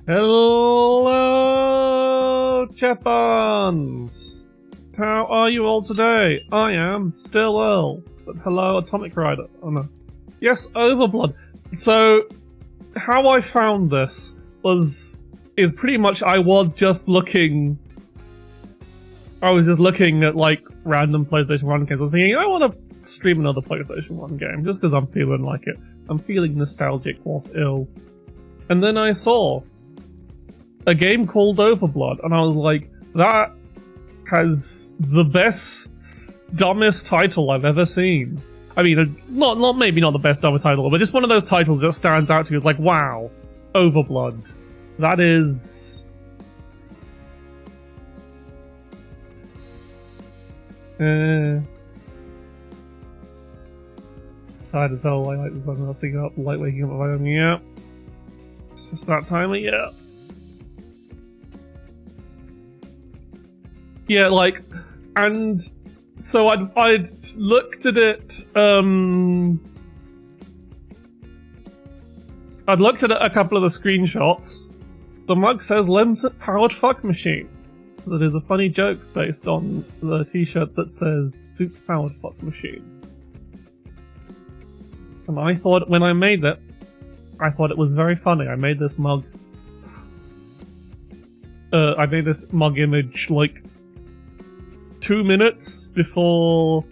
Hello, Buns! How are you all today? I am still Earl. But hello, Atomic Rider. Oh no. Yes, OverBlood. So, how I found this is pretty much I was just looking at like random PlayStation 1 games. I was thinking, I want to stream another PlayStation 1 game just because I'm feeling like it. I'm feeling nostalgic whilst ill. And then I saw a game called OverBlood, and I was like, that has the best, dumbest title I've ever seen. I mean, maybe not the best, dumbest title, but just one of those titles that stands out to you. It's like, wow, OverBlood. That is... tired as hell. I like this. I'm not seeing up, light waking up. Yeah, it's just that time of year. Yeah, like, and so I'd looked at it. I'd looked at a couple of the screenshots. The mug says "Lemsit powered fuck machine." That is a funny joke based on the T-shirt that says "Soup powered fuck machine." And I thought, when I made it, I thought it was very funny. I made this mug. I made this mug image like 2 minutes before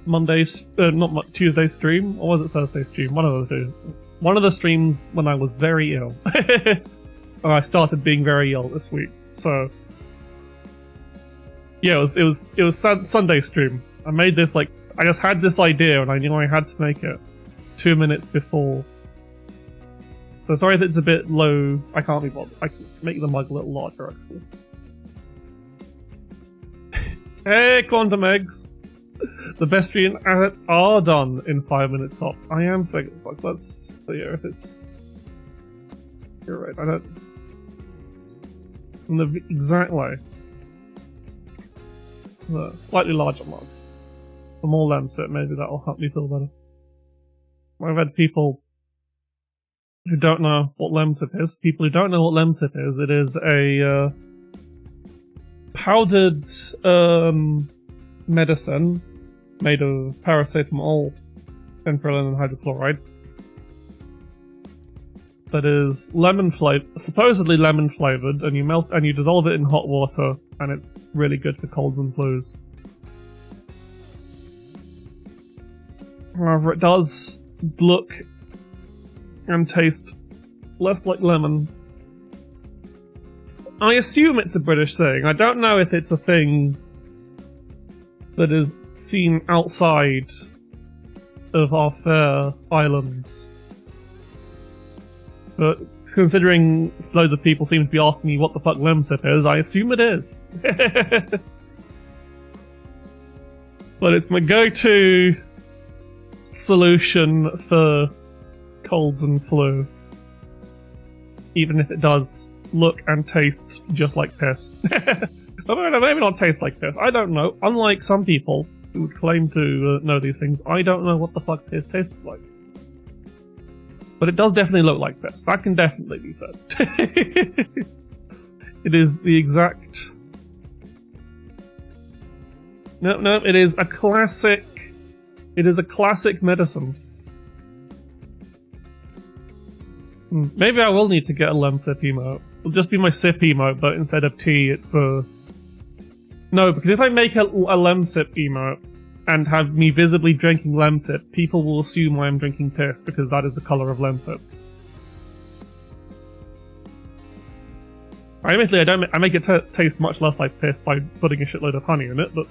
Tuesday's stream, or was it Thursday's stream? One of the two. One of the streams when I was very ill. Or I started being very ill this week. So yeah, it was Sunday stream. I made this like I just had this idea and I knew I had to make it 2 minutes before. So sorry that it's a bit low. I can't be bothered. I can make the mug a little larger actually. Hey, Quantum Eggs! The best stream assets are done in 5 minutes top. I am saying it's like that's if it's. You're right. I don't. In the exact way. The slightly larger mug. For more Lemsit, maybe that'll help me feel better. I've had people who don't know what Lemsit is. For people who don't know what Lemsit is, it is a powdered medicine made of paracetamol, phenphrine, and hydrochloride that is supposedly lemon flavored, and you dissolve it in hot water, and it's really good for colds and flus. However, it does look and taste less like lemon. I assume it's a British thing. I don't know if it's a thing that is seen outside of our fair islands. But considering loads of people seem to be asking me what the fuck Lemsip is, I assume it is. But it's my go-to solution for colds and flu. Even if it does look and taste just like piss. Maybe not taste like piss. I don't know. Unlike some people who would claim to know these things, I don't know what the fuck piss tastes like. But it does definitely look like piss. That can definitely be said. It is the exact... No, it is a classic... It is a classic medicine. Maybe I will need to get a Lemsip emote. It'll just be my sip emote, but instead of tea, it's a... No, because if I make a Lemsip emote and have me visibly drinking Lemsip, people will assume I am drinking piss because that is the colour of Lemsip. Admittedly, I make it taste much less like piss by putting a shitload of honey in it, but...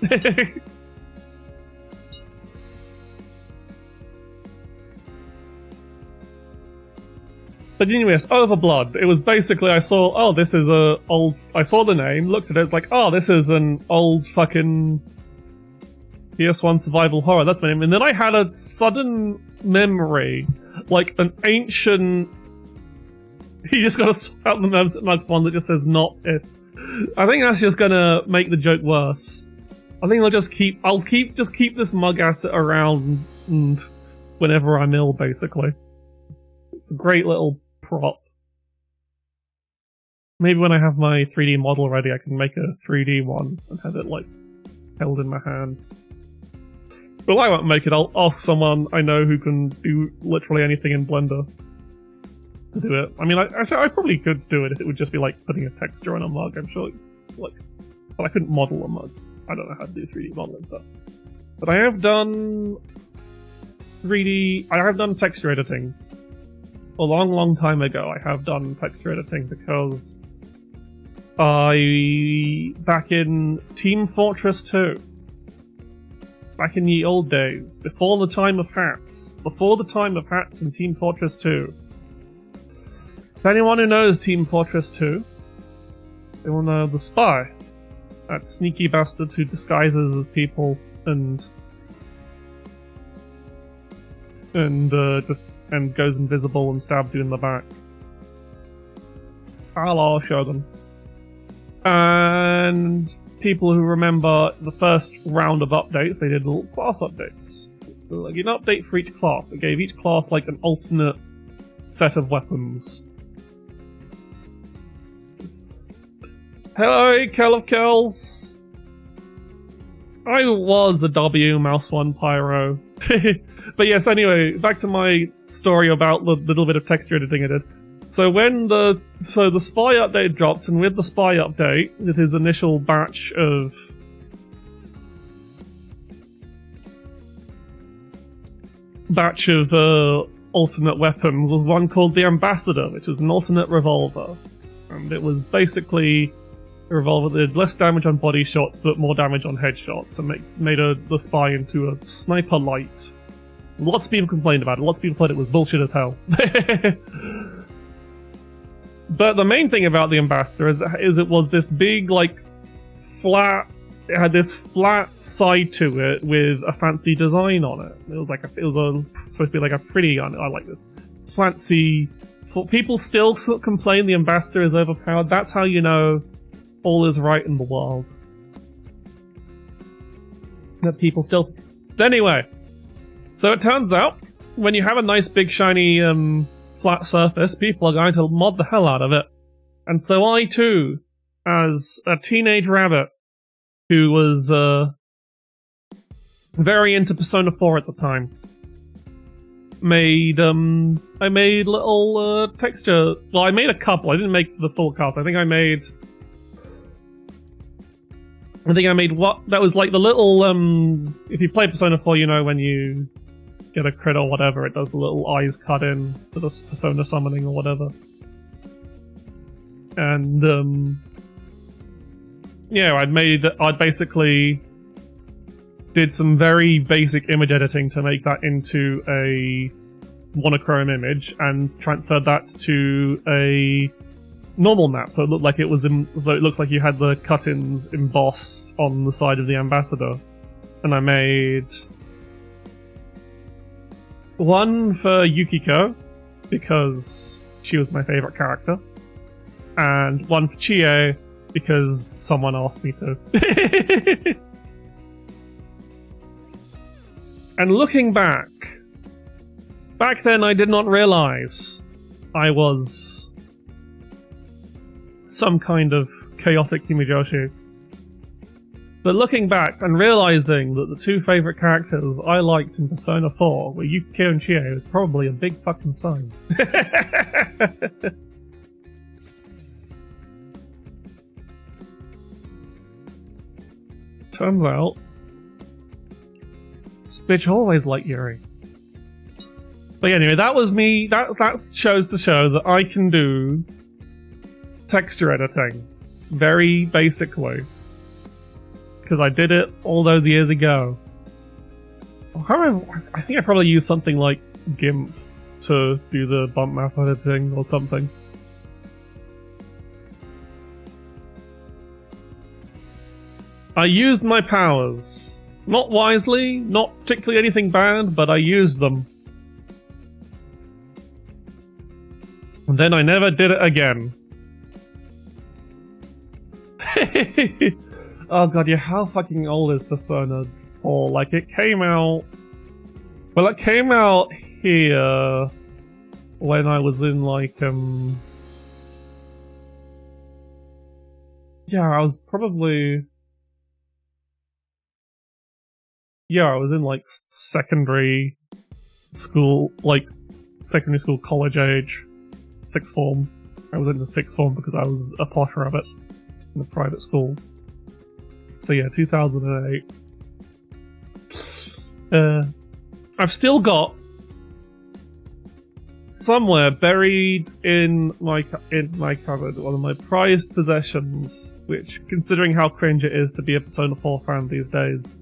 But anyways, OverBlood. It was basically, I saw, oh, this is a old... I saw the name, looked at it, it's like, oh, this is an old fucking PS1 survival horror, that's my name. And then I had a sudden memory, like an ancient... You just gotta swap out the Lemsip mug font that just says not piss. I think that's just gonna make the joke worse. I think I'll keep this mug asset around and whenever I'm ill, basically. It's a great little prop. Maybe when I have my 3D model ready, I can make a 3D one and have it, like, held in my hand. But I won't make it. I'll ask someone I know who can do literally anything in Blender to do it. I mean, I probably could do it if it would just be like putting a texture on a mug, I'm sure. Like, but I couldn't model a mug. I don't know how to do 3D modeling stuff. But I have done I have done texture editing. A long time ago, I have done texture editing because back in Team Fortress 2, back in the old days, before the time of hats in Team Fortress 2. If anyone who knows Team Fortress 2, they will know the spy. That sneaky bastard who disguises as people and goes invisible and stabs you in the back. Hello, Shogun. And people who remember the first round of updates, they did little class updates. Like an update for each class. They gave each class like an alternate set of weapons. Hello, Kel of Kells. I was a W Mouse 1 Pyro. But yes, anyway, back to my story about the little bit of texture editing I did. So when the spy update dropped, and with the spy update, with his initial batch of alternate weapons was one called the Ambassador, which was an alternate revolver. And it was basically a revolver that did less damage on body shots but more damage on headshots, and made the spy into a sniper light. Lots of people complained about it, lots of people thought it was bullshit as hell. But the main thing about the Ambassador is it was this big, like, flat... It had this flat side to it with a fancy design on it. It was supposed to be like a pretty... I like this. Fancy... People still complain the Ambassador is overpowered. That's how you know all is right in the world. That people still... Anyway, so it turns out, when you have a nice big shiny flat surface, people are going to mod the hell out of it. And so I too, as a teenage rabbit who was very into Persona 4 at the time, I made little texture... Well, I made a couple. I didn't make for the full cast. I think I made what... That was like the little... If you play Persona 4, you know when you get a crit or whatever, it does the little eyes cut in for the Persona summoning or whatever. And, yeah, I'd basically did some very basic image editing to make that into a monochrome image and transferred that to a normal map, so it looked like it was so it looks like you had the cut-ins embossed on the side of the Ambassador. And I made one for Yukiko because she was my favorite character, and one for Chie because someone asked me to. And looking back then I did not realize I was some kind of chaotic Himijoshi. But looking back and realizing that the two favorite characters I liked in Persona 4 were Yukiko and Chie was probably a big fucking sign. Turns out, this bitch always liked Yuri. But anyway, that was me. That shows to show that I can do texture editing very basically, because I did it all those years ago. I think I probably used something like GIMP to do the bump map editing or something. I used my powers. Not wisely, not particularly anything bad, but I used them. And then I never did it again. Oh god, yeah, how fucking old is Persona 4? Like, it came out... Well, it came out here when I was in, like, Yeah, I was probably... Yeah, I was in, like, secondary school, college age, sixth form. I was into sixth form because I was a posh rabbit in a private school. So yeah, 2008. I've still got somewhere buried in my cupboard one of my prized possessions, which, considering how cringe it is to be a Persona 4 fan these days,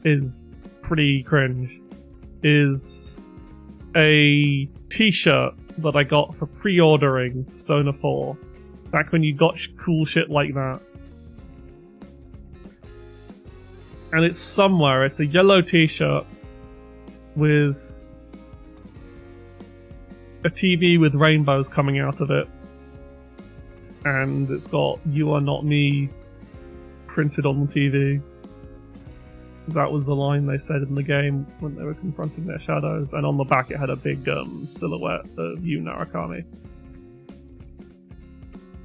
is pretty cringe. Is a t-shirt that I got for pre-ordering Persona 4 back when you got cool shit like that. And it's somewhere. It's a yellow t-shirt with a TV with rainbows coming out of it, and it's got "You Are Not Me" printed on the TV. That was the line they said in the game when they were confronting their shadows, and on the back it had a big silhouette of Yu Narukami.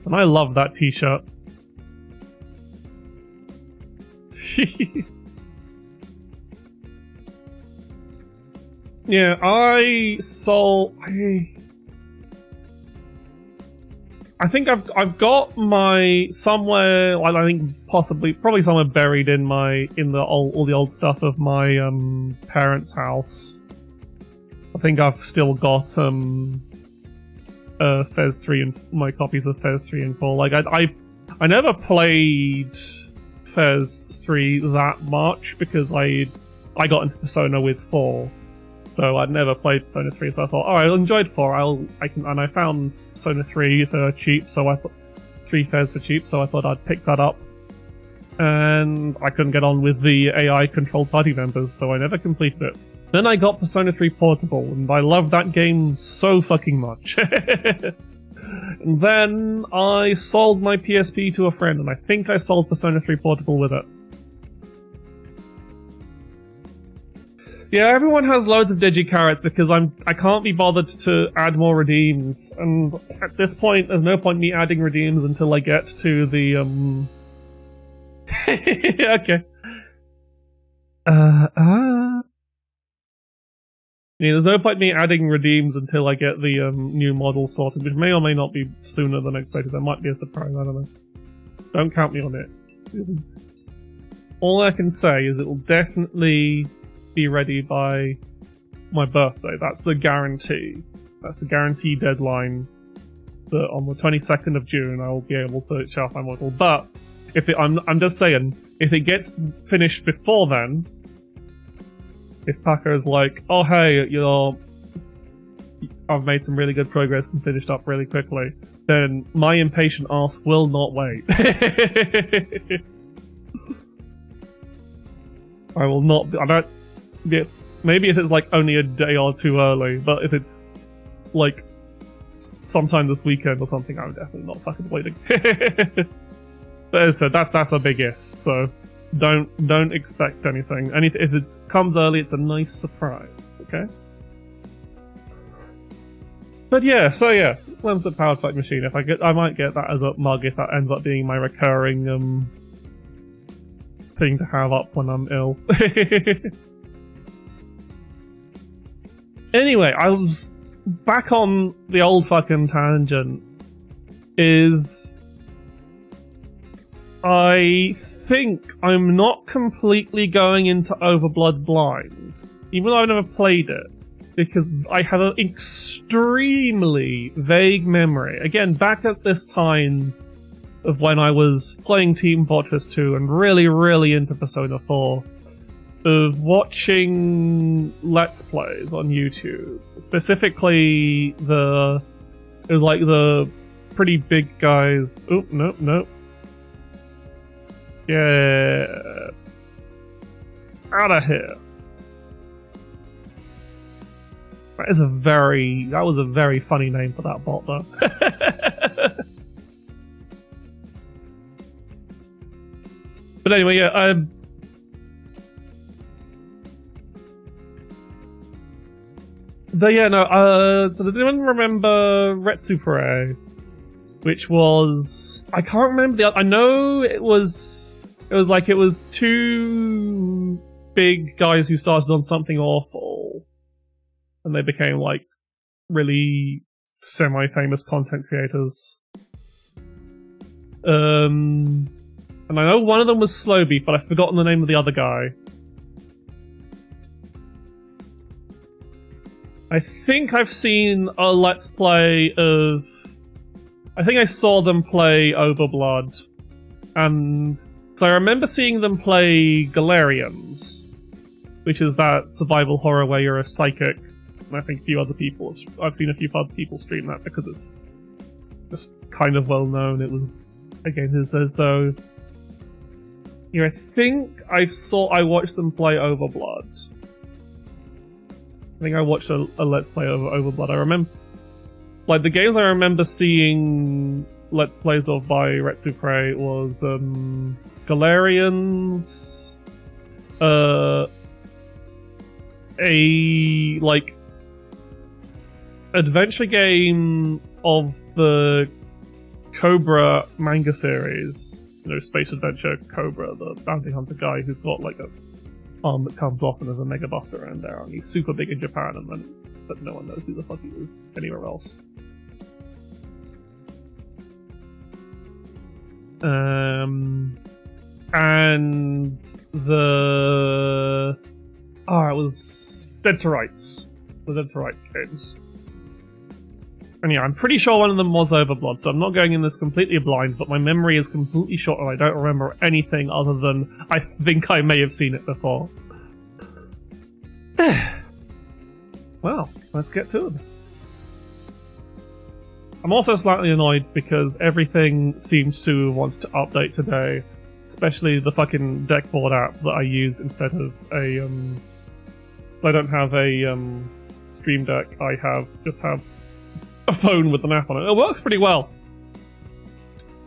And I love that t-shirt. Yeah, I think I've got my somewhere, like, I think probably somewhere buried in all the old stuff of my parents' house. I think I've still got Fez 3 and my copies of Fez 3 and 4. Like I never played Fez 3 that much because I got into Persona with 4. So I'd never played Persona 3, so I thought, oh, I enjoyed 4. And I found Persona 3 for cheap, so I put 3 Fez for cheap, so I thought I'd pick that up. And I couldn't get on with the AI-controlled party members, so I never completed it. Then I got Persona 3 Portable, and I loved that game so fucking much. And then I sold my PSP to a friend, and I think I sold Persona 3 Portable with it. Yeah, everyone has loads of digi-carrots because I can't be bothered to add more redeems, and at this point, there's no point me adding redeems until I get to the okay. Yeah, there's no point me adding redeems until I get the new model sorted, which may or may not be sooner than expected. There might be a surprise, I don't know. Don't count me on it. All I can say is it will definitely be ready by my birthday. That's the guarantee. That's the guarantee deadline. That on the 22nd of June I will be able to show off my model. But if I'm just saying, if it gets finished before then, if Paco is like, oh hey, I've made some really good progress and finished up really quickly, then my impatient ass will not wait. I will not. Maybe if it's like only a day or two early, but if it's like sometime this weekend or something, I'm definitely not fucking waiting. But as I said, that's a big if. So don't expect anything. If it comes early, it's a nice surprise. Okay. But yeah, so yeah, Lemsip Powered Fight Machine. I might get that as a mug if that ends up being my recurring thing to have up when I'm ill. Anyway, I was back on the old fucking tangent. I think I'm not completely going into OverBlood blind, even though I've never played it, because I have an extremely vague memory. Again, back at this time of when I was playing Team Fortress 2 and really, really into Persona 4, of watching Let's Plays on YouTube. Specifically, it was like the pretty big guys. Oh, no. Yeah. Out of here. That was a very funny name for that bot, though. But anyway, yeah, so does anyone remember Retsupere? which was, I can't remember the. I know it was two big guys who started on something awful, and they became like really semi-famous content creators. And I know one of them was Slowbeef, but I've forgotten the name of the other guy. I think I've seen a Let's Play of... I think I saw them play OverBlood. And... so I remember seeing them play Galarians, which is that survival horror where you're a psychic. And I think a few other people... I've seen a few other people stream that because it's just kind of well known. It was... again, so... yeah, I think I watched them play OverBlood. I think I watched a Let's Play of OverBlood. I remember... like, the games I remember seeing Let's Plays of by Retsupre was, Galarians... a, like... adventure game of the Cobra manga series. You know, Space Adventure Cobra, the bounty hunter guy who's got, like, a arm that comes off and there's a Mega Buster around there, and he's super big in Japan, and then but no one knows who the fuck he is anywhere else. And the it was Dead to Rights, the Dead to Rights games. And yeah, I'm pretty sure one of them was OverBlood, so I'm not going in this completely blind, but my memory is completely short and I don't remember anything other than I think I may have seen it before. Well, let's get to it. I'm also slightly annoyed because everything seems to want to update today, especially the fucking deckboard app that I use instead of a, I don't have a, Stream Deck, I just have a phone with an app on it. It works pretty well.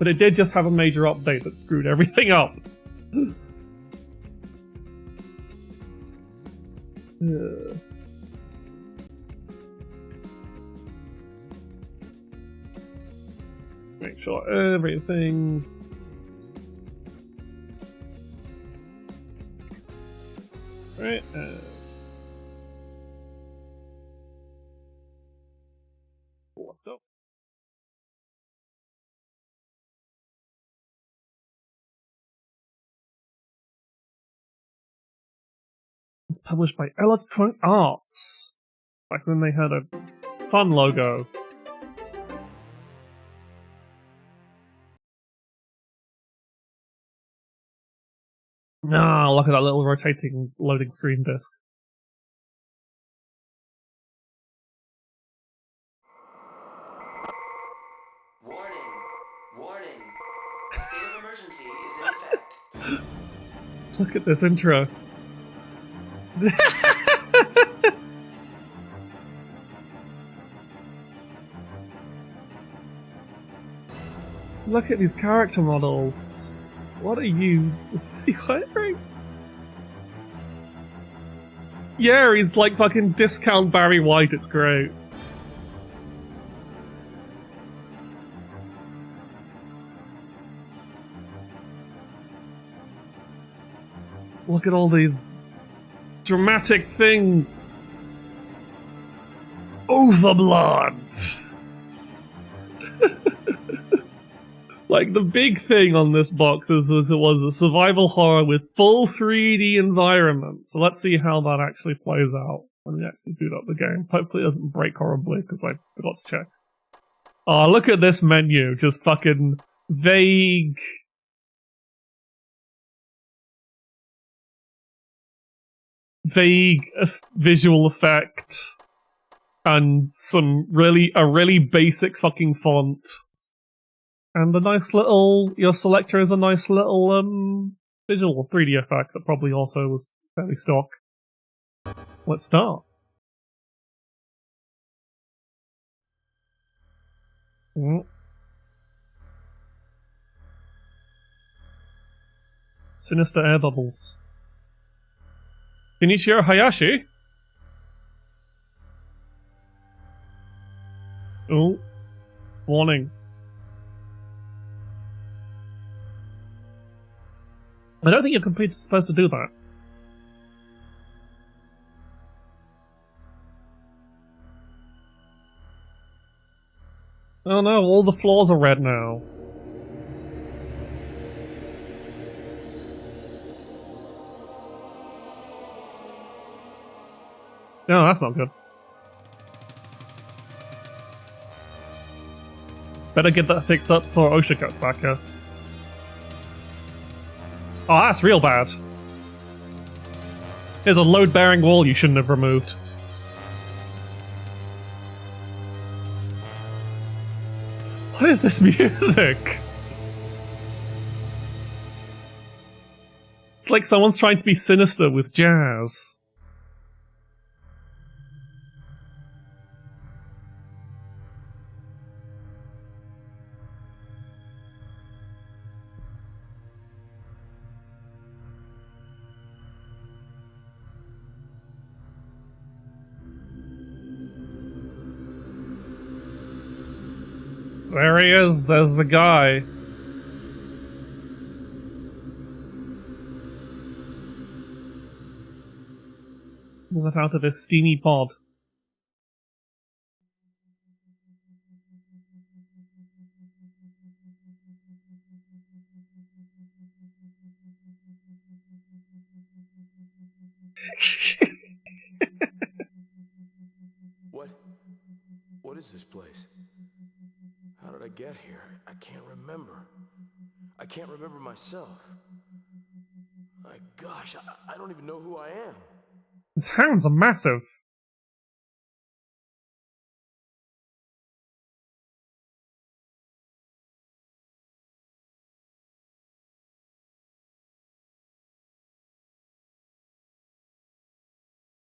But it did just have a major update that screwed everything up. Make sure everything's... right, let's go. It's published by Electronic Arts. Back when they had a fun logo. Ah, look at that little rotating loading screen disc. Warning. A state of emergency is in effect. Look at this intro. Look at these character models. What are you? Is he wearing? Yeah, he's like fucking discount Barry White, it's great. Look at all these dramatic things. OverBlood. Like, the big thing on this box was it was a survival horror with full 3D environment. So let's see how that actually plays out when we actually boot up the game. Hopefully it doesn't break horribly, because I forgot to check. Oh, look at this menu. Just fucking vague... visual effect. And a really basic fucking font. And a nice little... your selector is a nice little, visual 3D effect that probably also was fairly stock. Let's start. Sinister air bubbles. Shinichiro Hayashi? Oh. Warning. I don't think your computer's supposed to do that. Oh no, all the floors are red now. No, that's not good. Better get that fixed up before OSHA gets back here. Oh, that's real bad. There's a load-bearing wall you shouldn't have removed. What is this music? It's like someone's trying to be sinister with jazz. There he is, there's the guy. Let out of this steamy pod. What is this place? How did I get here? I can't remember. I can't remember myself. My gosh, I don't even know who I am. His hands are massive.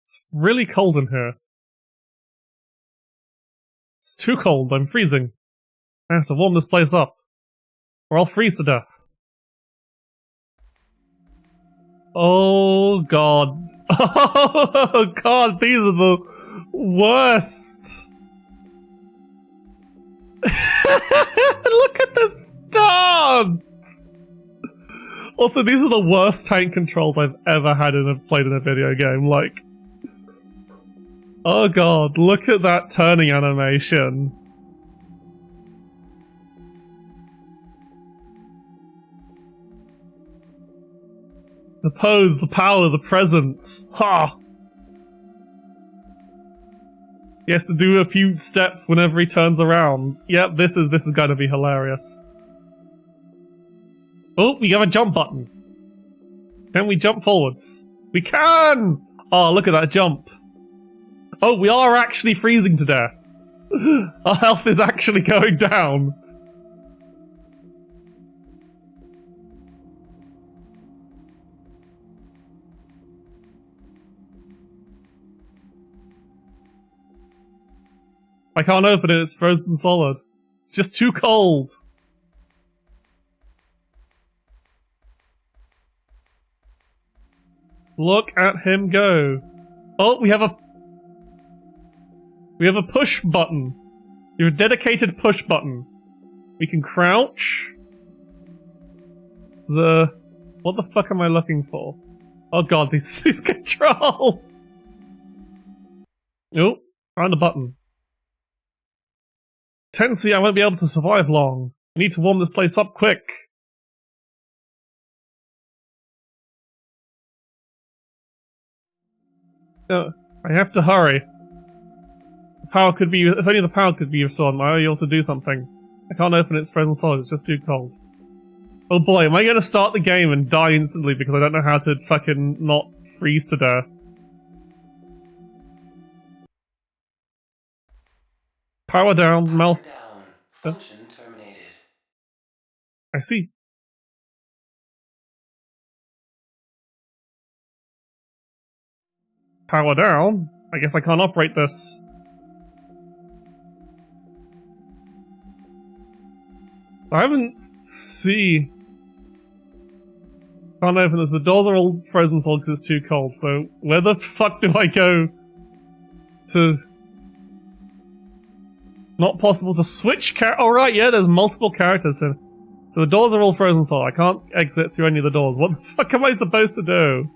It's really cold in here. It's too cold, I'm freezing. I have to warm this place up, or I'll freeze to death. Oh god. Oh god, these are the worst. Look at the stance! Also, these are the worst tank controls I've ever had played in a video game, like... Oh god, look at that turning animation. The pose, the power, the presence. Ha! He has to do a few steps whenever he turns around. Yep, this is going to be hilarious. Oh, we have a jump button. Can we jump forwards? We can! Oh, look at that jump. Oh, we are actually freezing to death. Our health is actually going down. I can't open it, it's frozen solid. It's just too cold. Look at him go. Oh, we have a push button. We have a dedicated push button. We can crouch. What the fuck am I looking for? Oh god, these controls! Oh, found a button. Tensy, I won't be able to survive long. I need to warm this place up quick. I have to hurry. The power could be- if only the power could be restored, I might be able to do something. I can't open it, it's frozen solid, it's just too cold. Oh boy, am I gonna start the game and die instantly because I don't know how to fucking not freeze to death? Power down, mouth. Down. Function terminated. I see. Power down? I guess I can't operate this. I haven't see. Can't open this. The doors are all frozen solid because it's too cold, so where the fuck do I go to... Not possible to switch Oh right, yeah, there's multiple characters here. So the doors are all frozen solid. I can't exit through any of the doors. What the fuck am I supposed to do?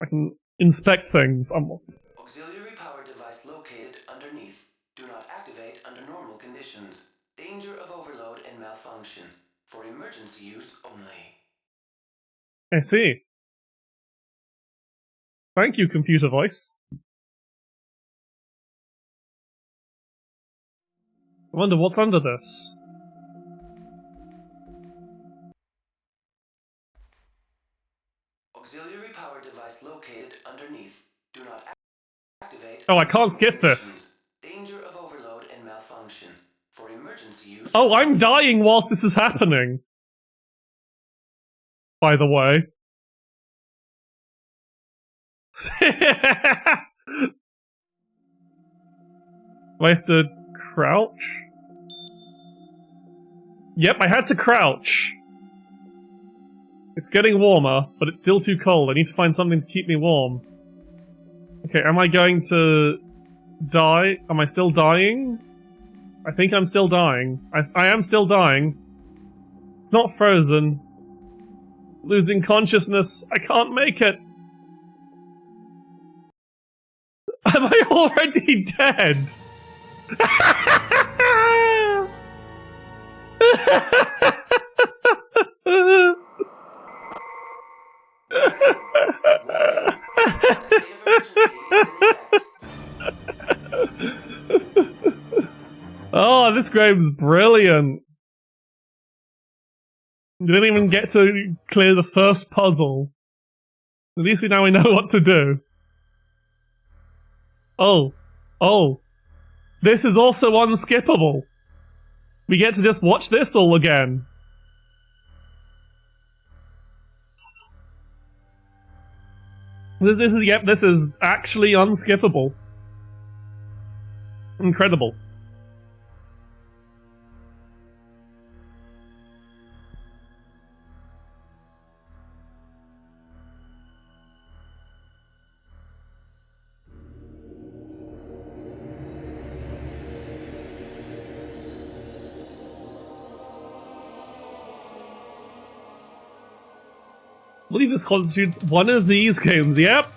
I can inspect things. Auxiliary power device located underneath. Do not activate under normal conditions. Danger of overload and malfunction. For emergency use only. I see. Thank you, computer voice. I wonder what's under this. Auxiliary power device located underneath. Do not activate. Oh, I can't skip this. Danger of overload and malfunction. For emergency use. Oh, I'm dying whilst this is happening. By the way. Do I have to crouch? Yep, I had to crouch. It's getting warmer, but it's still too cold. I need to find something to keep me warm. Okay, am I going to die? Am I still dying? I think I'm still dying. I am still dying. It's not frozen. Losing consciousness. I can't make it. Am I already dead? Oh, this game's brilliant. We didn't even get to clear the first puzzle. At least we know what to do. Oh. Oh. This is also unskippable. We get to just watch this all again. This is actually unskippable. Incredible. I believe this constitutes one of these games, yep.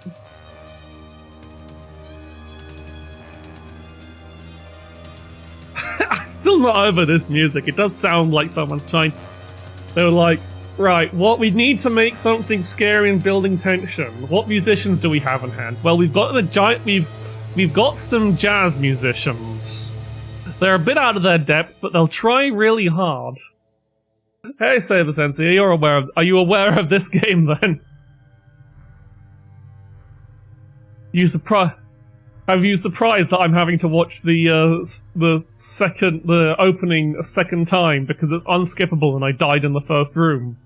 I'm still not over this music. It does sound like someone's trying to... They were like, right, what we need to make something scary and building tension. What musicians do we have in hand? Well, we've got we've got some jazz musicians. They're a bit out of their depth, but they'll try really hard. Hey, Saber Sensei, are you aware of this game then? Have you surprised that I'm having to watch the opening a second time because it's unskippable and I died in the first room?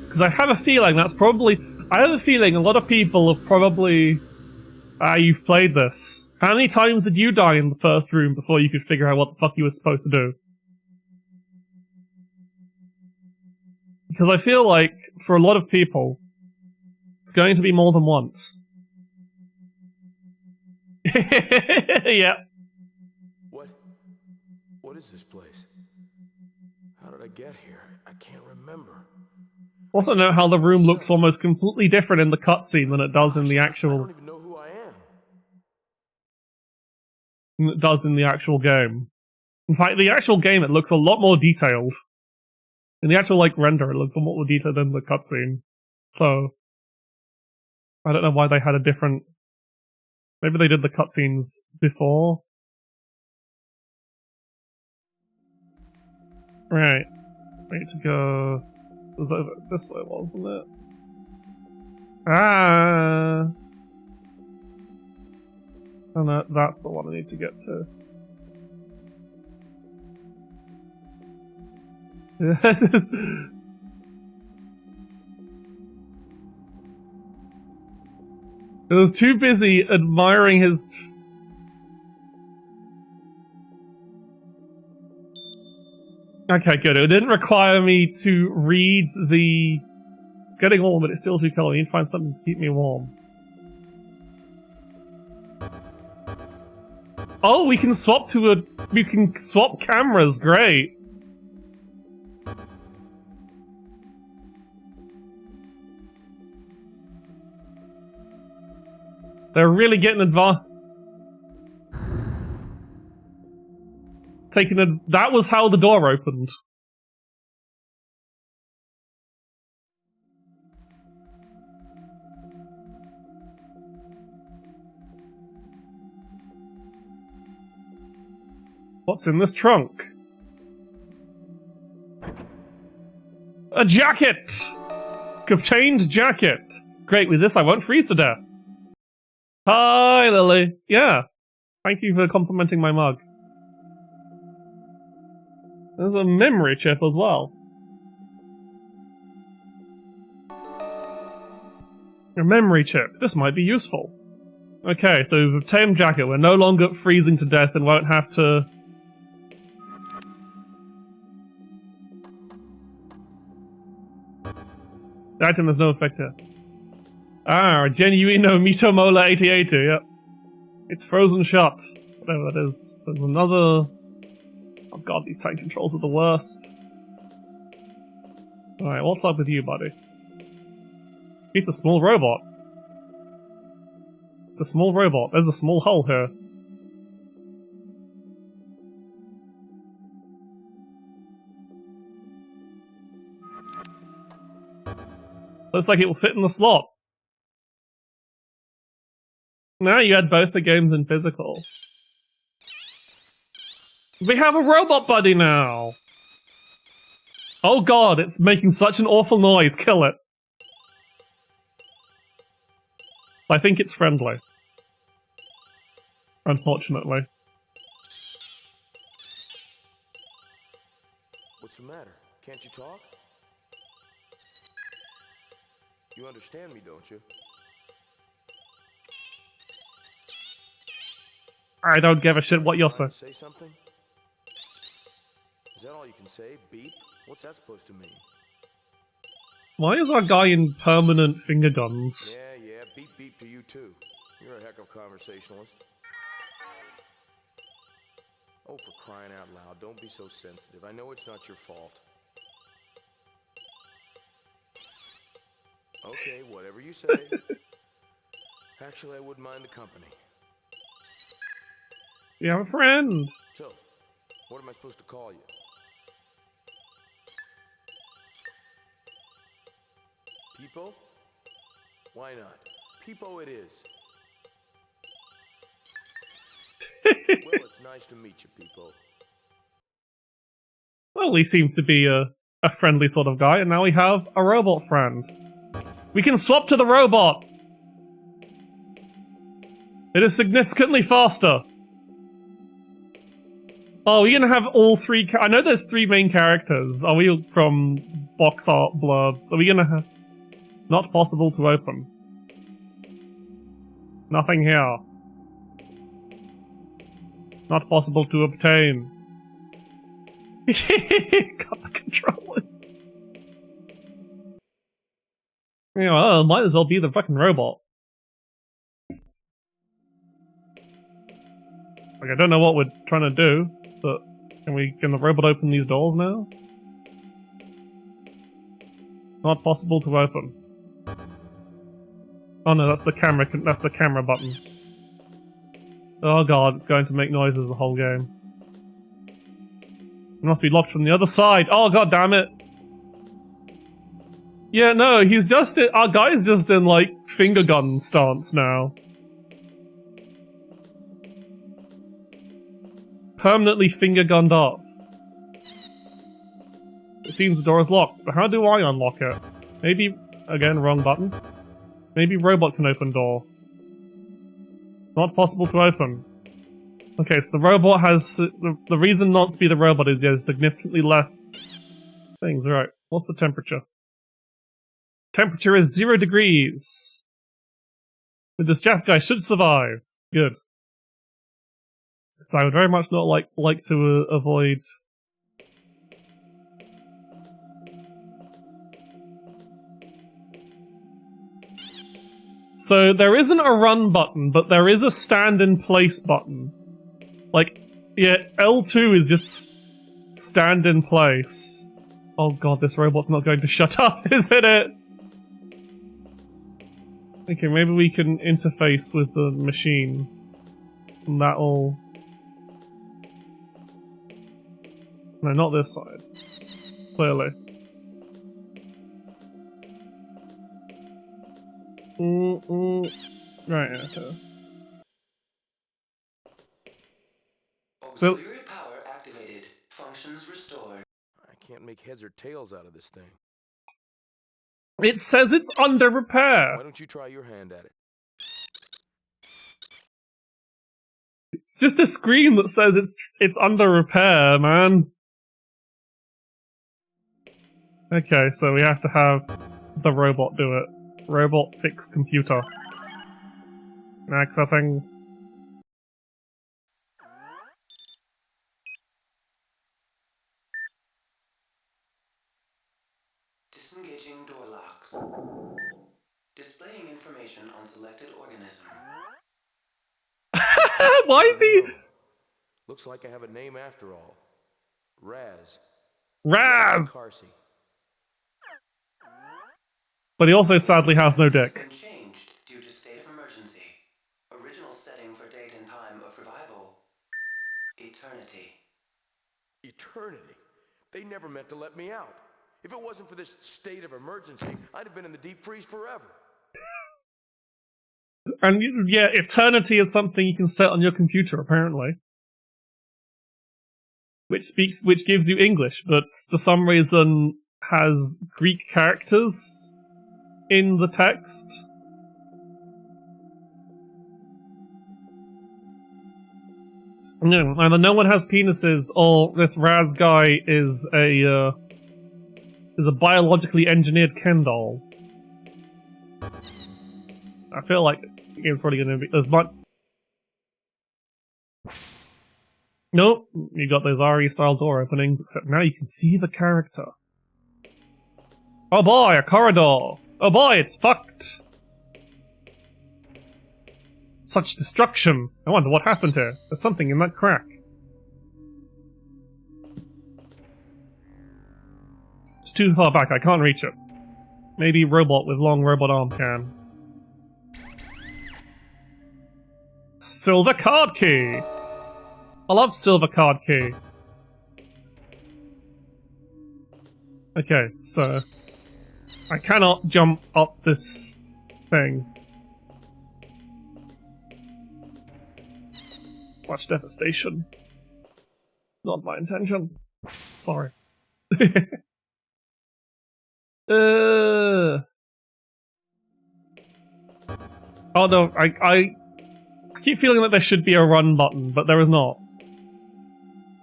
Because I have a feeling a lot of people have probably... you've played this. How many times did you die in the first room before you could figure out what the fuck you were supposed to do? Because I feel like, for a lot of people, it's going to be more than once. Yeah. What is this place? How did I get here? I can't remember. Also note how the room looks almost completely different in the cutscene than it does in the actual... I don't even know who I am. Than it does in the actual game. In fact, the actual game, it looks a lot more detailed. In the actual, render, it looks a lot more detailed than the cutscene. So... I don't know why they had a different... Maybe they did the cutscenes before? Right. I need to go... It was over this way, wasn't it? Ah! Oh no, that's the one I need to get to. I was too busy admiring his... Okay, good. It didn't require me to read the... getting warm, but it's still too cold. I need to find something to keep me warm. Oh, we can swap to a... We can swap cameras, great! They're really getting advanced. That was how the door opened. What's in this trunk? A jacket! Obtained jacket! Great, with this I won't freeze to death. Hi, Lily. Yeah. Thank you for complimenting my mug. There's a memory chip as well. A memory chip. This might be useful. Okay, so we've obtained jacket. We're no longer freezing to death and won't have to... The item has no effect here. Ah, Genuino Mitomola 88, yep. It's frozen shut. Whatever it is. There's another... Oh god, these tank controls are the worst. Alright, what's up with you, buddy? It's a small robot. It's a small robot. There's a small hole here. Looks like it will fit in the slot. Now you had both the games in physical. We have a robot buddy now! Oh god, it's making such an awful noise, kill it. I think it's friendly. Unfortunately. What's the matter? Can't you talk? You understand me, don't you? I don't give a shit what you're saying. Say something? Is that all you can say? Beep? What's that supposed to mean? Why is our guy in permanent finger guns? Yeah, beep beep to you too. You're a heck of a conversationalist. Oh, for crying out loud, don't be so sensitive. I know it's not your fault. Okay, whatever you say. Actually, I wouldn't mind the company. We have a friend! So, what am I supposed to call you? Peepo? Why not? Peepo it is. Well, it's nice to meet you, Peepo. Well, he seems to be a friendly sort of guy, and now we have a robot friend. We can swap to the robot! It is significantly faster! Oh, we're gonna have all three I know there's three main characters. Are we from box art blurbs? Are we gonna have... Not possible to open. Nothing here. Not possible to obtain. Got the controllers. Yeah, well, might as well be the fucking robot. Like, I don't know what we're trying to do, but can the robot open these doors now? Not possible to open. Oh no, that's the camera button. Oh god, it's going to make noises the whole game. It must be locked from the other side. Oh god damn it. Yeah, no, he's just our guy's just in like finger gun stance now. Permanently finger gunned up. It seems the door is locked, but how do I unlock it? Maybe, again, wrong button. Maybe robot can open door. Not possible to open. Okay, so the robot has... The reason not to be the robot is he has significantly less things. Right, what's the temperature? Temperature is 0 degrees. With this Jap guy should survive. Good. So I would very much not like to avoid... So there isn't a run button, but there is a stand in place button. Like, yeah, L2 is just stand in place. Oh god, this robot's not going to shut up, isn't it? Okay, maybe we can interface with the machine. And that'll... No, not this side. Clearly. Right, okay. So, Auxiliary power activated. Functions restored. I can't make heads or tails out of this thing. it says it's under repair. Why don't you try your hand at it? It's just a screen that says it's under repair, man. Okay, so we have to have the robot do it. Robot fix computer. Accessing. Disengaging door locks. Displaying information on selected organism. Why is he... Looks like I have a name after all. Raz. Raz! Carsey. But he also sadly has no dick. Been changed due to state of emergency. Original setting for date and time of revival. Eternity. Eternity? They never meant to let me out. If it wasn't for this state of emergency, I'd have been in the deep freeze forever. And yeah, eternity is something you can set on your computer, apparently. Which gives you English, but for some reason has Greek characters in the text. No, either no one has penises, or this Raz guy is a biologically engineered Ken doll. I feel like this game's probably going to be as much. Nope, you got those RE-style door openings, except now you can see the character. Oh boy, a corridor! Oh boy, it's fucked! Such destruction! I wonder what happened here. There's something in that crack. It's too far back, I can't reach it. Maybe robot with long robot arm can. Silver card key! I love silver card key. Okay, so... I cannot jump up this thing. Such devastation. Not my intention. Sorry. Oh no, I keep feeling that there should be a run button, but there is not.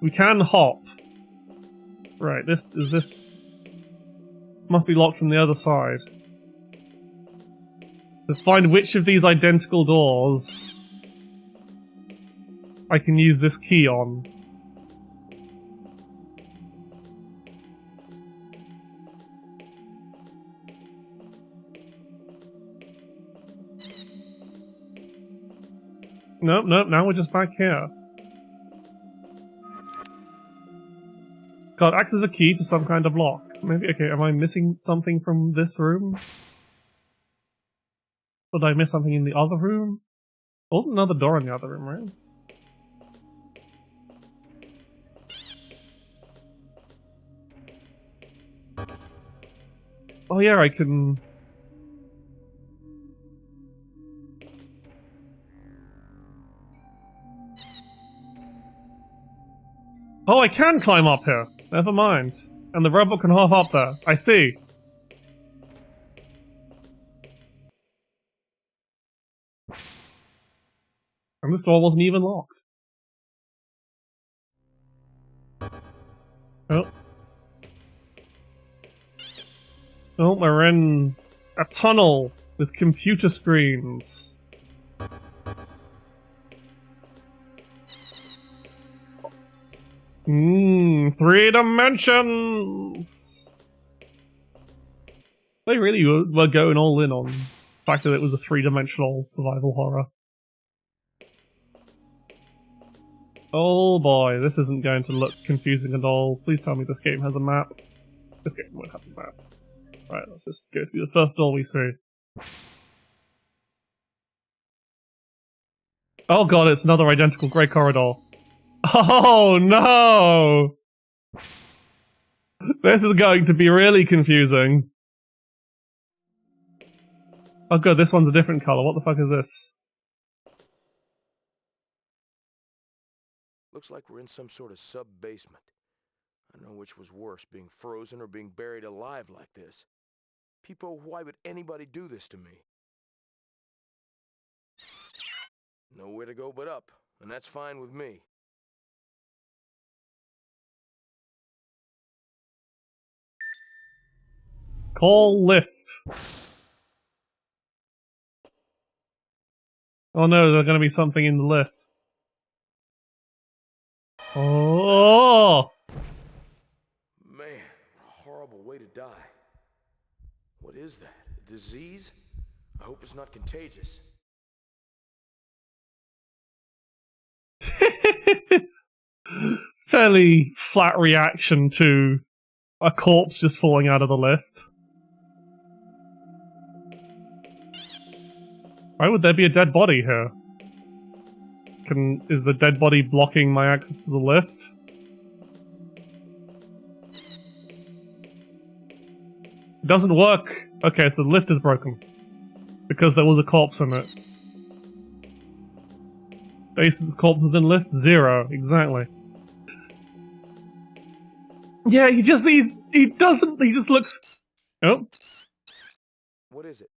We can hop. Right, this must be locked from the other side. To find which of these identical doors I can use this key on. Nope, now we're just back here. God, acts as a key to some kind of lock. Maybe, okay, am I missing something from this room? Or did I miss something in the other room? There wasn't another door in the other room, right? Oh yeah, I can... Oh, I can climb up here! Never mind. And the robot can hop up there. I see. And this door wasn't even locked. Oh. Oh, we're in a tunnel with computer screens. Mmm, 3 dimensions! They really were going all in on fact that it was a three-dimensional survival horror. Oh boy, this isn't going to look confusing at all. Please tell me this game has a map. This game won't have a map. Right, let's just go through the first door we see. Oh god, it's another identical grey corridor. Oh no! This is going to be really confusing. Oh god, this one's a different colour. What the fuck is this? Looks like we're in some sort of sub-basement. I don't know which was worse, being frozen or being buried alive like this. People, why would anybody do this to me? Nowhere to go but up, and that's fine with me. Call lift. Oh no, there's gonna be something in the lift. Oh! Man, what a horrible way to die. What is that? A disease? I hope it's not contagious. Fairly flat reaction to a corpse just falling out of the lift. Why would there be a dead body here? Is the dead body blocking my access to the lift? It doesn't work. Okay, so the lift is broken. Because there was a corpse in it. Jason's corpses in lift? 0. Exactly. Yeah, he just looks... Oh. What is it?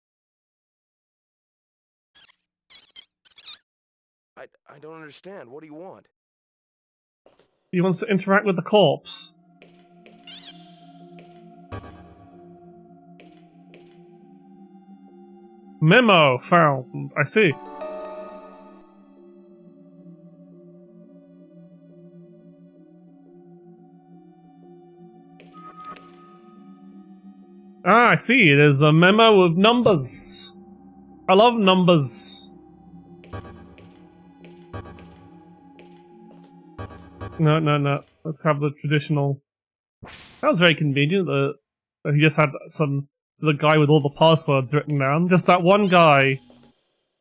I don't understand. What do you want? He wants to interact with the corpse. Memo found. I see. Ah, I see. There's a memo with numbers. I love numbers. No. Let's have the traditional... That was very convenient that he just had the guy with all the passwords written down. Just that one guy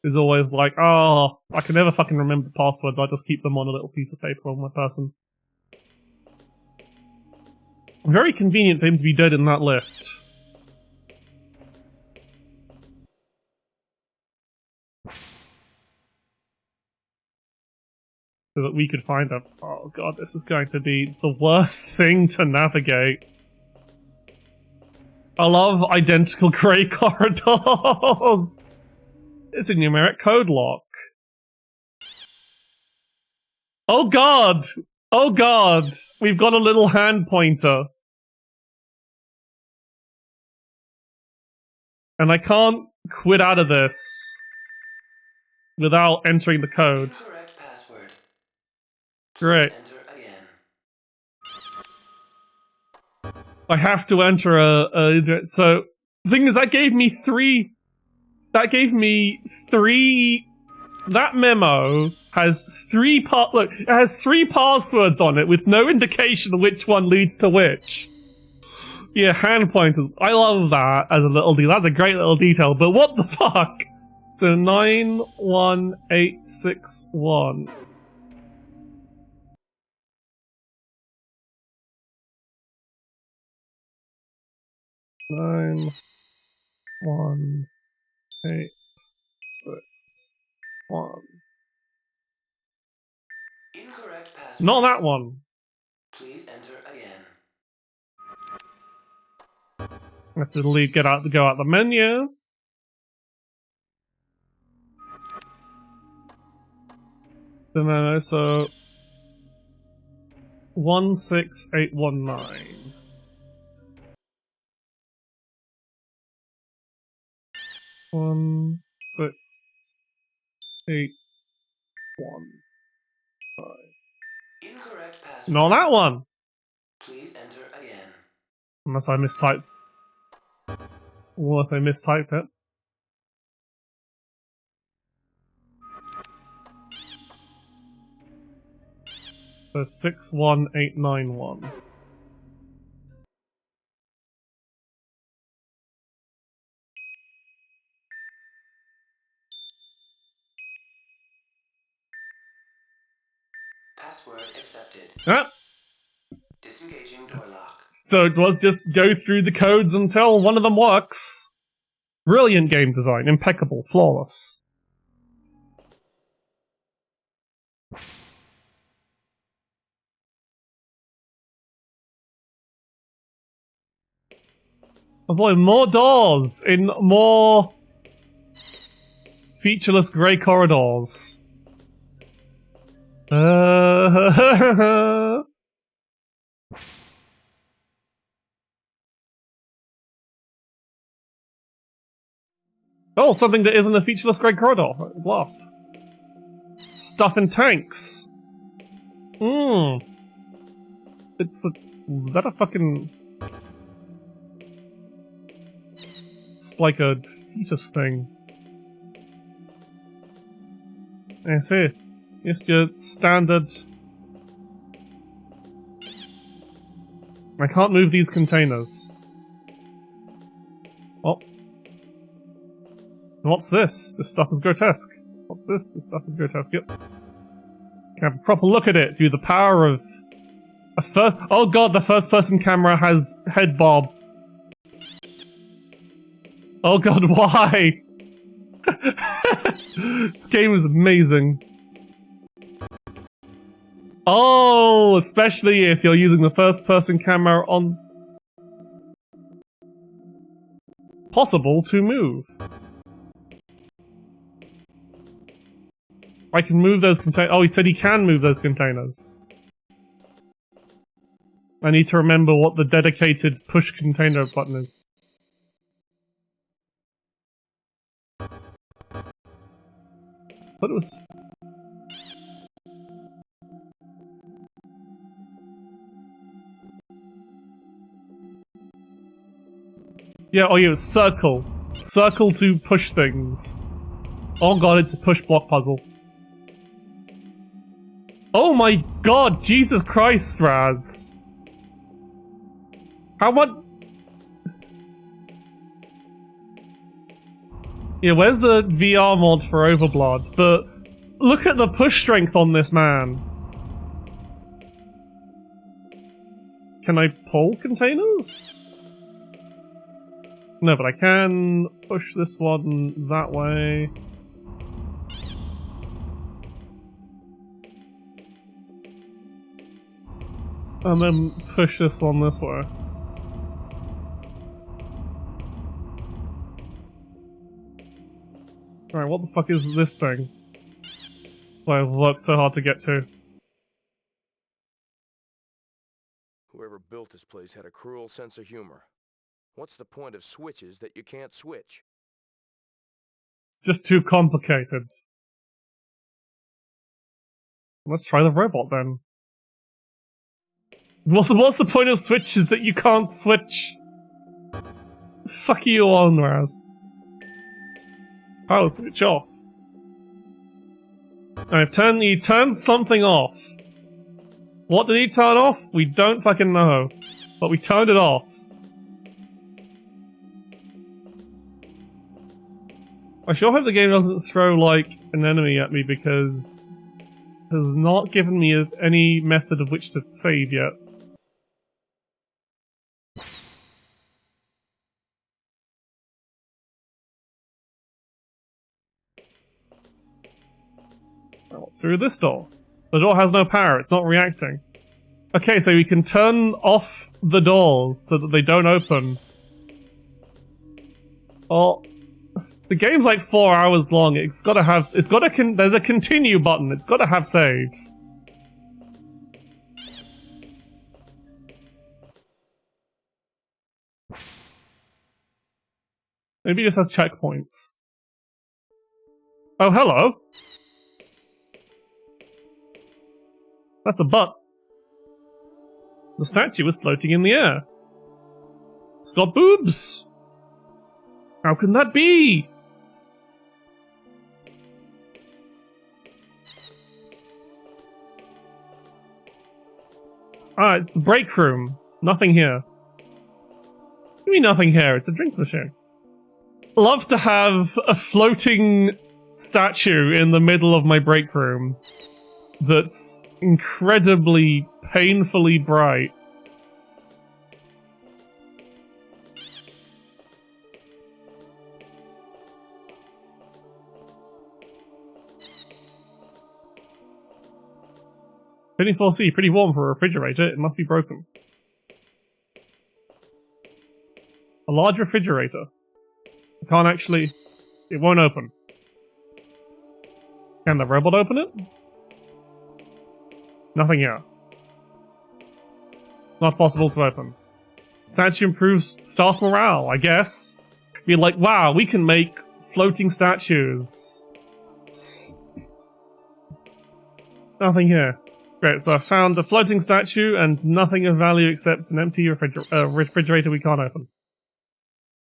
is always like, oh, I can never fucking remember passwords, I just keep them on a little piece of paper on my person. Very convenient for him to be dead in that lift. So that we could find him. Oh god, this is going to be the worst thing to navigate. I love identical grey corridors! It's a numeric code lock. Oh god! Oh god! We've got a little hand pointer. And I can't quit out of this without entering the code. Incorrect password. Great. Enter again. I have to enter so the thing is that gave me three. That memo has look, it has 3 passwords on it with no indication of which one leads to which. Yeah, hand pointers. I love that as a little deal. That's a great little detail, but what the fuck? So 91861. Nine, 1, 8, 6, 1. Incorrect password. Not that one. Please enter again. I have to go out the menu. The menu, so 16819. 16815. Incorrect password. Not that one. Please enter again. Unless I mistyped. Unless I mistyped it. So 61891. Password accepted. Ah! Disengaging door lock. So it was just go through the codes until one of them works. Brilliant game design, impeccable, flawless. Oh boy, more doors in more featureless grey corridors. Oh, something that isn't a featureless grey corridor. Blast. Stuff in tanks. It's a... Is that a fucking... It's like a fetus thing. I see. Just your standard... I can't move these containers. Oh. What's this? This stuff is grotesque. What's this? This stuff is grotesque. Yep. Can have a proper look at it through the power of a first. Oh god, the first person camera has head bob. Oh god, why? This game is amazing. Oh, especially if you're using the first person camera on. Possible to move. I can move those containers. Oh, he said he can move those containers. I need to remember what the dedicated push container button is. But it was... Yeah, oh yeah, it was circle. Circle to push things. Oh god, it's a push block puzzle. Oh my god, Jesus Christ, Raz. How much... Yeah, where's the VR mod for OverBlood? But look at the push strength on this man. Can I pull containers? No, but I can push this one that way. And then push this one this way. Alright, what the fuck is this thing? Well, I've worked so hard to get to. Whoever built this place had a cruel sense of humor. What's the point of switches that you can't switch? It's just too complicated. Let's try the robot then. What's the point of switches that you can't switch? Fuck you on, Raz. Power switch off. He turned something off. What did he turn off? We don't fucking know. But we turned it off. I sure hope the game doesn't throw, like, an enemy at me because it has not given me any method of which to save yet. Well, through this door. The door has no power, it's not reacting. Okay, so we can turn off the doors so that they don't open. Oh, the game's like 4 hours long. There's a continue button. It's gotta have saves. Maybe it just has checkpoints. Oh, hello. That's a butt. The statue is floating in the air. It's got boobs. How can that be? Ah, it's the break room. Nothing here. What do you mean nothing here? It's a drinks machine. Love to have a floating statue in the middle of my break room that's incredibly, painfully bright. Fitting 4C, pretty warm for a refrigerator. It must be broken. A large refrigerator. I can't actually... It won't open. Can the robot open it? Nothing here. Not possible to open. Statue improves staff morale, I guess. You're like, wow, we can make floating statues. Nothing here. Great, so I found a floating statue and nothing of value except an empty refrigerator we can't open.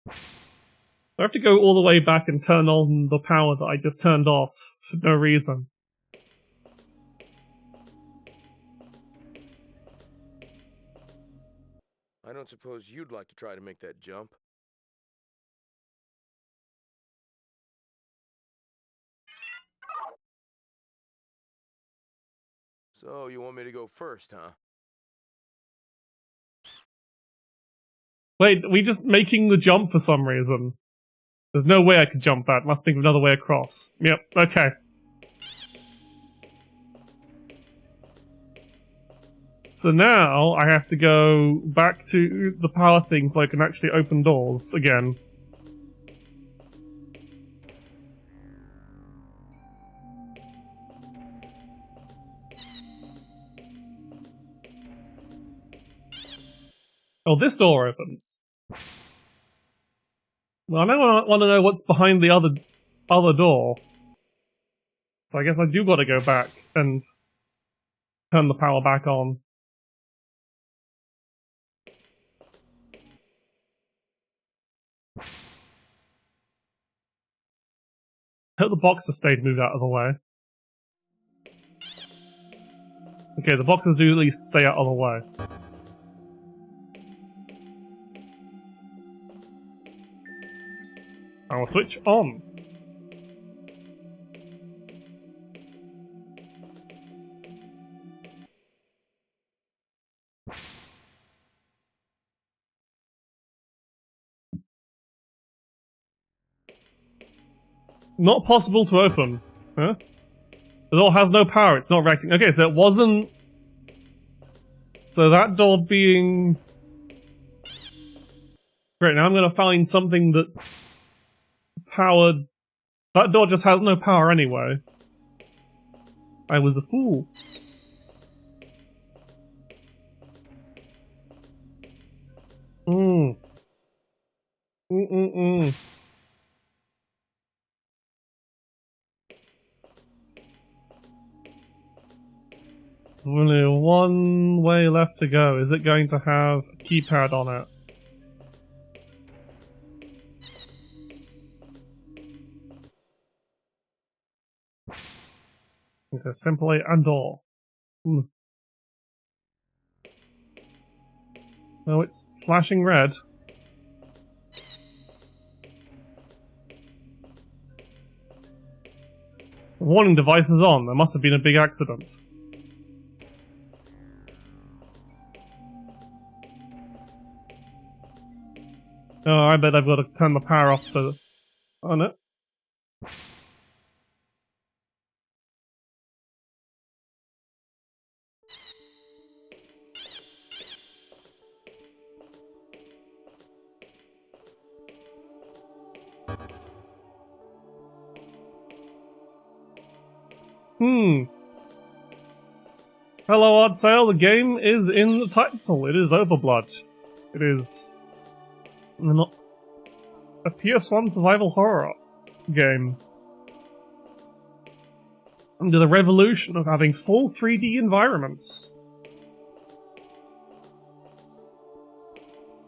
I have to go all the way back and turn on the power that I just turned off for no reason. I don't suppose you'd like to try to make that jump? So, you want me to go first, huh? Wait, we just making the jump for some reason. There's no way I could jump that. Must think of another way across. Yep, okay. So now I have to go back to the power thing so I can actually open doors again. Oh, this door opens. Well, I now want to know what's behind the other door. So I guess I do gotta go back and turn the power back on. I hope the boxes stayed moved out of the way. Okay, the boxes do at least stay out of the way. I will switch on. Not possible to open. Huh? The door has no power, it's not reacting. Okay, so it wasn't... So that door being... Great, now I'm gonna find something that's... powered... That door just has no power anyway. I was a fool. There's only one way left to go. Is it going to have a keypad on it? Okay, simply a door. Oh, it's flashing red. The warning device is on. There must have been a big accident. Oh, I bet I've got to turn the power off so... Oh, no. Hello, Odd Sale. The game is in the title. It is OverBlood. It is... a PS1 survival horror game. Under the revolution of having full 3D environments.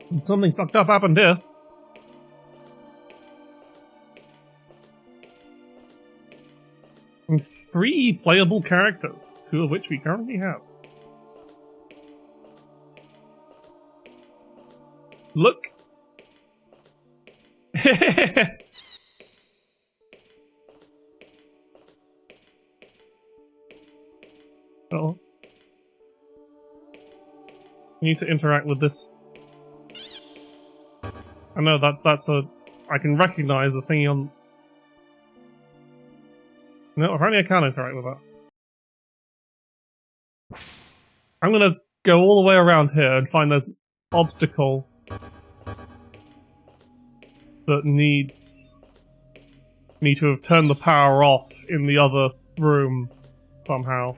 And something fucked up happened here. And 3 playable characters, 2 of which we currently have. Look. Oh. I need to interact with this. I know that's a... I can recognize the thingy on... No, apparently I can't interact with that. I'm gonna go all the way around here and find this obstacle that needs me to have turned the power off in the other room somehow.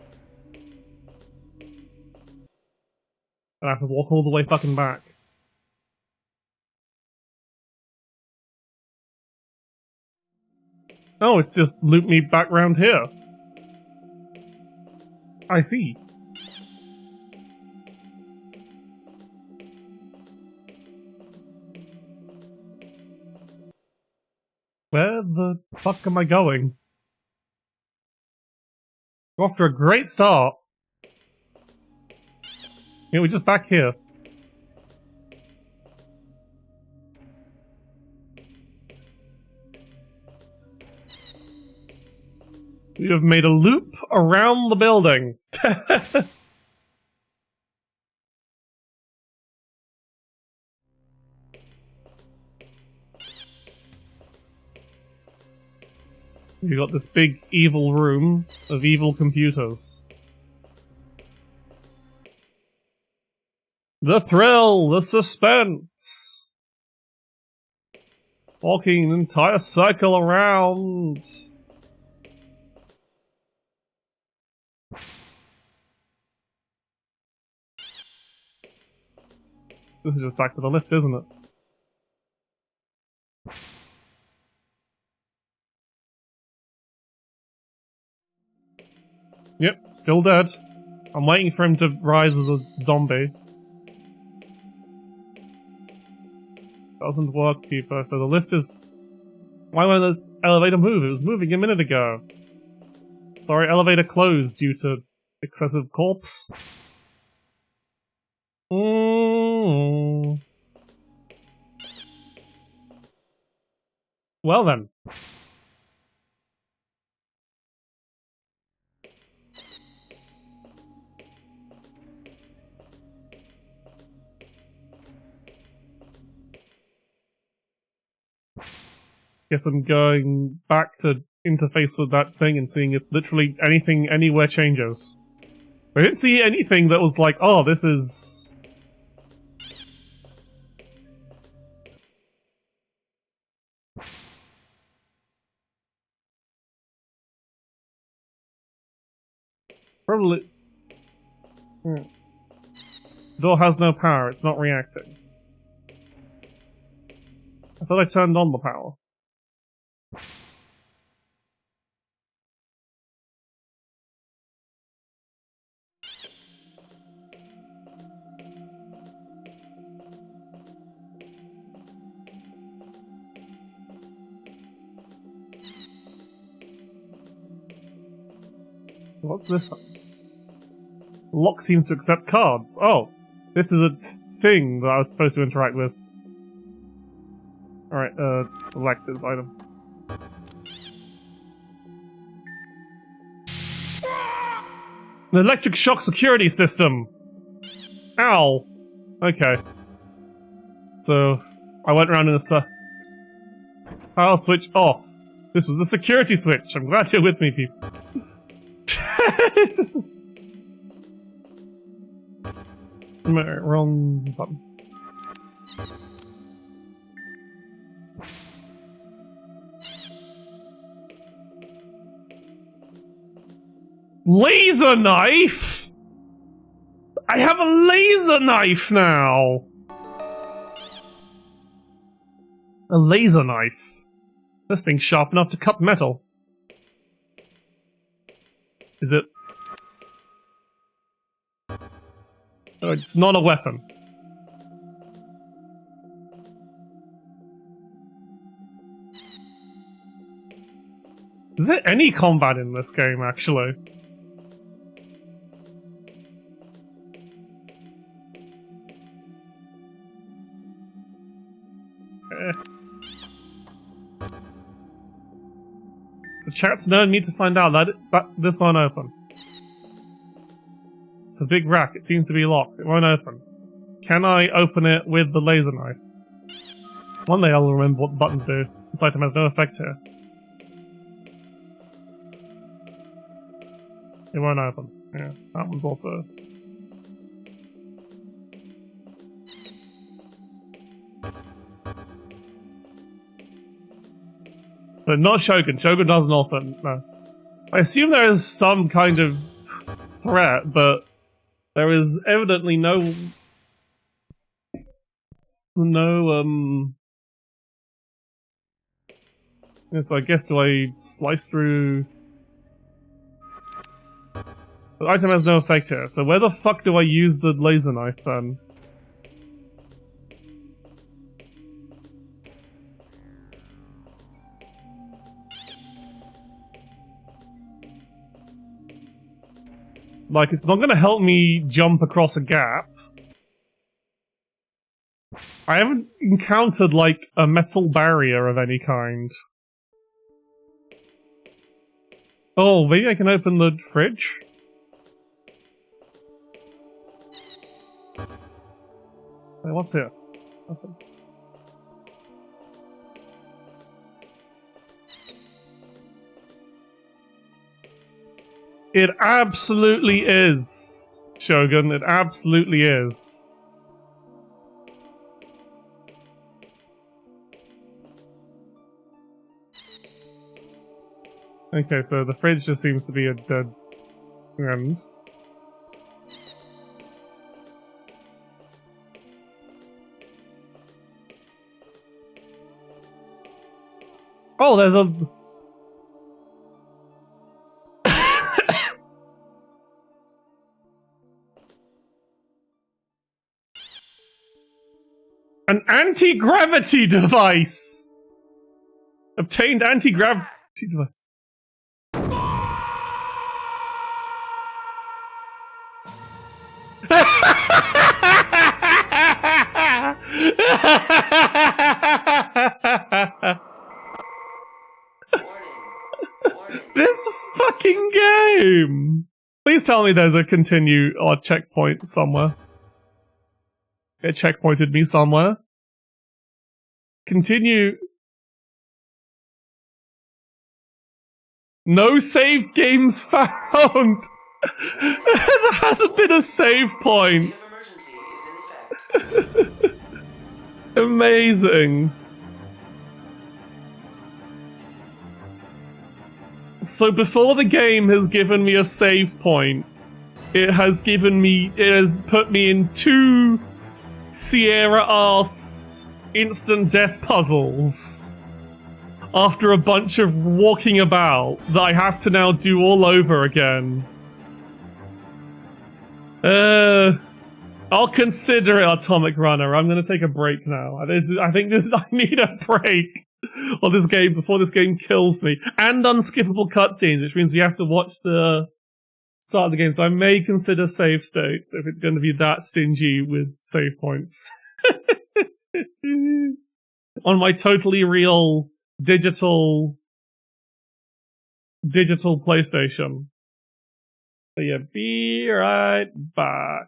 And I have to walk all the way fucking back. Oh, it's just looped me back round here. I see. Where the fuck am I going? We're off to a great start. Yeah, we're just back here. We have made a loop around the building. We got this big evil room of evil computers. The thrill, the suspense. Walking an entire circle around. This is just back to the lift, isn't it? Yep, still dead. I'm waiting for him to rise as a zombie. Doesn't work, people. So the lift is... Why won't this elevator move? It was moving a minute ago. Sorry, elevator closed due to excessive corpse. Well then. Guess I'm going back to interface with that thing and seeing if literally anything anywhere changes. I didn't see anything that was like, oh, this is... Probably... Door has no power, it's not reacting. I thought I turned on the power. What's this? Lock seems to accept cards. Oh, this is a thing that I was supposed to interact with. Alright, select this item. An electric shock security system! Ow! Okay. So, I went around in a power switch off. This was the security switch. I'm glad you're with me, people. This is... Wrong button. Laser knife? I have a laser knife now! A laser knife? This thing's sharp enough to cut metal. Is it? Oh, it's not a weapon. Is there any combat in this game, actually? So chat's no need to find out that this won't open. It's a big rack. It seems to be locked. It won't open. Can I open it with the laser knife? One day I'll remember what the buttons do. This item has no effect here. It won't open. Yeah, that one's also... But not Shogun. Shogun doesn't also... No. I assume there is some kind of threat, but there is evidently no... Yeah, so I guess do I slice through... The item has no effect here, so where the fuck do I use the laser knife then? Like, it's not gonna help me jump across a gap. I haven't encountered, like, a metal barrier of any kind. Oh, maybe I can open the fridge? Wait, what's here? Nothing. It absolutely is, Shogun. It absolutely is. Okay, so the fridge just seems to be a dead end. Oh, there's a... An anti-gravity device! Obtained anti-gravity device. This fucking game! Please tell me there's a continue or checkpoint somewhere. It checkpointed me somewhere. Continue. No save games found! There hasn't been a save point! Amazing. So before the game has given me a save point, it has put me in 2 Sierra-ass instant death puzzles after a bunch of walking about that I have to now do all over again. I'll consider it Atomic Runner. I'm gonna take a break now. I need a break on this game before this game kills me. And unskippable cutscenes, which means we have to watch the start of the game. So I may consider save states if it's going to be that stingy with save points. On my totally real digital PlayStation. So yeah, be right back.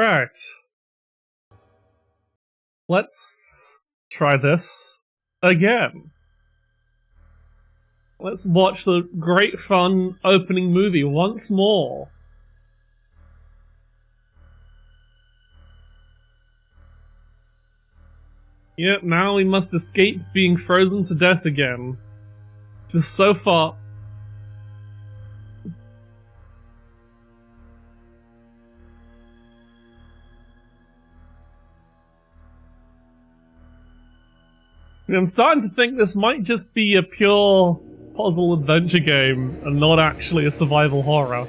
Right. Let's try this again. Let's watch the great fun opening movie once more. Yep, now we must escape being frozen to death again. Just so far. I'm starting to think this might just be a pure puzzle adventure game and not actually a survival horror.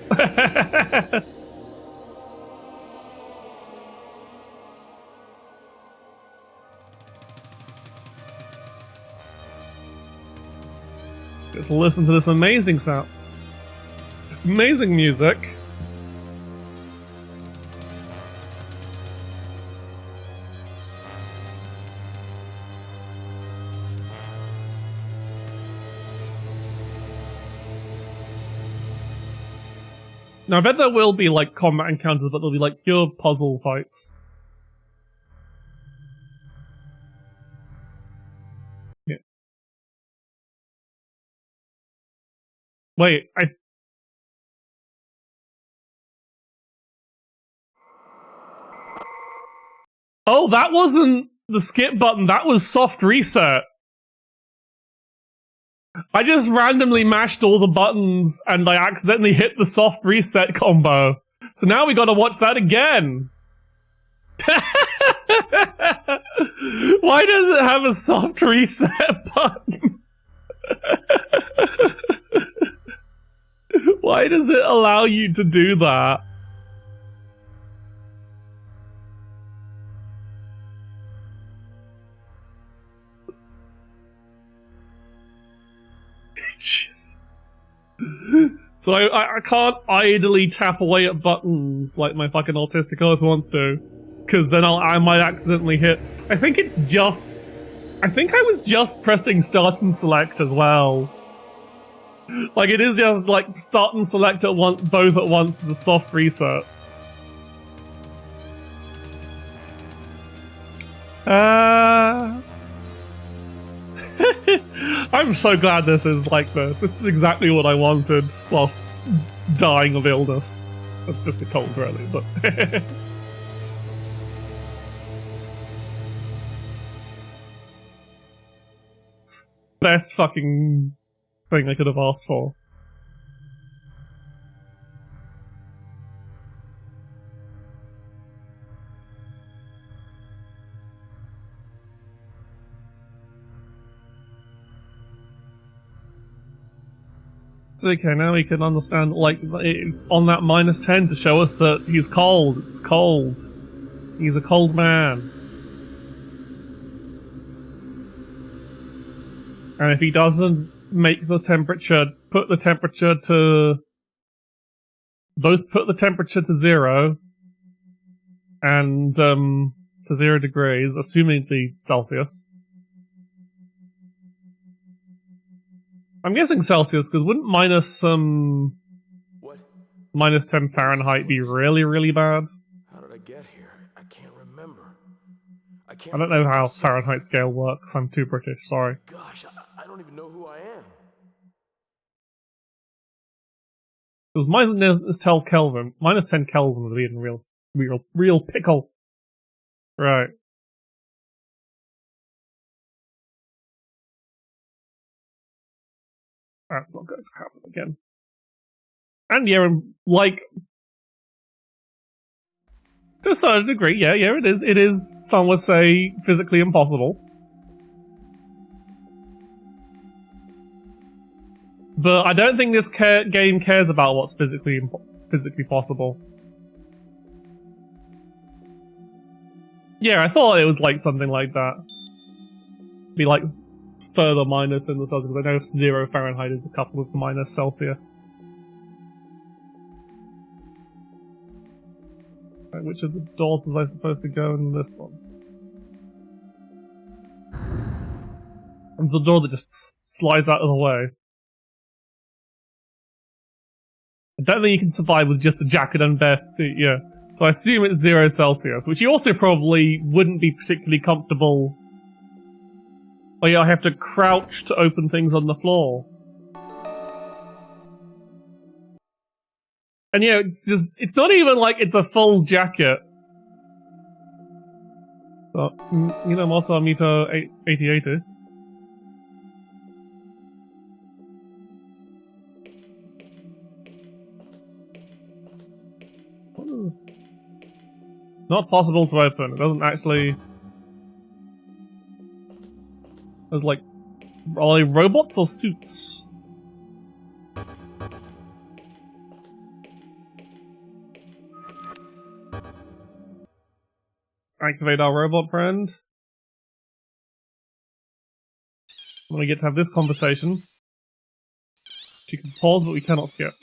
Just listen to this amazing sound. Amazing music. Now, I bet there will be, like, combat encounters, but there'll be, like, pure puzzle fights. Yeah. Wait, Oh, that wasn't the skip button, that was soft reset. I just randomly mashed all the buttons and I accidentally hit the soft reset combo. So now we gotta watch that again. Why does it have a soft reset button? Why does it allow you to do that? Jeez. So I can't idly tap away at buttons like my fucking autistic ass wants to, because then I might accidentally hit. I think I was just pressing start and select as well. Like it is just like start and select at both at once as a soft reset. I'm so glad this is like this. This is exactly what I wanted whilst dying of illness. It's just a cold, really, but... Best fucking thing I could have asked for. Okay, now we can understand, like, it's on that -10 to show us that he's cold. It's cold. He's a cold man. And if he doesn't make the temperature, both put the temperature to 0, and, to 0 degrees, assumingly Celsius. I'm guessing Celsius, because wouldn't -10 Fahrenheit be really, really bad? How did I get here? I can't remember. I don't know how Fahrenheit scale works. I'm too British, sorry. Gosh, I don't even know who I am. It was -10 Kelvin. -10 Kelvin would be in real pickle. Right. That's not going to happen again. And yeah, like, to a certain degree, yeah, it is. It is, some would say, physically impossible. But I don't think this game cares about what's physically possible. Yeah, I thought it was like something like that. Be like further minus in the Celsius, because I know 0 Fahrenheit is a couple of minus Celsius. Right, which of the doors was I supposed to go in this one? And the door that just slides out of the way. I don't think you can survive with just a jacket and bare feet, yeah. So I assume it's 0 Celsius, which you also probably wouldn't be particularly comfortable. Oh yeah, I have to crouch to open things on the floor. And yeah, it's not even like it's a full jacket. So, Minamoto Mito 88. What is... Not possible to open. It doesn't actually... There's like... Are they robots or suits? Activate our robot friend. When we get to have this conversation. She can pause, but we cannot skip.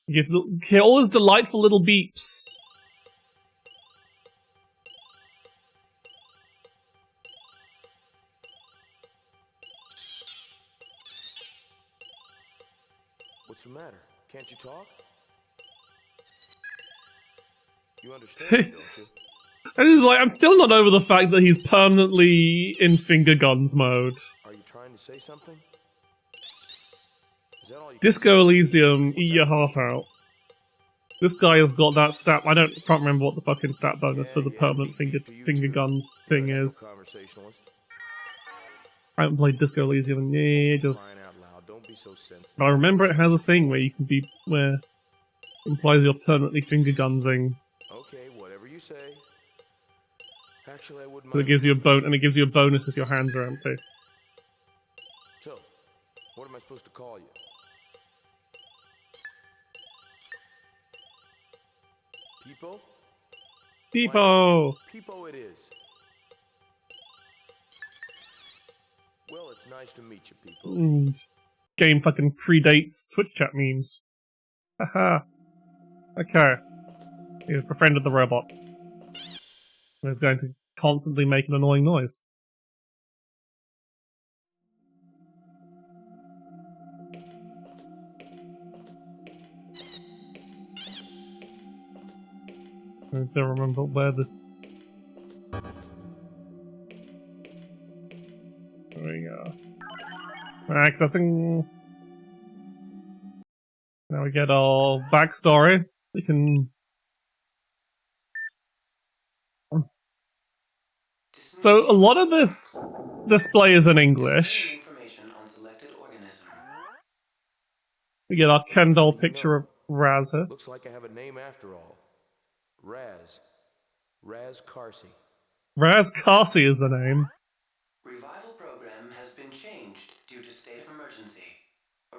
You hear all those delightful little beeps. What's the matter? Can't you talk? You understand, don't you? And it's like, I'm still not over the fact that he's permanently in finger guns mode. Are you trying to say something? Is that all you Disco Elysium, eat your heart out. This guy has got that stat. Can't remember what the fucking stat bonus for the permanent finger guns thing is. conversationalist? I haven't played Disco Elysium in ages. Crying out loud, don't be so sensitive. But I remember it has a thing where you can be where it implies you're permanently finger gunsing. Okay, whatever you say. Actually, I wouldn't So it mind. gives you a bonus if your hands are empty. So, what am I supposed to call you? Peepo? Peepo! Peepo it is. Well, it's nice to meet you, Peepo. Game fucking predates Twitch chat memes. Haha. Okay. He's befriended the robot. And is going to constantly make an annoying noise. I don't remember where this... There we go. Accessing... Now we get our backstory. We can... So, a lot of this display is in English. Information on selected organism. We get our Ken doll picture of Raz here. Looks like I have a name after all. Raz. Raz Carsey. Raz Carsey is the name. Revival program has been changed due to state of emergency.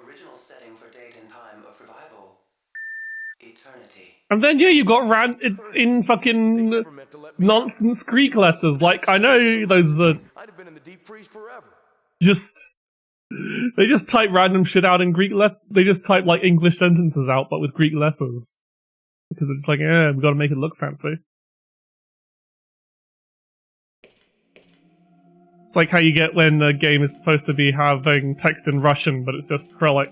Original setting for date and time of revival. Eternity. And then, yeah, you got it's in fucking Never meant to let me nonsense Greek letters. Like, I know those are I'd have been in the deep freeze forever. just... They just type random shit out in Greek They just type, like, English sentences out, but with Greek letters. Because they're just like, yeah, we gotta make it look fancy. It's like how you get when a game is supposed to be having text in Russian, but it's just acrylic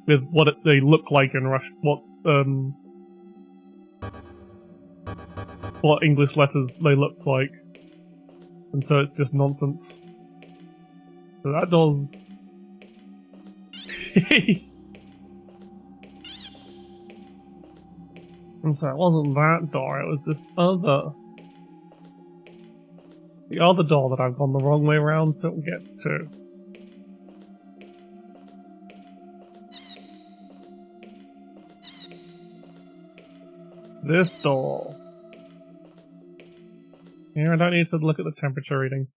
with what they look like in Russian. What English letters they look like. And so it's just nonsense. So that does... And so it wasn't that door, it was this other... The other door that I've gone the wrong way around to get to. This door. Here, I don't need to look at the temperature reading.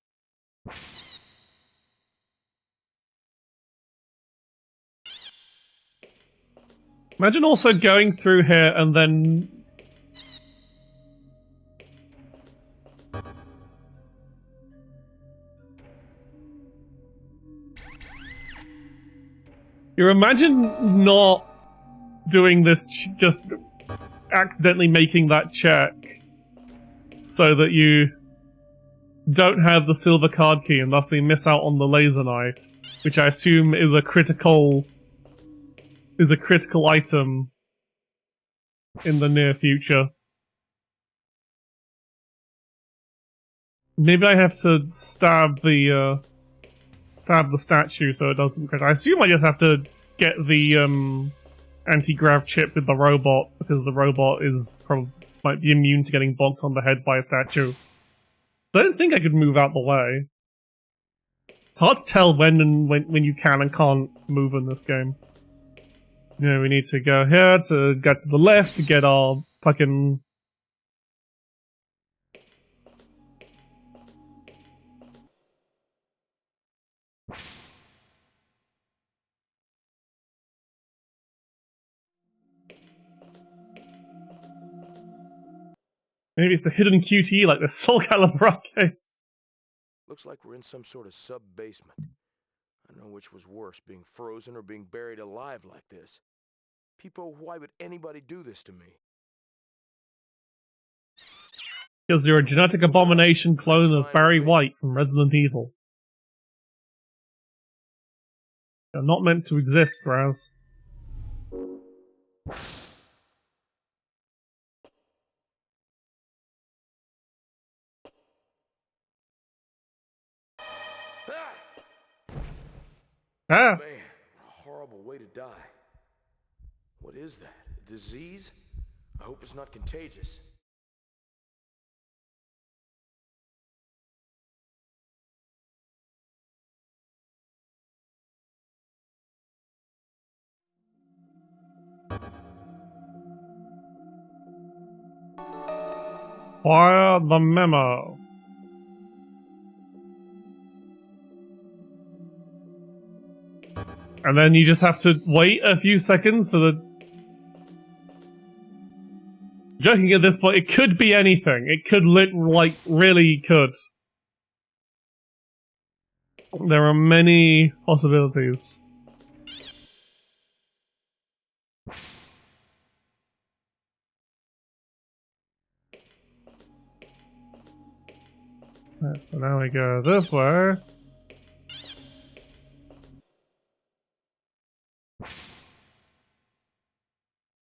Imagine also going through here and then... You imagine not doing this, just accidentally making that check so that you don't have the silver card key and thusly miss out on the laser knife, which I assume is a critical item in the near future. Maybe I have to stab the statue so it doesn't crash. I assume I just have to get the anti-grav chip with the robot, because the robot might be immune to getting bonked on the head by a statue. I don't think I could move out the way. It's hard to tell when you can and can't move in this game. You know, we need to go here to get to the left to get our fucking... Maybe it's a hidden QTE like the Soul Calibur arcades. Looks like we're in some sort of sub-basement. I don't know which was worse, being frozen or being buried alive like this. People, why would anybody do this to me? Because you're a genetic abomination clone of Barry White from Resident Evil. You're not meant to exist, Raz. Ah! Man, what a horrible way to die. What is that? A disease? I hope it's not contagious. Fire the memo. And then you just have to wait a few seconds for the... Joking at this point, it could be anything. It could really could. There are many possibilities. Right, so now we go this way.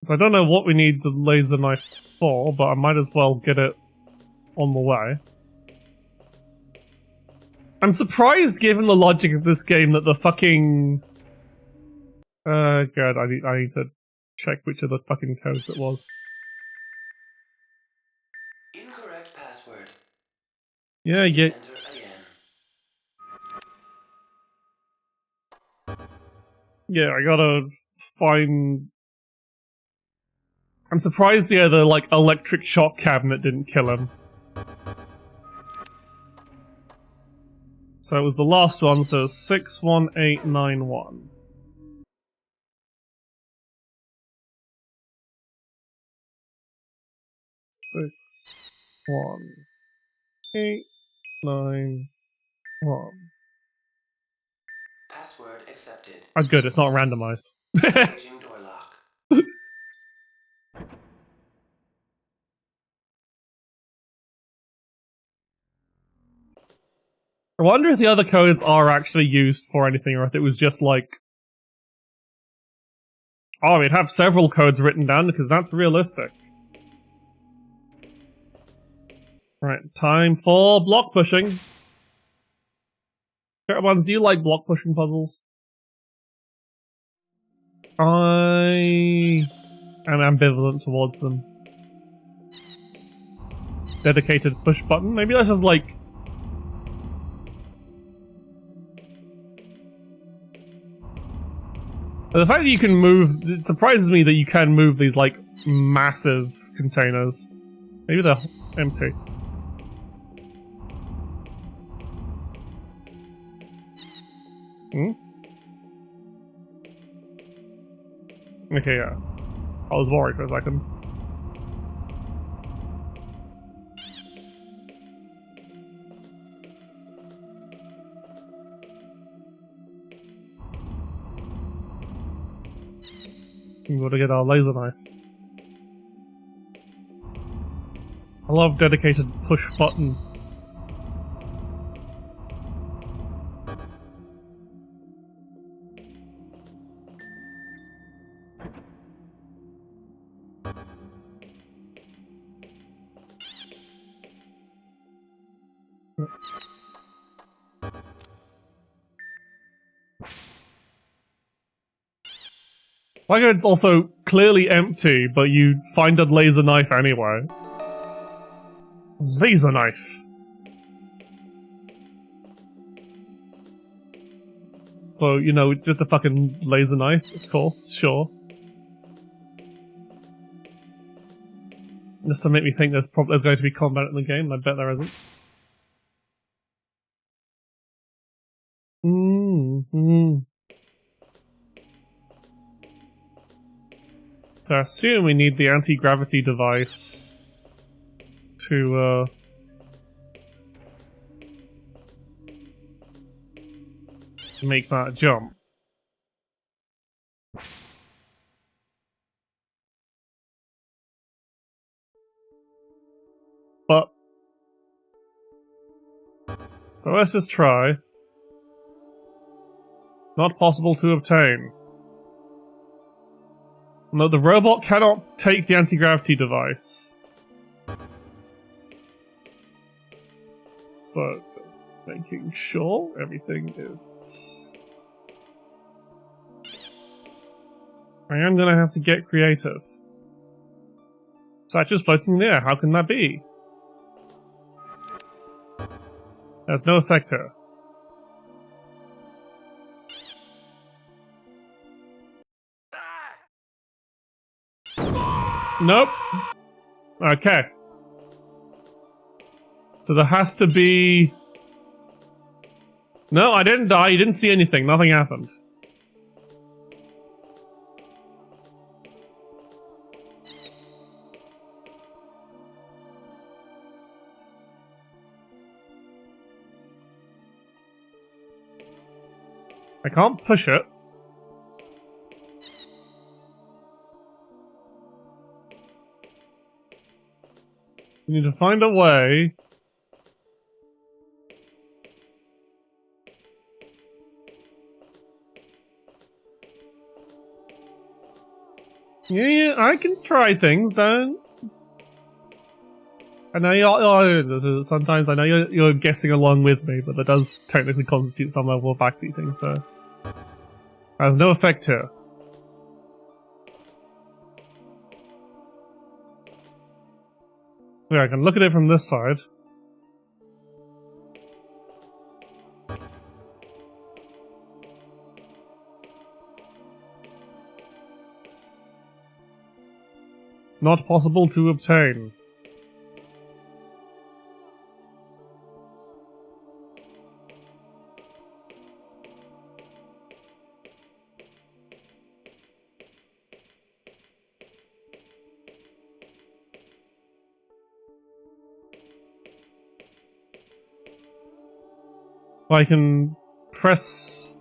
So I don't know what we need the laser knife for, but I might as well get it on the way. I'm surprised, given the logic of this game, that the fucking... God, I need to check which of the fucking codes it was. Incorrect password. Yeah. Enter again. Yeah, I gotta find... I'm surprised the other, electric shock cabinet didn't kill him. So it was the last one, so 61891. Six, 1, 8, 9, 1. Password accepted. Oh good, it's not randomized. Changing door lock. I wonder if the other codes are actually used for anything, or if it was just like... Oh, we'd have several codes written down, because that's realistic. Right, time for block pushing. Buns, do you like block pushing puzzles? I am ambivalent towards them. Dedicated push button? Maybe that's just like... The fact that you can move... It surprises me that you can move these, massive containers. Maybe they're empty. Hmm? Okay, yeah. I was worried for a second. We gotta get our laser knife. I love dedicated push button. Like it's also clearly empty, but you find a laser knife anyway. Laser knife. So, you know, it's just a fucking laser knife, of course, sure. Just to make me think there's going to be combat in the game, and I bet there isn't. So I assume we need the anti-gravity device to, make that jump. But... so let's just try. Not possible to obtain. No, the robot cannot take the anti-gravity device. So, just making sure everything is... I am gonna have to get creative. Statue's floating in the air, how can that be? There's no effect here. Nope. Okay. So there has to be... No, I didn't die. You didn't see anything. Nothing happened. I can't push it. We need to find a way. Yeah, I can try things, don't. I know you're, sometimes I know you're guessing along with me, but that does technically constitute some level of backseating, so... There's no effect here. Yeah, I can look at it from this side. Not possible to obtain. I can press...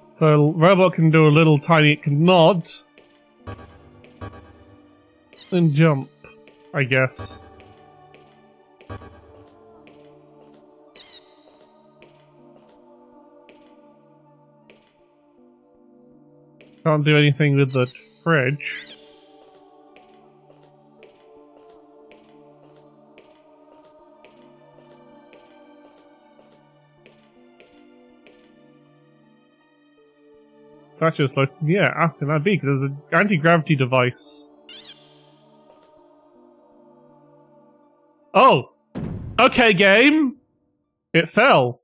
So, robot can do a little tiny... It can nod. And jump, I guess. Can't do anything with the fridge. Statue's floating in the air. How can that be? Because there's an anti-gravity device. Oh! Okay, game! It fell.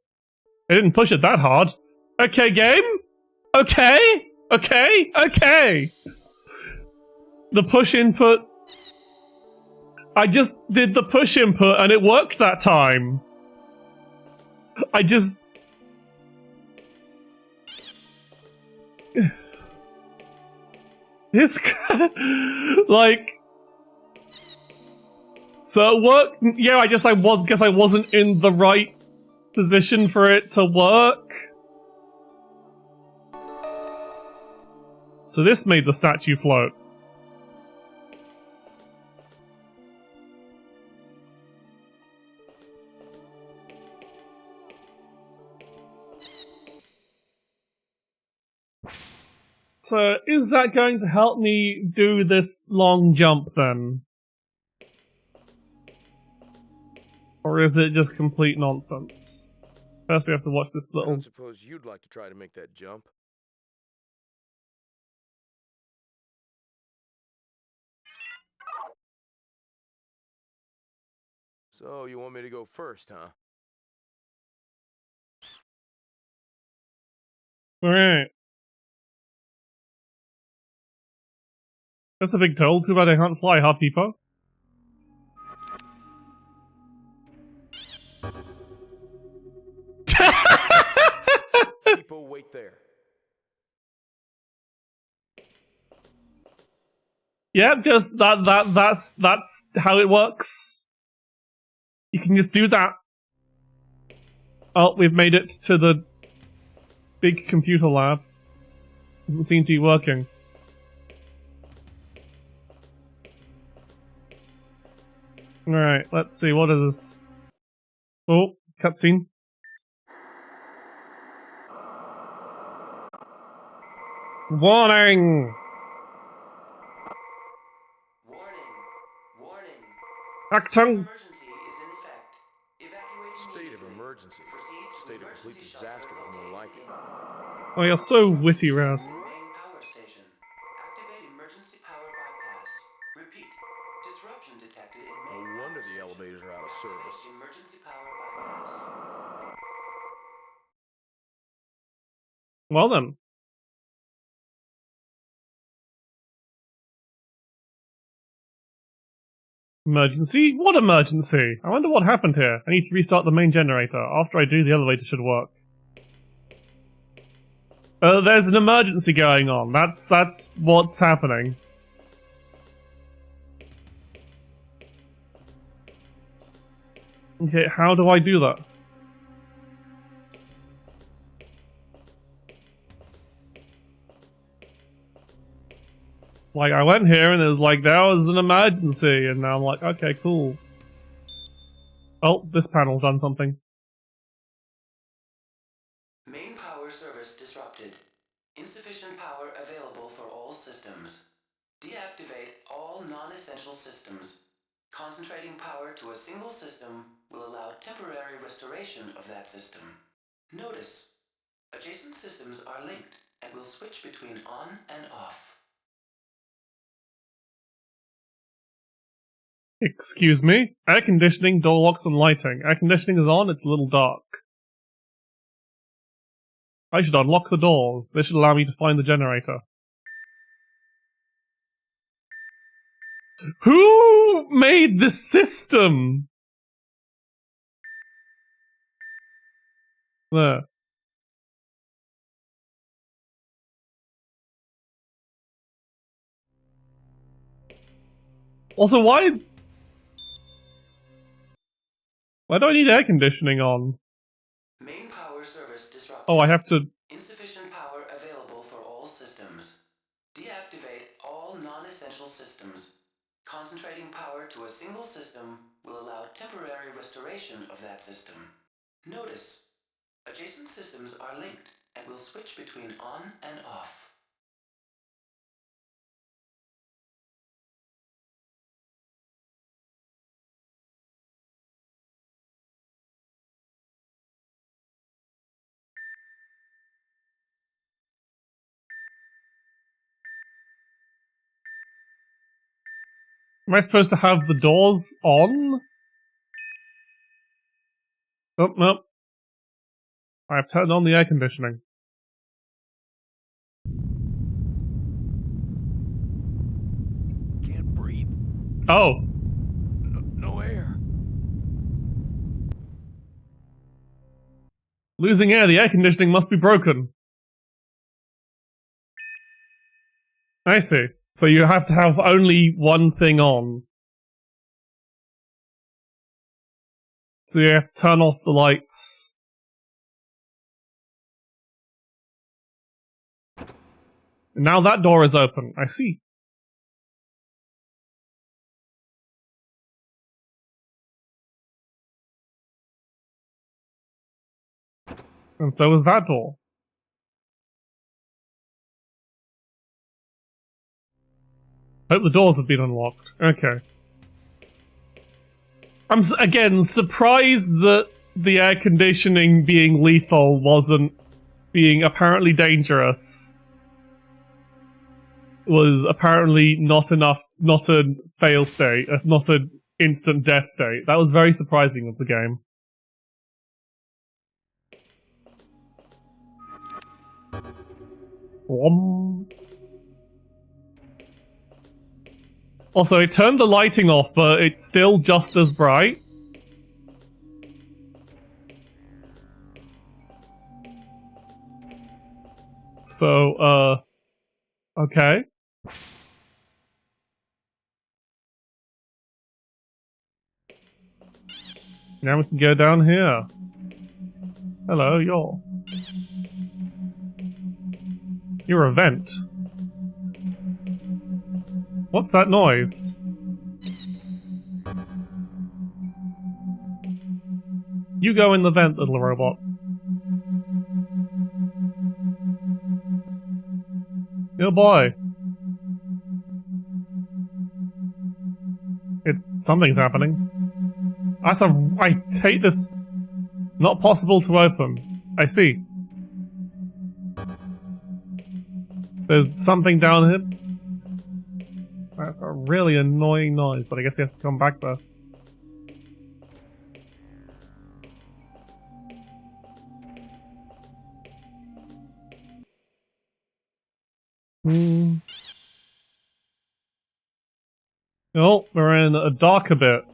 It didn't push it that hard. Okay, game? Okay? Okay? Okay! The push input... I just did the push input and it worked that time. I just... This... like... So it worked. Yeah, I guess I wasn't in the right position for it to work. So this made the statue float. So is that going to help me do this long jump then? Or is it just complete nonsense? First we have to watch this I little... don't suppose you'd like to try to make that jump? So, you want me to go first, huh? Alright. That's a big toll. Too bad I can't fly, huh, people? People, wait there. Yep, just that's how it works. You can just do that. Oh, we've made it to the big computer lab. Doesn't seem to be working. Alright, let's see, what is this? Oh, cutscene. Warning! Warning! Warning! Actung! Emergency is in effect. Evacuate State of immediately. emergency. Proceed to State of complete emergency disaster shelter with more like located it. Oh, you're so witty, Raz. Main power station. Activate emergency power bypass. Repeat. Disruption detected in main No wonder power the station. elevators are out of service. Activate emergency power bypass. Well then. Emergency? What emergency? I wonder what happened here. I need to restart the main generator. After I do, the elevator should work. There's an emergency going on. That's what's happening. Okay, how do I do that? Like, I went here and it was like, there was an emergency, and now I'm like, okay, cool. Oh, this panel's done something. Main power service disrupted. Insufficient power available for all systems. Deactivate all non-essential systems. Concentrating power to a single system will allow temporary restoration of that system. Notice, adjacent systems are linked and will switch between on and off. Excuse me? Air conditioning, door locks, and lighting. Air conditioning is on, it's a little dark. I should unlock the doors. This should allow me to find the generator. Who made this system? There. Also, why do I need air conditioning on? Main power service disrupted. Oh, I have to... Insufficient power available for all systems. Deactivate all non-essential systems. Concentrating power to a single system will allow temporary restoration of that system. Notice, adjacent systems are linked and will switch between on and off. Am I supposed to have the doors on? Oh, no. I've turned on the air conditioning. Can't breathe. Oh. No air. Losing air, the air conditioning must be broken. I see. So you have to have only one thing on. So you have to turn off the lights. Now that door is open. I see. And so is that door. Hope the doors have been unlocked. Okay. I'm again surprised that the air conditioning being lethal wasn't being apparently dangerous. Was apparently not enough, not a fail state, not an instant death state. That was very surprising of the game. Also, it turned the lighting off, but it's still just as bright. So, okay. Now we can go down here. Hello, you're a vent. What's that noise? You go in the vent, little robot. Good boy. Something's happening. I hate this. Not possible to open. I see. There's something down here. That's a really annoying noise, but I guess we have to come back there. Oh, we're in a darker bit.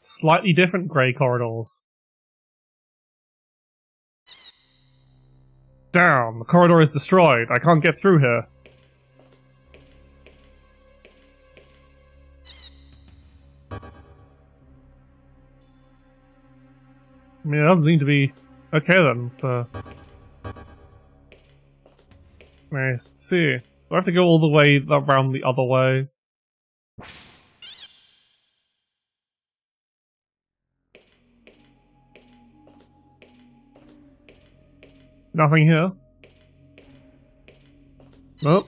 Slightly different grey corridors. Damn, the corridor is destroyed. I can't get through here. I mean, it doesn't seem to be okay then, so... I see. Do I have to go all the way around the other way? Nothing here. Nope.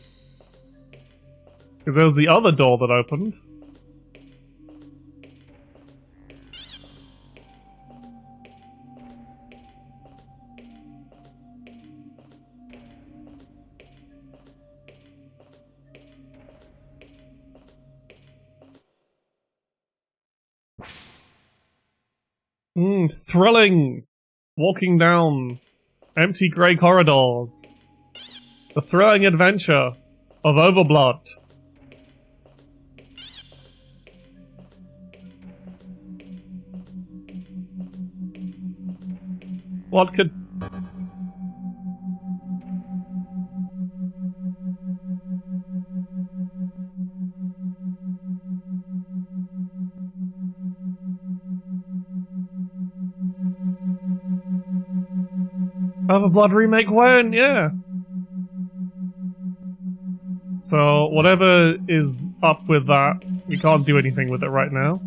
Because there's the other door that opened. Thrilling! Walking down empty grey corridors. The thrilling adventure of OverBlood. What could... OverBlood remake when? Yeah. So, whatever is up with that, we can't do anything with it right now.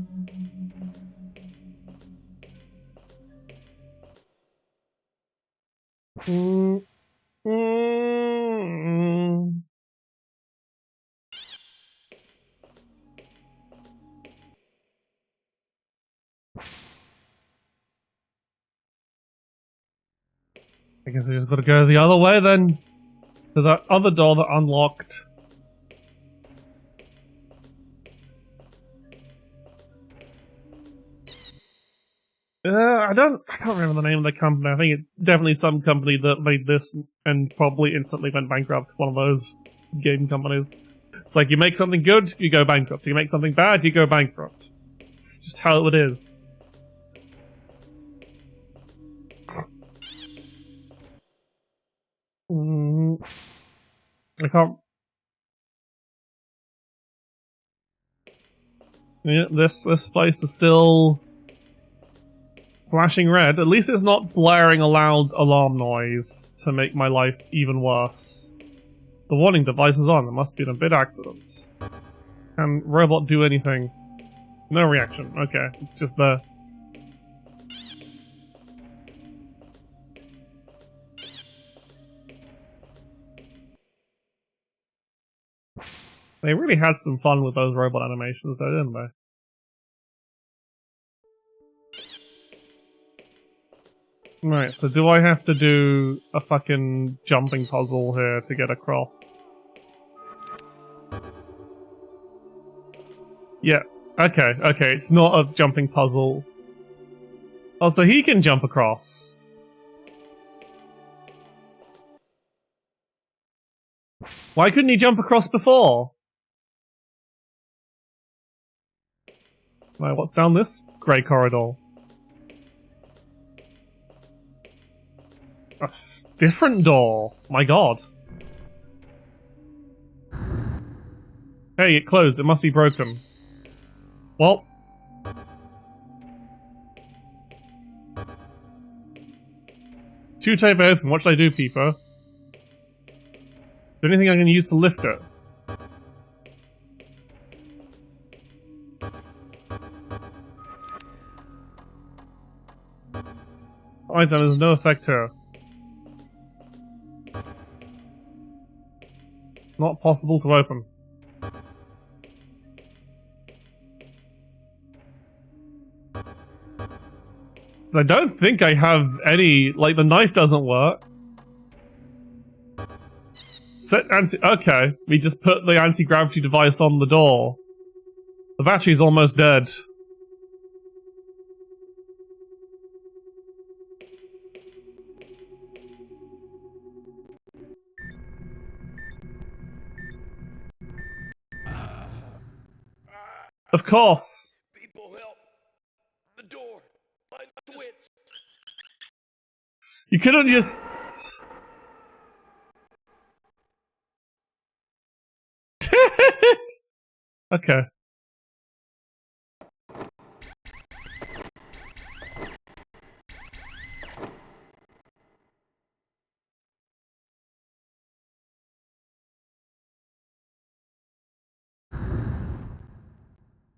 I guess I just gotta go the other way then. To that other door that unlocked. I can't remember the name of the company. I think it's definitely some company that made this and probably instantly went bankrupt. One of those game companies. It's like, you make something good, you go bankrupt. You make something bad, you go bankrupt. It's just how it is. I can't... Yeah, this place is still... flashing red. At least it's not blaring a loud alarm noise to make my life even worse. The warning device is on. There must be a bit accident. Can robot do anything? No reaction. Okay, it's just there. They really had some fun with those robot animations though, didn't they? Right, so do I have to do a fucking jumping puzzle here to get across? Yeah, okay, it's not a jumping puzzle. Oh, so he can jump across. Why couldn't he jump across before? Right, what's down this grey corridor? A different door. My god. Hey, it closed. It must be broken. Well. Two tape open. What should I do, Peeper? Is there anything I can use to lift it? Alright then, there's no effect here. Not possible to open. I don't think I have any, like the knife doesn't work. Set okay, we just put the anti-gravity device on the door. The battery's almost dead. Of course. People help! The door! Find the switch! You couldn't just... Okay.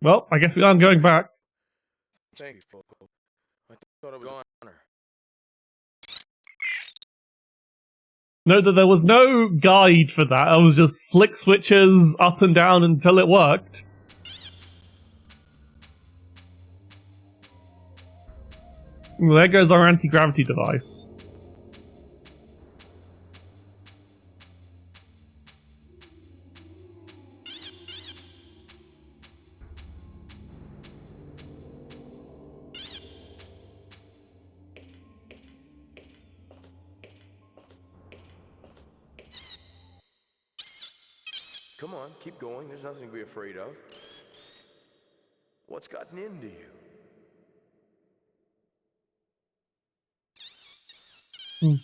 Well, I guess we aren't going back. Thank you, Poco. I thought it was on her. Note that there was no guide for that. I was just flick switches up and down until it worked. Well, there goes our anti-gravity device. Come on, keep going. There's nothing to be afraid of. What's gotten into you?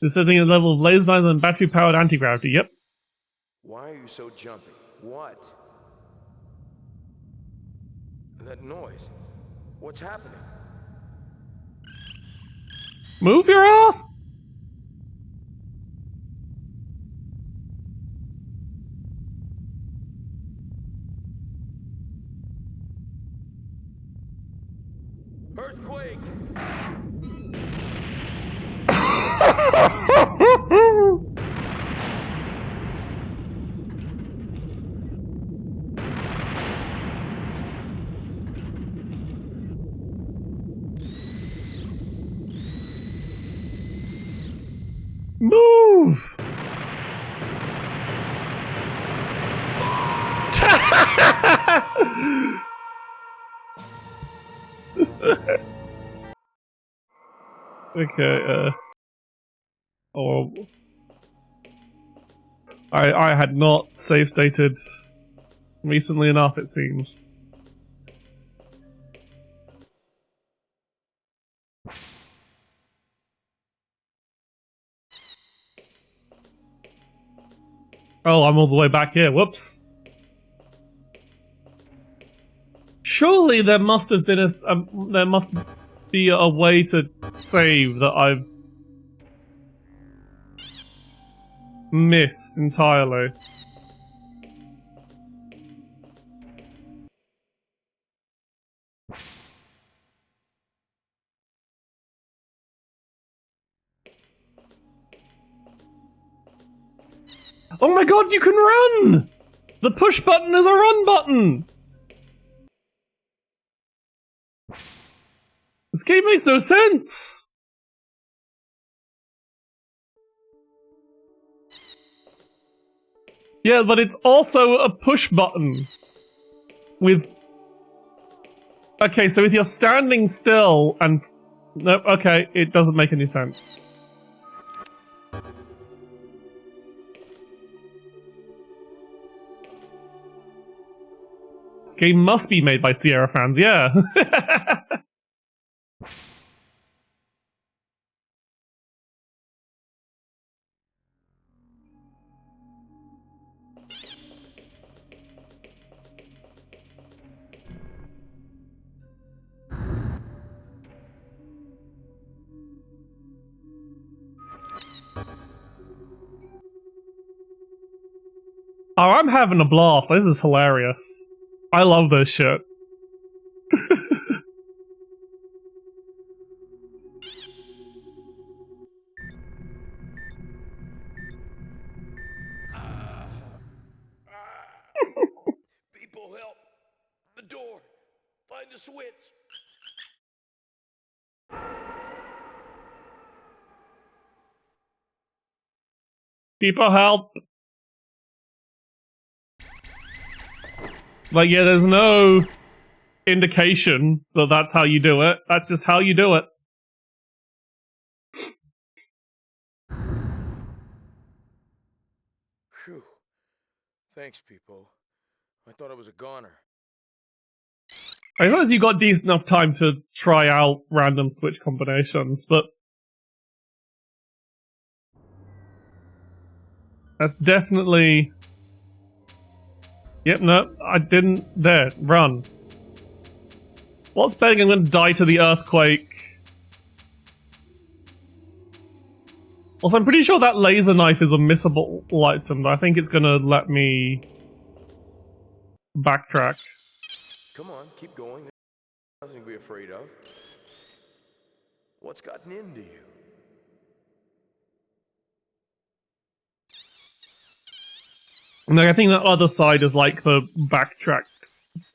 This setting a level of laser lines and battery-powered anti-gravity, yep. Why are you so jumpy? What? That noise. What's happening? Move your ass! Earthquake! Move! Okay, oh, I had not save stated recently enough, it seems. Oh, I'm all the way back here. Whoops. Surely there must have been there must be a way to save that I've missed entirely. Oh my god, you can run! The push button is a run button! This game makes no sense! Yeah, but it's also a push button. With... Okay, so if you're standing still and... Nope, okay, it doesn't make any sense. This game must be made by Sierra fans, yeah. Oh, I'm having a blast. This is hilarious. I love this shit. People help! The door! Find the switch! People help. Like, yeah, there's no indication that that's how you do it. That's just how you do it. Phew. Thanks, people. I thought I was a goner. I suppose you got decent enough time to try out random switch combinations, but... That's definitely... Yep, no, I didn't... There, run. What's betting I'm gonna die to the earthquake? Also, I'm pretty sure that laser knife is a missable item, but I think it's gonna let me... backtrack. Come on, keep going. There's nothing to be afraid of. What's gotten into you? Like, I think that other side is like the backtrack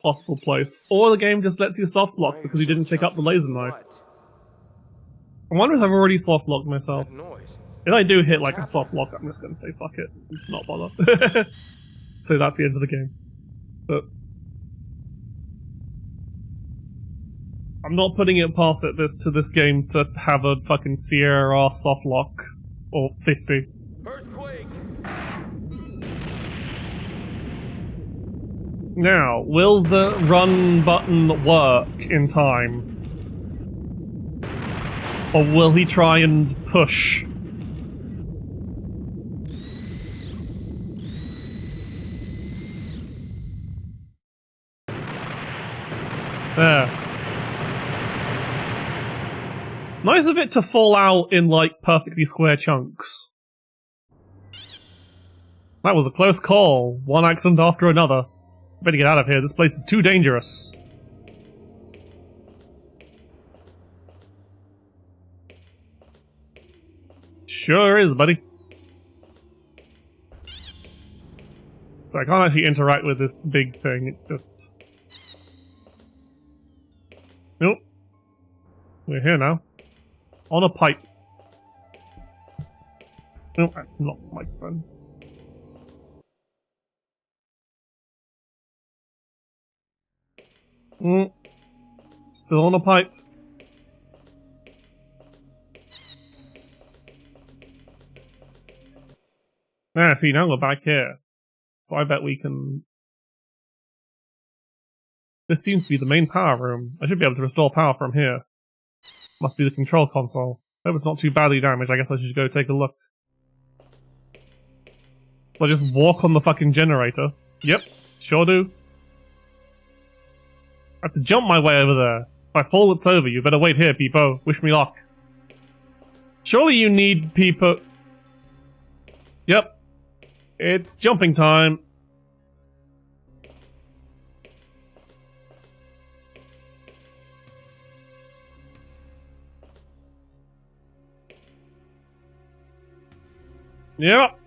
possible place. Or the game just lets you soft lock because you didn't pick up the laser knife. I wonder if I've already soft locked myself. That noise. If I do hit like a soft lock, I'm just gonna say fuck it, not bother. So that's the end of the game. But I'm not putting it past it to this game to have a fucking Sierra soft lock or 50. Earthquake! Now, will the run button work in time? Or will he try and push? There. Nice of it to fall out in, like, perfectly square chunks. That was a close call. One accident after another. Better get out of here. This place is too dangerous. Sure is, buddy. So I can't actually interact with this big thing. It's just... Nope. We're here now. On a pipe. Nope, not the microphone. Still on a pipe. Ah, see, now we're back here. So I bet we can... This seems to be the main power room. I should be able to restore power from here. Must be the control console. Hope it's not too badly damaged. I guess I should go take a look. I'll just walk on the fucking generator. Yep, sure do. I have to jump my way over there. If I fall, it's over. You better wait here, Peepo. Wish me luck. Surely you need Peepo... Yep. It's jumping time. Yep.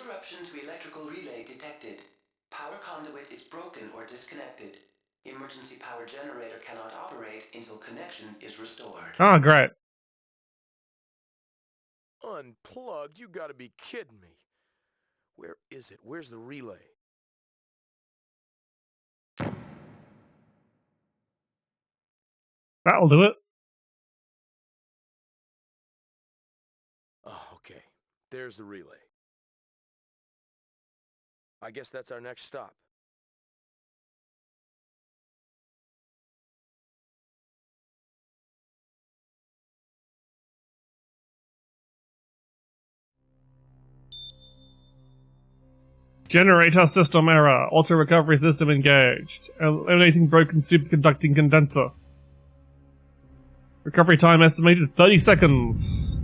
Interruption to electrical relay detected. Power conduit is broken or disconnected. Emergency power generator cannot operate until connection is restored. Ah, great. Unplugged? You gotta be kidding me. Where is it? Where's the relay? That'll do it. Oh, okay. There's the relay. I guess that's our next stop. Generator system error. Auto recovery system engaged. Eliminating broken superconducting condenser. Recovery time estimated 30 seconds.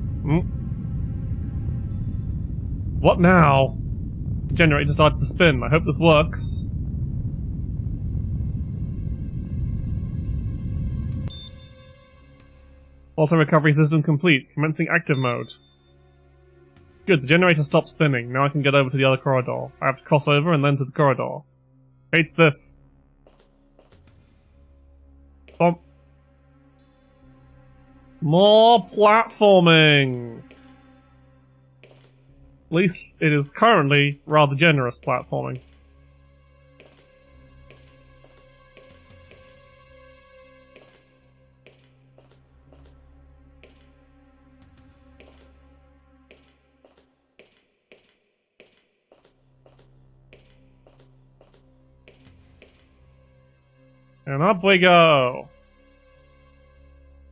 What now? The generator started to spin. I hope this works. Auto recovery system complete. Commencing active mode. Good, the generator stopped spinning. Now I can get over to the other corridor. I have to cross over and then to the corridor. Hates this. Bump. More platforming! At least it is currently rather generous platforming. And up we go!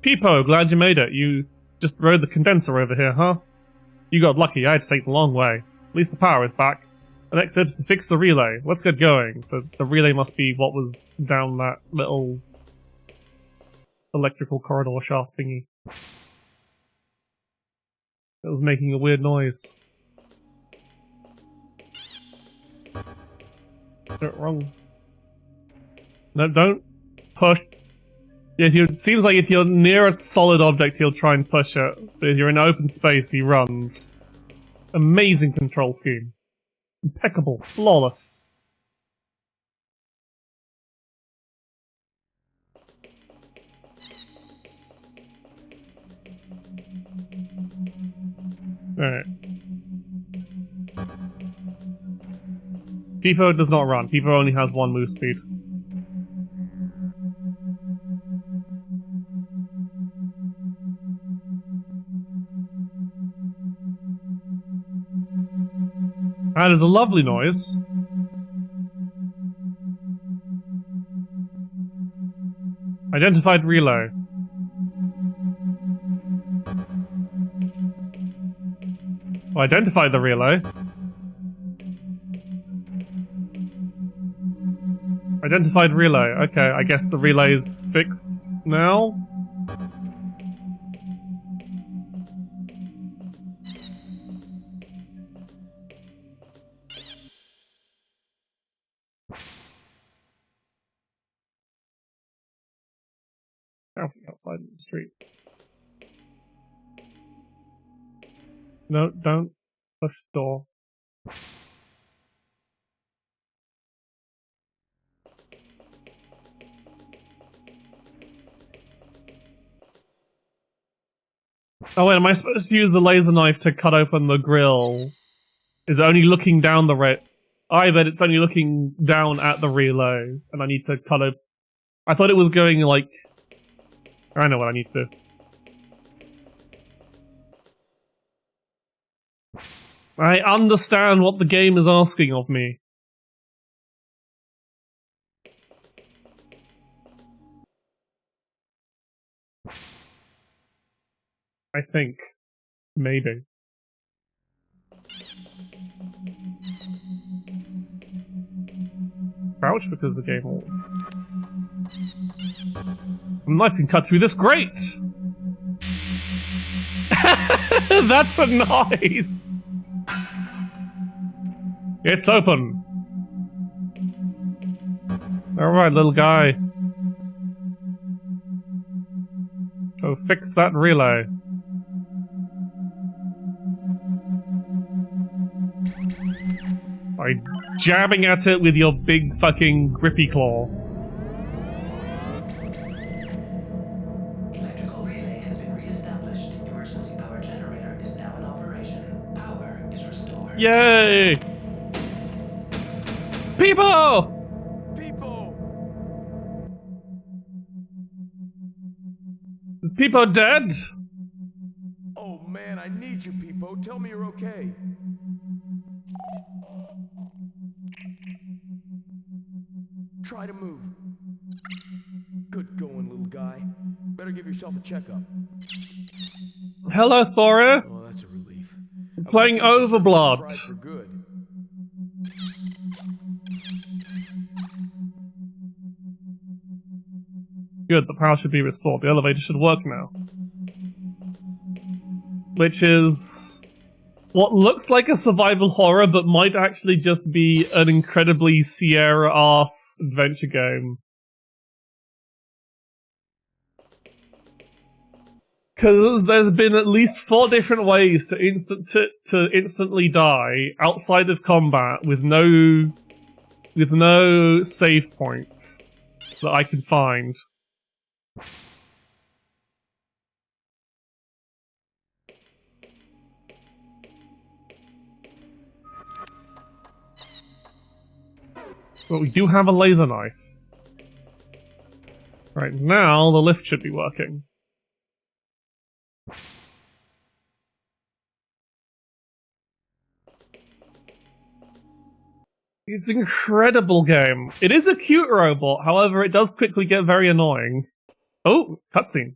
Peepo, glad you made it. You just rode the condenser over here, huh? You got lucky, I had to take the long way. At least the power is back. The next step is to fix the relay. Let's get going. So the relay must be what was down that little electrical corridor shaft thingy. That was making a weird noise. Wrong. No, don't push. Yeah, it seems like if you're near a solid object, he'll try and push it. But if you're in open space, he runs. Amazing control scheme. Impeccable. Flawless. Alright. Peepo does not run. Peepo only has one move speed. That is a lovely noise. Identified relay. Well, identified the relay. Identified relay. Okay, I guess the relay is fixed now. Outside the street. No, don't push the door. Oh wait, am I supposed to use the laser knife to cut open the grill? Is it only looking down the I bet it's only looking down at the relay, and I need to cut open. I thought it was going like. I know what I need to do. I understand what the game is asking of me. I think. Maybe. Crouch because the game will. The knife can cut through this grate! That's a noise! It's open! Alright, little guy. Go fix that relay. by jabbing at it with your big fucking grippy claw. Electrical relay has been re-established. Emergency power generator is now in operation. Power is restored. Yay! People! People! Is People dead? Oh man, I need you, Peepo. Tell me you're okay. Try to move. Good going, little guy. Better give yourself a checkup. Hello, Thora. Oh, that's a relief. Playing OverBlood. Tried for good. Good, the power should be restored. The elevator should work now. Which is what looks like a survival horror, but might actually just be an incredibly Sierra-ass adventure game. Because there's been at least 4 different ways to instantly die outside of combat with no save points that I can find. But we do have a laser knife. Right, now the lift should be working. It's an incredible game. It is a cute robot, however, it does quickly get very annoying. Oh, cutscene.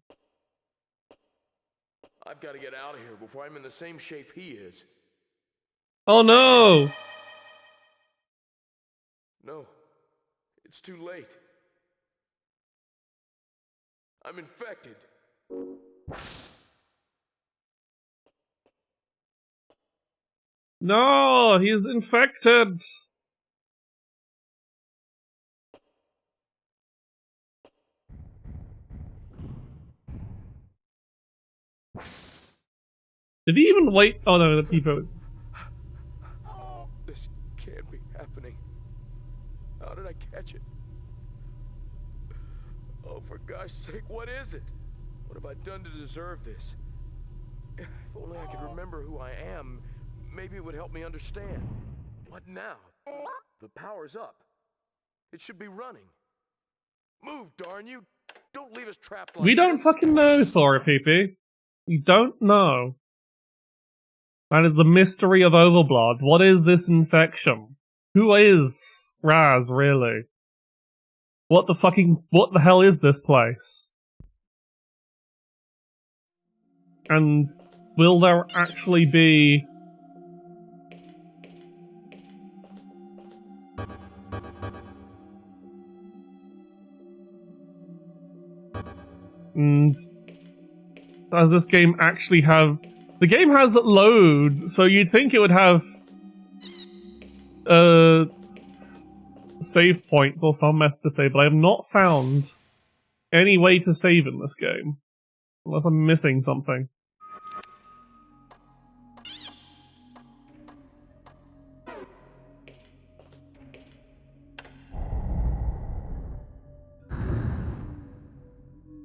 I've got to get out of here before I'm in the same shape he is. Oh no! No, it's too late. I'm infected. No, he's infected! Did he even wait? Oh no, the people. This can't be happening. How did I catch it? Oh, for gosh sake, what is it? What have I done to deserve this? If only I could remember who I am, maybe it would help me understand. What now? The power's up. It should be running. Move, darn you! Don't leave us trapped like We don't this. fucking know, Thora PP. We don't know. That is the mystery of OverBlood. What is this infection? Who is Raz, really? What the hell is this place? And will there actually be... And does this game actually have... The game has load, so you'd think it would have save points or some method to save, but I have not found any way to save in this game. Unless I'm missing something.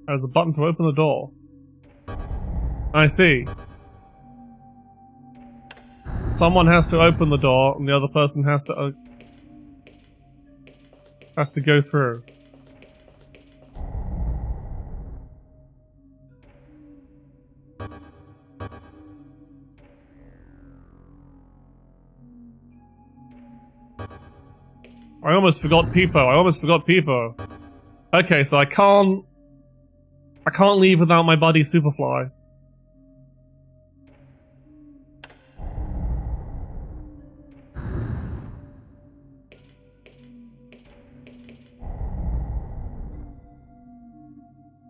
There's a button to open the door. I see. Someone has to open the door, and the other person has to go through. I almost forgot Peepo. Okay, so I can't leave without my buddy Superfly.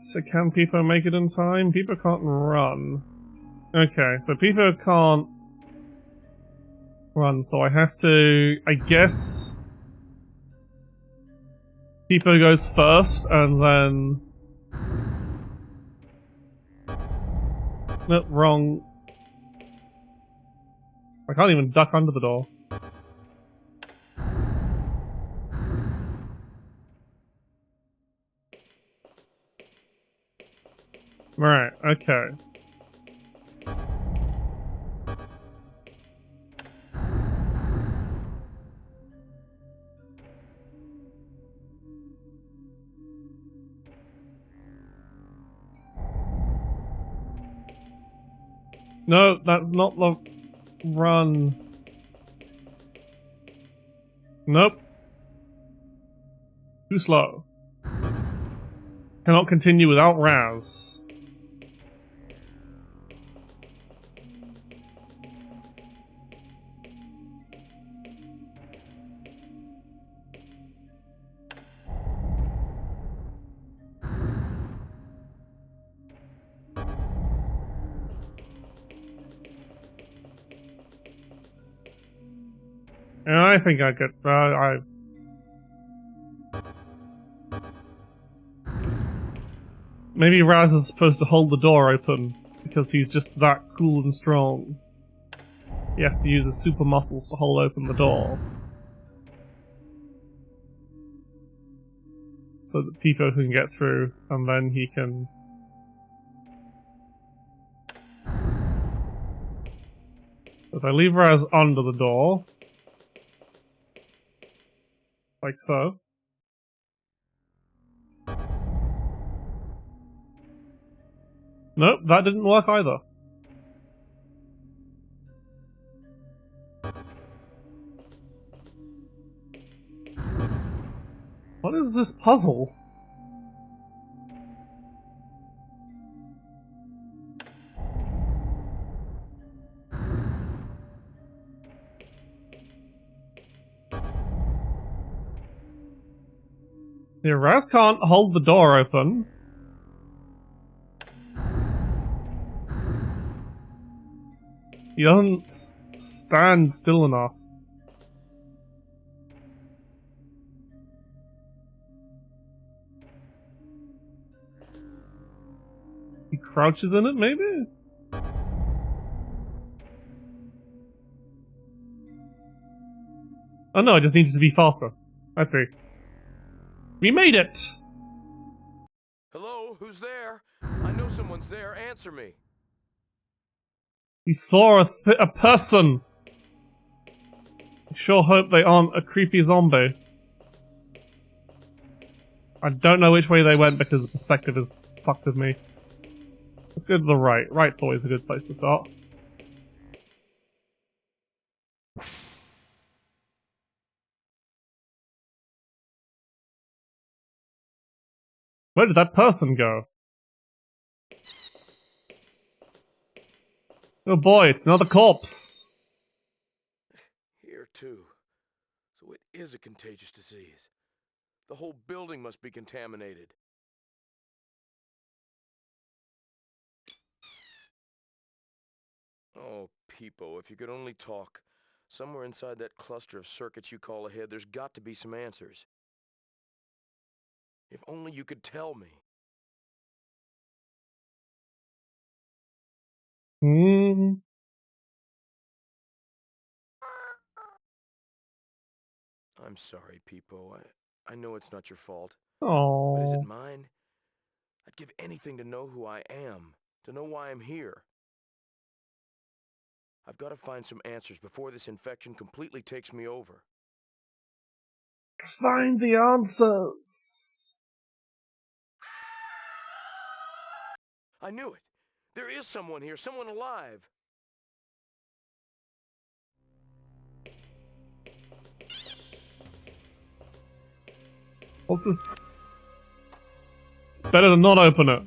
So can Peepo make it in time? Peepo can't run. Okay, so Peepo can't run, so I have to... I guess... Peepo goes first, and then... Nope, wrong. I can't even duck under the door. Right, okay. No, that's not the run. Nope. Too slow. Cannot continue without Raz. Yeah, I think I could. Maybe Raz is supposed to hold the door open because he's just that cool and strong. He has to use his super muscles to hold open the door. So that people can get through, and then he can... If I leave Raz under the door... Like so. Nope, that didn't work either. What is this puzzle? Yeah, Raz can't hold the door open. He doesn't stand still enough. He crouches in it, maybe? Oh no, I just needed to be faster. Let's see. We made it! Hello? Who's there? I know someone's there. Answer me. We saw a person! I sure hope they aren't a creepy zombie. I don't know which way they went because the perspective is fucked with me. Let's go to the right. Right's always a good place to start. Where did that person go? Oh boy, it's another corpse! Here, too. So it is a contagious disease. The whole building must be contaminated. Oh, Peepo, if you could only talk. Somewhere inside that cluster of circuits you call a head, there's got to be some answers. If only you could tell me. I'm sorry, Peepo. I know it's not your fault. But is it Oh. mine? I'd give anything to know who I am, to know why I'm here. I've got to find some answers before this infection completely takes me over. Find the answers! I knew it! There is someone here, someone alive! What's this? It's better to not open it.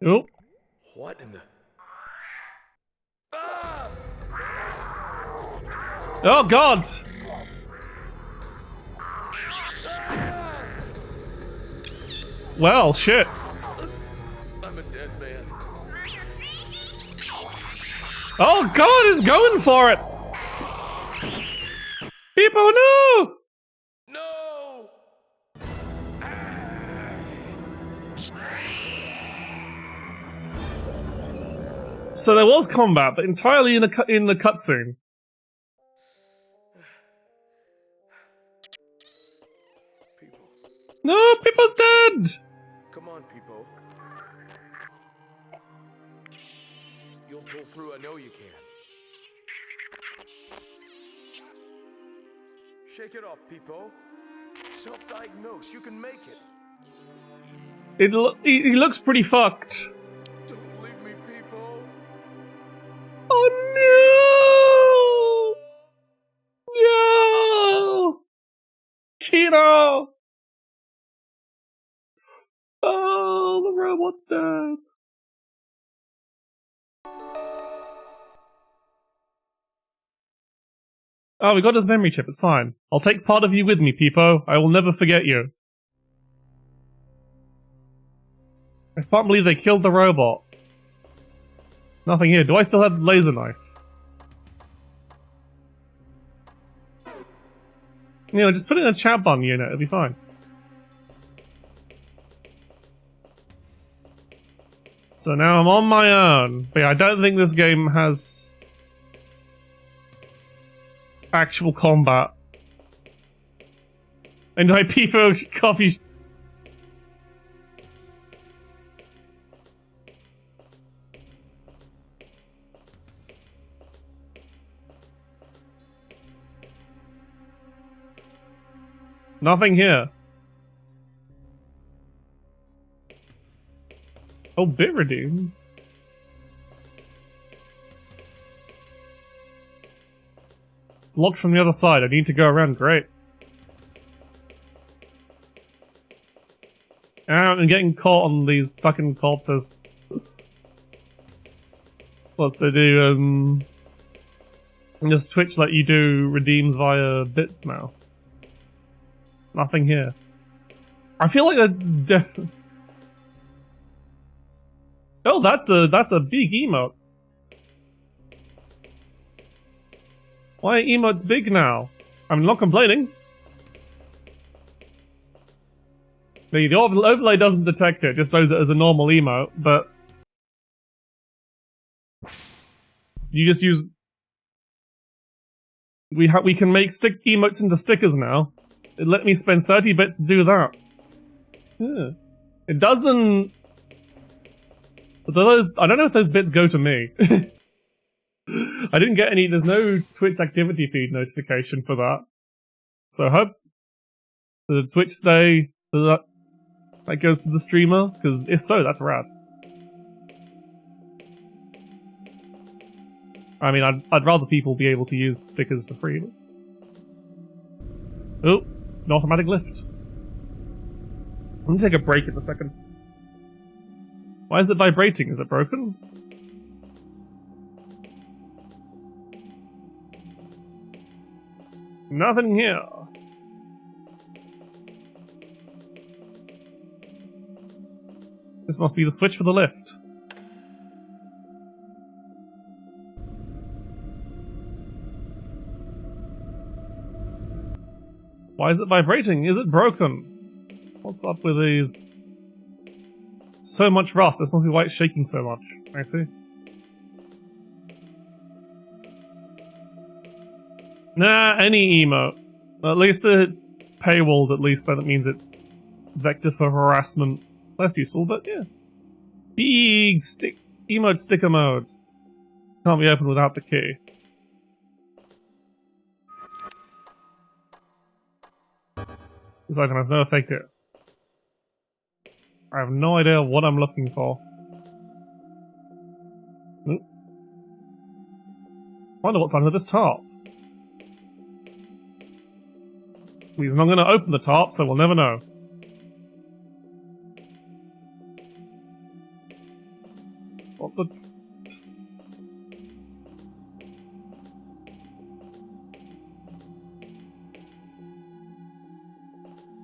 Oh. What in the... Ah! Oh god! Well, shit. I'm a dead man. Oh god, he's going for it! People, no! No! So there was combat, but entirely in the cutscene. People. No, Pippo's dead! Come on, people. You'll pull through, I know you can. Shake it off, people. Self-diagnose, you can make it. He looks pretty fucked. Don't leave me, people. Oh no! No! Kino! Oh, the robot's dead. Oh, we got his memory chip, it's fine. I'll take part of you with me, Peepo. I will never forget you. I can't believe they killed the robot. Nothing here. Do I still have the laser knife? You know, just put it in a chat button unit, it'll be fine. So now I'm on my own. But yeah, I don't think this game has actual combat. And my Peepo coffee. Nothing here. Oh, bit redeems. It's locked from the other side. I need to go around. Great. I'm getting caught on these fucking corpses. What's to do? This Twitch let you do redeems via bits now. Nothing here. I feel like that's definitely. Oh, that's a big emote. Why are emotes big now? I'm not complaining. The overlay doesn't detect it, just knows it as a normal emote, but you just use. We can make emotes into stickers now. It let me spend 30 bits to do that. Yeah. It doesn't. But those, I don't know if those bits go to me. I didn't get any. There's no Twitch activity feed notification for that. So I hope the Twitch stay. Does that goes to the streamer? Because if so, that's rad. I mean, I'd rather people be able to use stickers for free. Oh, it's an automatic lift. I'm gonna take a break in a second. Why is it vibrating? Is it broken? Nothing here. This must be the switch for the lift. Why is it vibrating? Is it broken? What's up with these? So much rust. This must be why it's shaking so much. I see. Nah, any emote. At least it's paywalled, at least that means it's vector for harassment. Less useful, but yeah. Big emote sticker mode. Can't be opened without the key. This item has no effect here. I have no idea what I'm looking for. Oop. Wonder what's under this top. He's not going to open the top, so we'll never know. What the...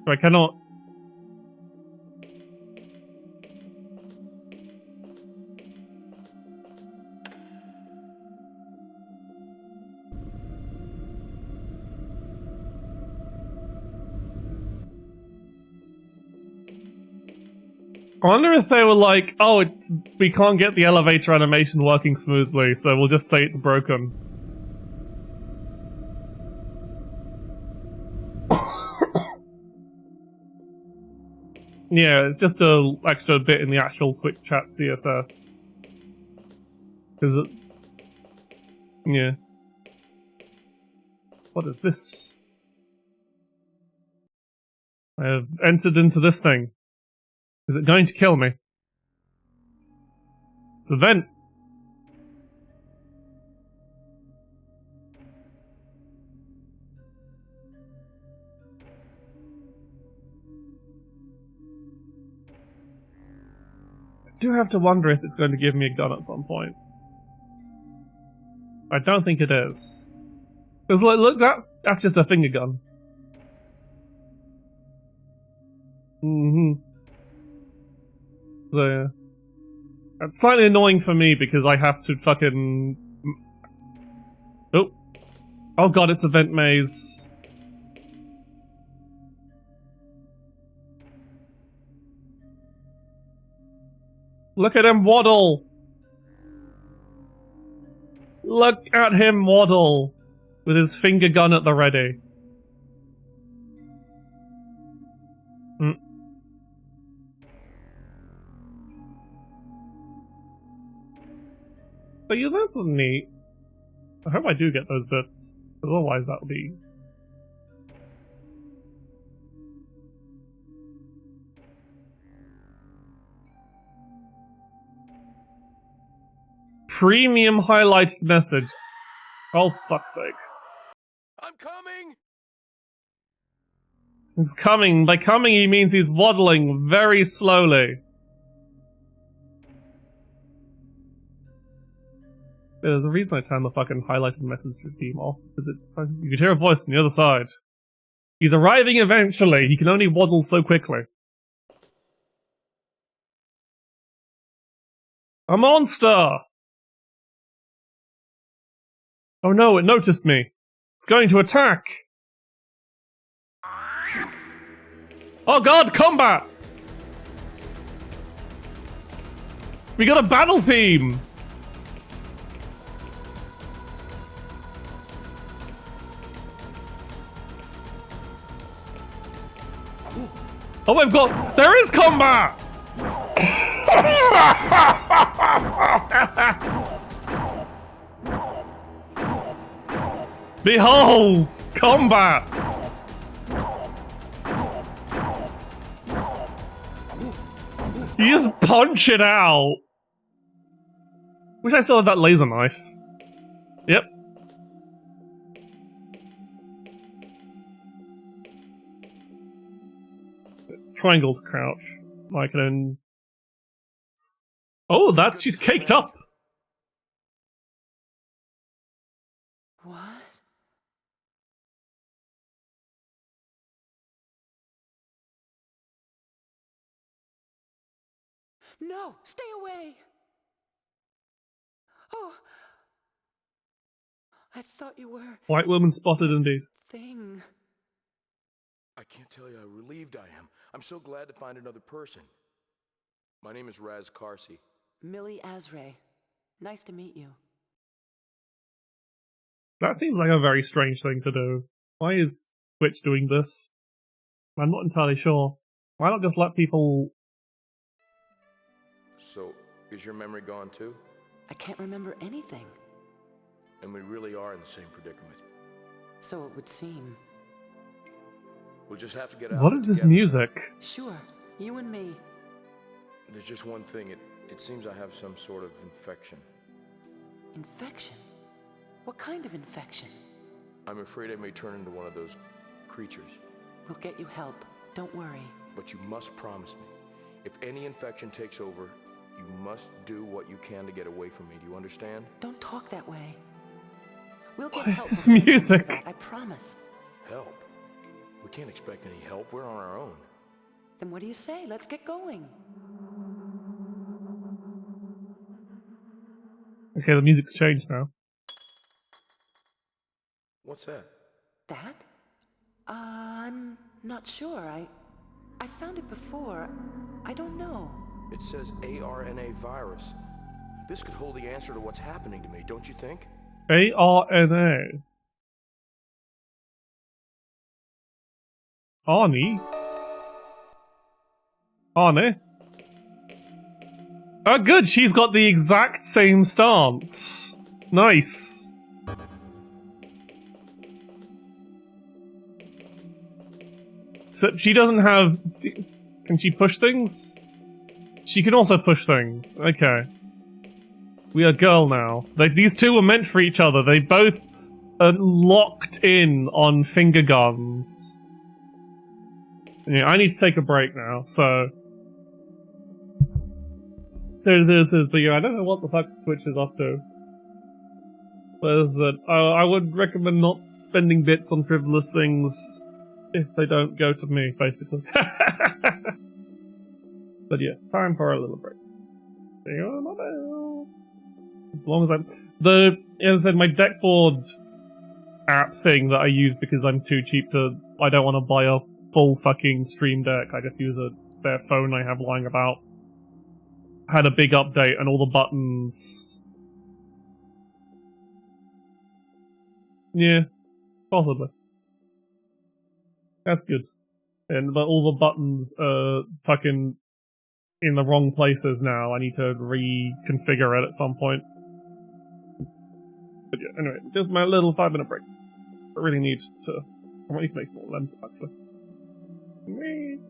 I cannot... I wonder if they were like, oh, we can't get the elevator animation working smoothly, so we'll just say it's broken. Yeah, it's just a extra bit in the actual Twitch chat CSS. Cause it... Yeah. What is this? I have entered into this thing. Is it going to kill me? It's a vent. I do have to wonder if it's going to give me a gun at some point. I don't think it is. Because look, that's just a finger gun. So, yeah. That's slightly annoying for me because I have to fucking... Oh. Oh god, it's a vent maze. Look at him waddle! Look at him waddle! With his finger gun at the ready. But yeah, that's neat. I hope I do get those bits. Otherwise that'll be... Premium highlighted message. Oh, fuck's sake. I'm coming! He's coming. By coming, he means he's waddling very slowly. There's a reason I turned the fucking highlighted message theme off, because it's... You could hear a voice on the other side. He's arriving eventually, he can only waddle so quickly. A monster! Oh no, it noticed me. It's going to attack! Oh god, combat! We got a battle theme! Oh, we've got... There is combat! Behold! Combat! You just punch it out! Wish I still had that laser knife. Yep. It's triangle to crouch. I can... Oh, that... She's caked up! What? No! Stay away! Oh! I thought you were... White woman spotted indeed. thing. I can't tell you how relieved I am. I'm so glad to find another person. My name is Raz Karsi. Millie Azray. Nice to meet you. That seems like a very strange thing to do. Why is Twitch doing this? I'm not entirely sure. Why not just let people... So, is your memory gone too? I can't remember anything. And we really are in the same predicament. So it would seem. We'll just have to get out. What is this together. music? Sure, you and me. There's just one thing. It seems I have some sort of infection. Infection? What kind of infection? I'm afraid I may turn into one of those creatures. We'll get you help. Don't worry. But you must promise me, if any infection takes over, you must do what you can to get away from me. Do you understand? Don't talk that way. We'll What get is help this before we get to music? that, I promise. Help? We can't expect any help. We're on our own. Then what do you say? Let's get going. Okay, the music's changed now. What's that? That? I'm not sure. I found it before. I don't know. It says ARNA virus. This could hold the answer to what's happening to me, don't you think? ARNA. Arnie? Arnie? Oh good, she's got the exact same stance. Nice. So she doesn't have... Can she push things? She can also push things. Okay. We are girl now. These two were meant for each other. They both are locked in on finger guns. Yeah, I need to take a break now, so... This is, but yeah, I don't know what the fuck Twitch is up to. There's I would recommend not spending bits on frivolous things if they don't go to me, basically. But yeah, time for a little break. As long as as I said, my deckboard app thing that I use because I'm too cheap to, I don't want to buy a full fucking Stream Deck, I just use a spare phone I have lying about, had a big update and all the buttons... Yeah, possibly. That's good. But all the buttons are fucking in the wrong places now. I need to reconfigure it at some point. But yeah, anyway, just my little 5-minute break. I really need to... I want you to make some more lenses, actually. Whee!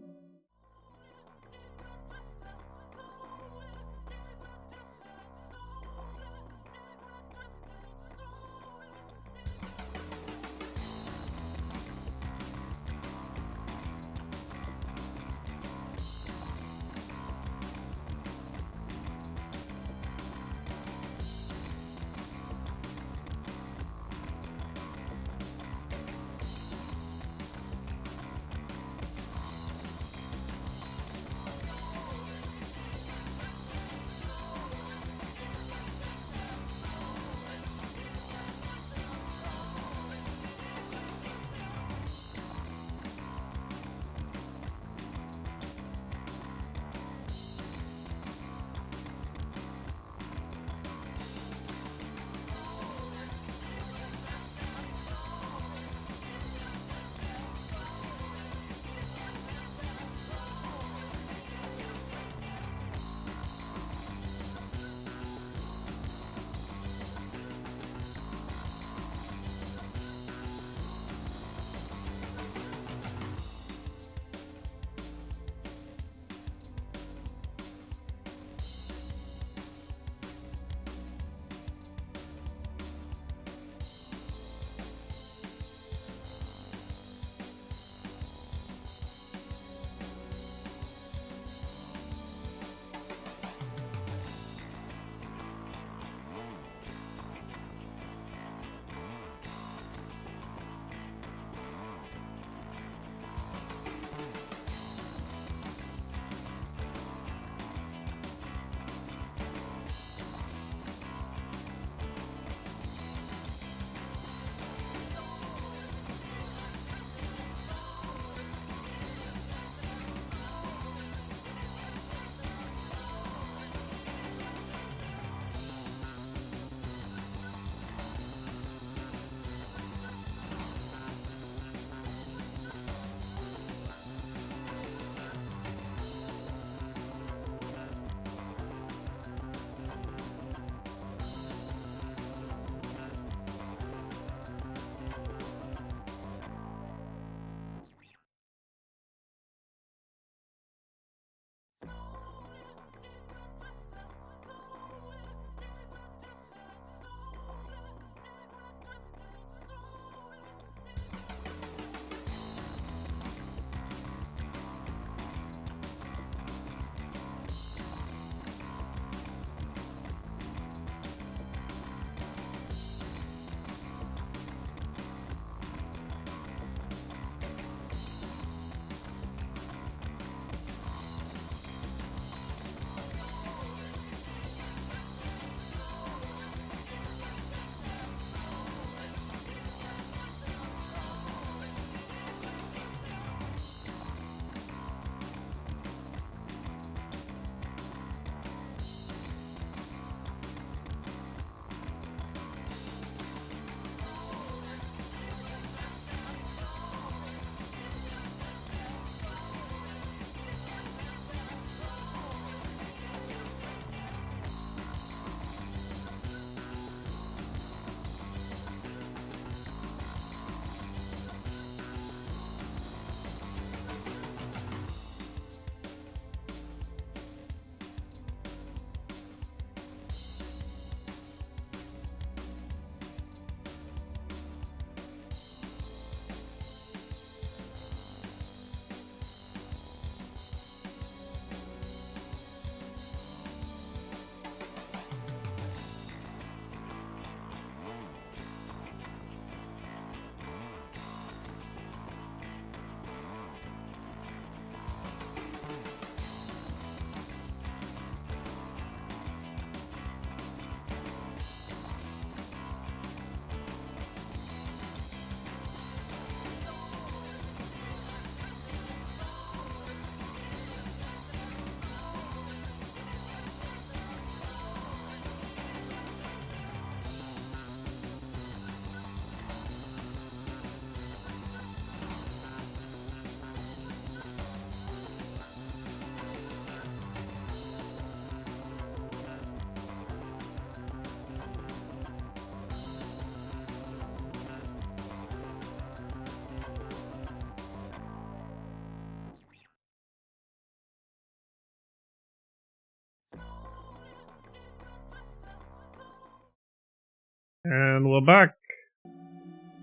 And we're back.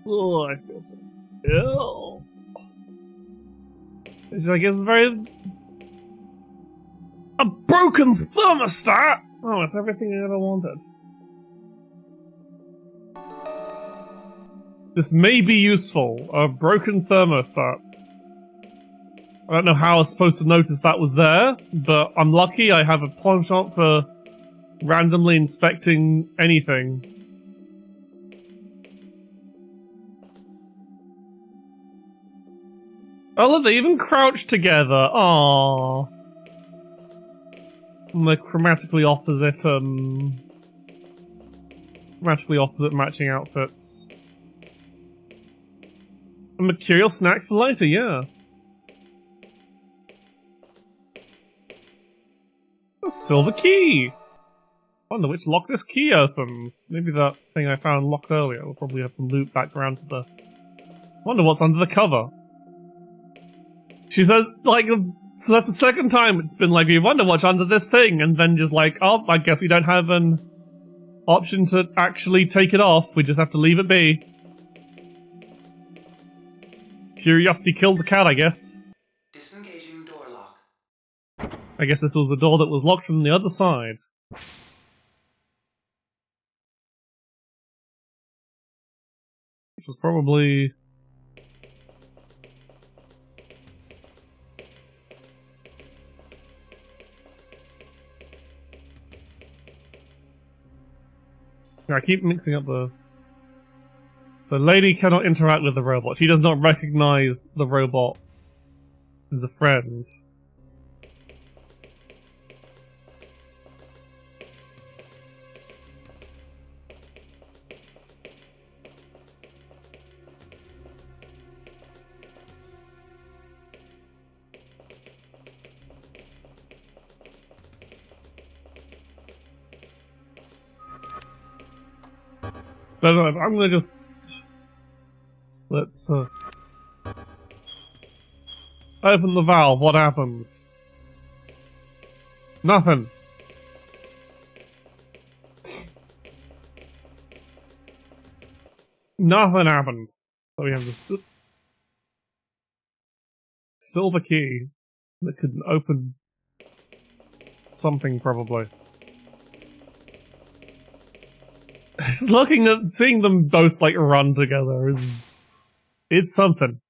Oh, I feel so ill. Which I guess is very... A broken thermostat! Oh, it's everything I ever wanted. This may be useful. A broken thermostat. I don't know how I was supposed to notice that was there, but I'm lucky I have a penchant for randomly inspecting anything. Oh look, they even crouched together. Aww. The chromatically opposite matching outfits. A mercurial snack for later, yeah. A silver key! Wonder which lock this key opens. Maybe that thing I found locked earlier. We'll probably have to loop back around to the... Wonder what's under the cover. She says, like, so that's the second time it's been like, you wonder what's under this thing, and then just like, oh, I guess we don't have an option to actually take it off. We just have to leave it be. Curiosity killed the cat, I guess. Disengaging door lock. I guess this was the door that was locked from the other side. Which was probably... I keep mixing up the... So lady cannot interact with the robot. She does not recognize the robot as a friend. But I'm gonna just... Let's, open the valve, what happens? Nothing. Nothing happened. So we have this... silver key that could open... something, probably. Just looking at seeing them both like run together is it's something.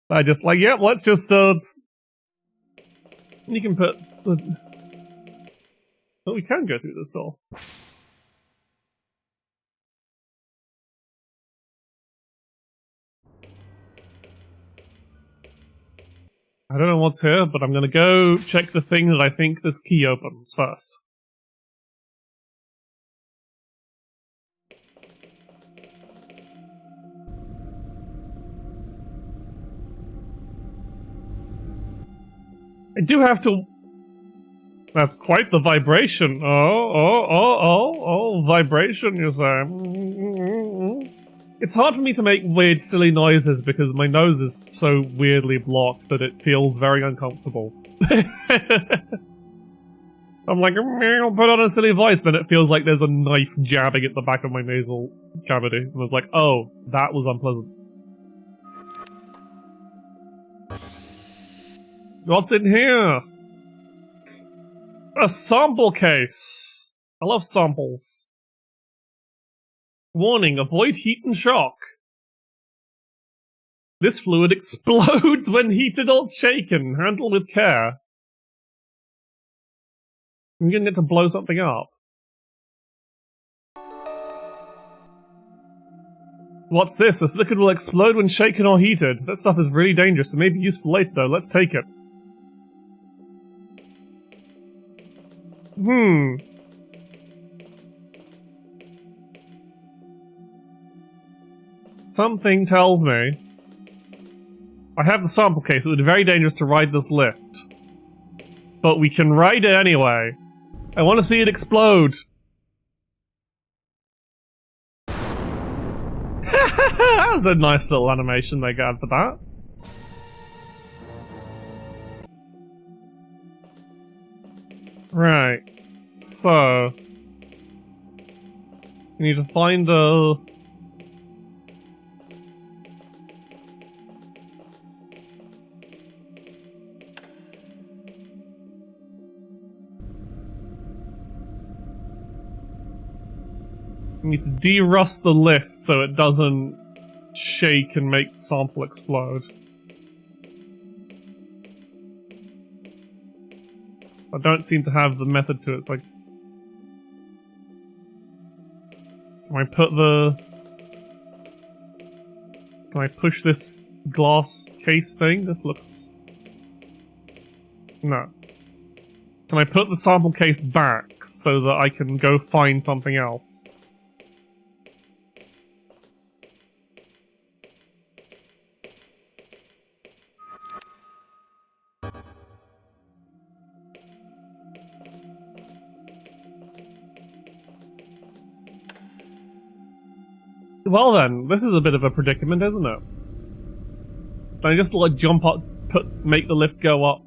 I just like, yep, let's just you can put the... Oh, we can go through this door. I don't know what's here, but I'm gonna go check the thing that I think this key opens first. I do have to... That's quite the vibration. Oh, vibration, you say. It's hard for me to make weird, silly noises because my nose is so weirdly blocked that it feels very uncomfortable. I'm like, I'll put on a silly voice, then it feels like there's a knife jabbing at the back of my nasal cavity. And I was like, oh, that was unpleasant. What's in here? A sample case. I love samples. Warning, avoid heat and shock. This fluid explodes when heated or shaken. Handle with care. I'm getting it to blow something up. What's this? This liquid will explode when shaken or heated. That stuff is really dangerous. It may be useful later though. Let's take it. Something tells me... I have the sample case. It would be very dangerous to ride this lift. But we can ride it anyway. I want to see it explode. That was a nice little animation they got for that. Right, so... We need to find a... We need to de-rust the lift so it doesn't shake and make the sample explode. I don't seem to have the method to it. It's like... Can I put the... Can I push this glass case thing? This looks... No. Can I put the sample case back so that I can go find something else? Well then, this is a bit of a predicament, isn't it? Can I just like jump up, make the lift go up?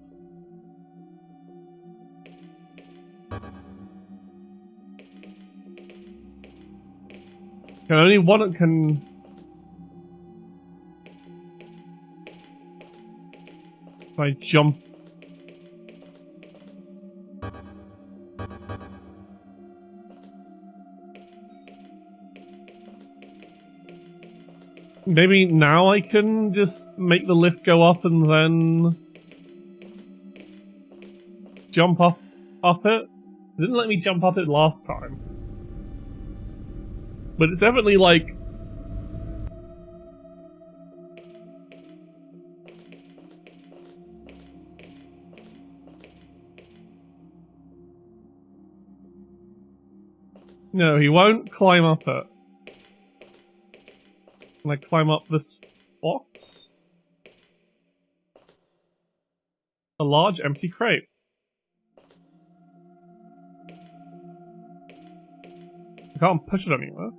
Can only one can... Can I jump? Maybe now I can just make the lift go up and then jump up it? It didn't let me jump up it last time. But it's definitely like... No, he won't climb up it. Can I climb up this box? A large empty crate. I can't push it anywhere.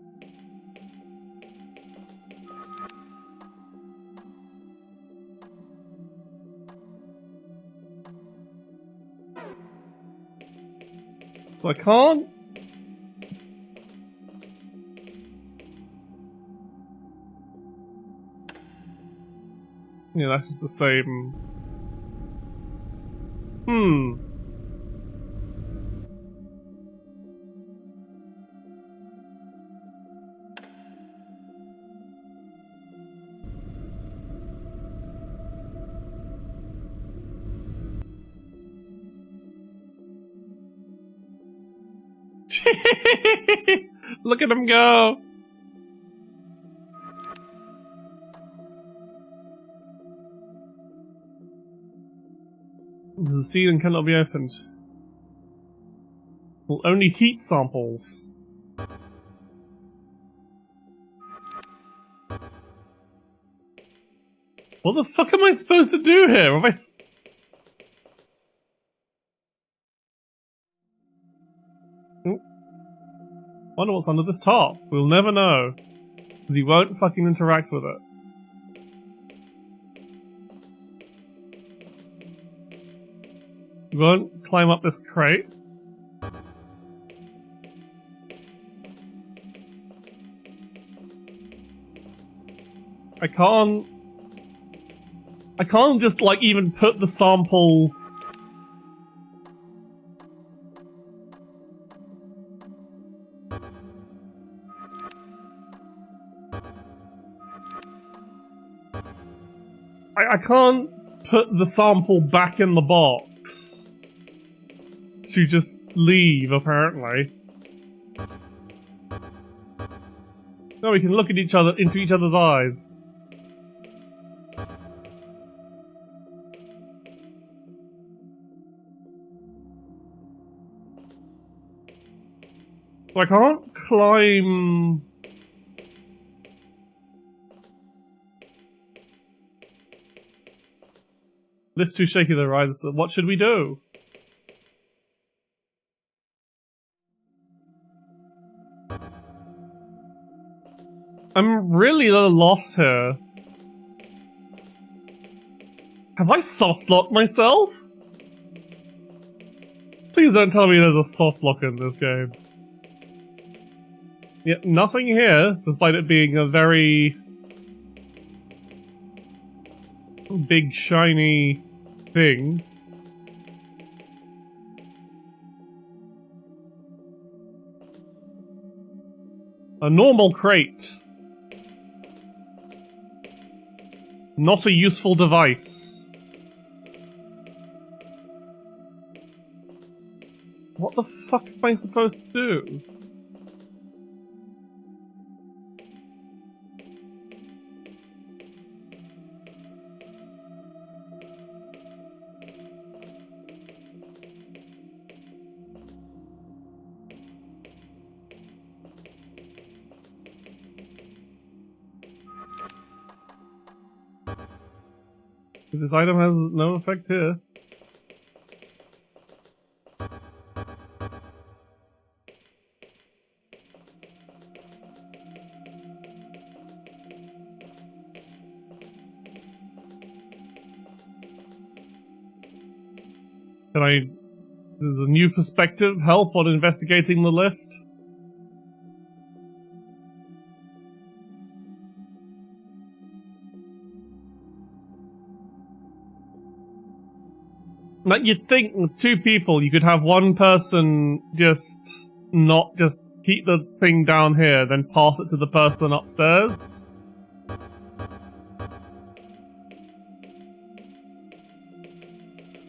So I can't... Yeah, that's just the same... Look at him go! The ceiling cannot be opened. Will only heat samples. What the fuck am I supposed to do here? Have I wonder what's under this top. We'll never know. Because he won't fucking interact with it. He won't climb up this crate. I can't just like even put the sample... I can't put the sample back in the box to just leave, apparently. No, we can look at each other into each other's eyes. So I can't climb... Lift's too shaky to rise. What should we do? I'm really at a loss here. Have I soft-locked myself? Please don't tell me there's a soft lock in this game. Yeah, nothing here, despite it being a very big, shiny thing. A normal crate. Not a useful device. What the fuck am I supposed to do? This item has no effect here. Can I... Does a new perspective help on investigating the lift? Like, you'd think with two people, you could have one person just keep the thing down here, then pass it to the person upstairs.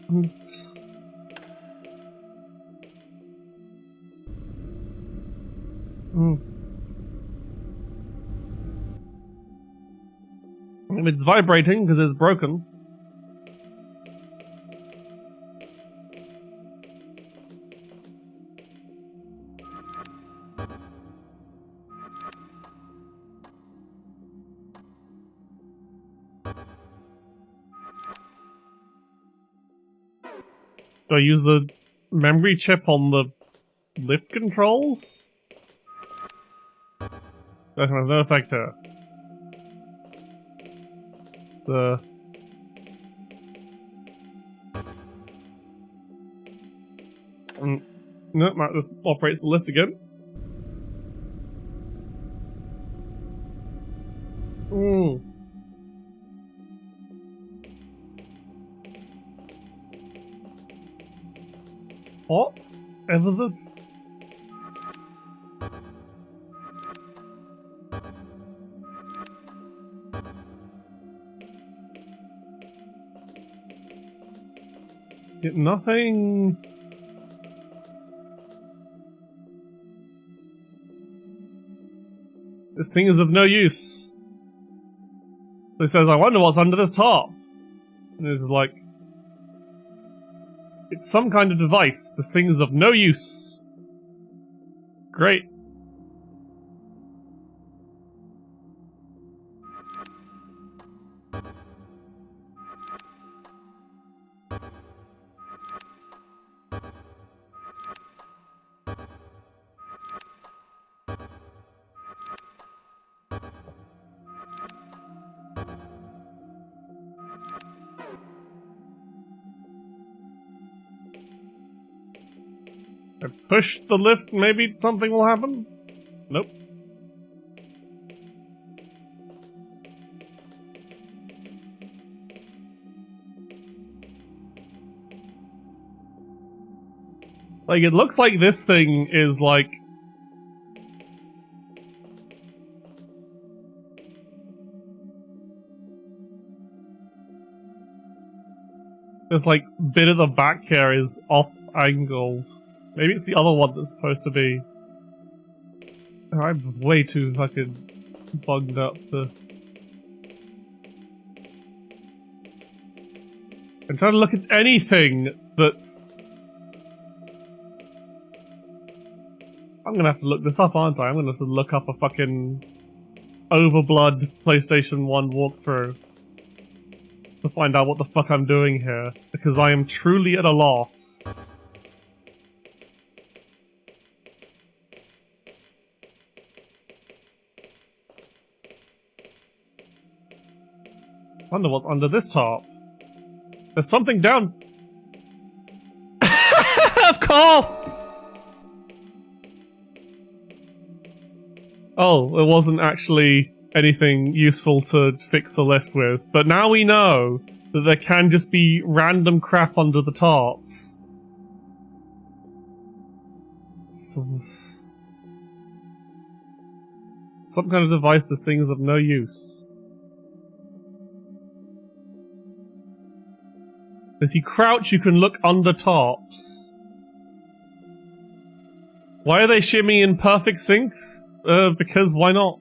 It's vibrating because it's broken. Do I use the memory chip on the lift controls? That has no effect here. It's the... no, that just operates the lift again. What? Ever the... Get nothing... This thing is of no use. So he says, I wonder what's under this top. And it's like... It's some kind of device. This thing is of no use. Great. I push the lift, maybe something will happen? Nope. Like, it looks like this thing is like... This, like, bit of the back here is off-angled. Maybe it's the other one that's supposed to be... Oh, I'm way too fucking bugged up to... I'm trying to look at anything that's... I'm gonna have to look this up, aren't I? I'm gonna have to look up a fucking... OverBlood PlayStation 1 walkthrough. To find out what the fuck I'm doing here. Because I am truly at a loss. Wonder what's under this top. There's something down. Of course! Oh, it wasn't actually anything useful to fix the lift with. But now we know that there can just be random crap under the tops. Some kind of device, this thing is of no use. If you crouch, you can look under tops. Why are they shimmying in perfect sync? Because why not?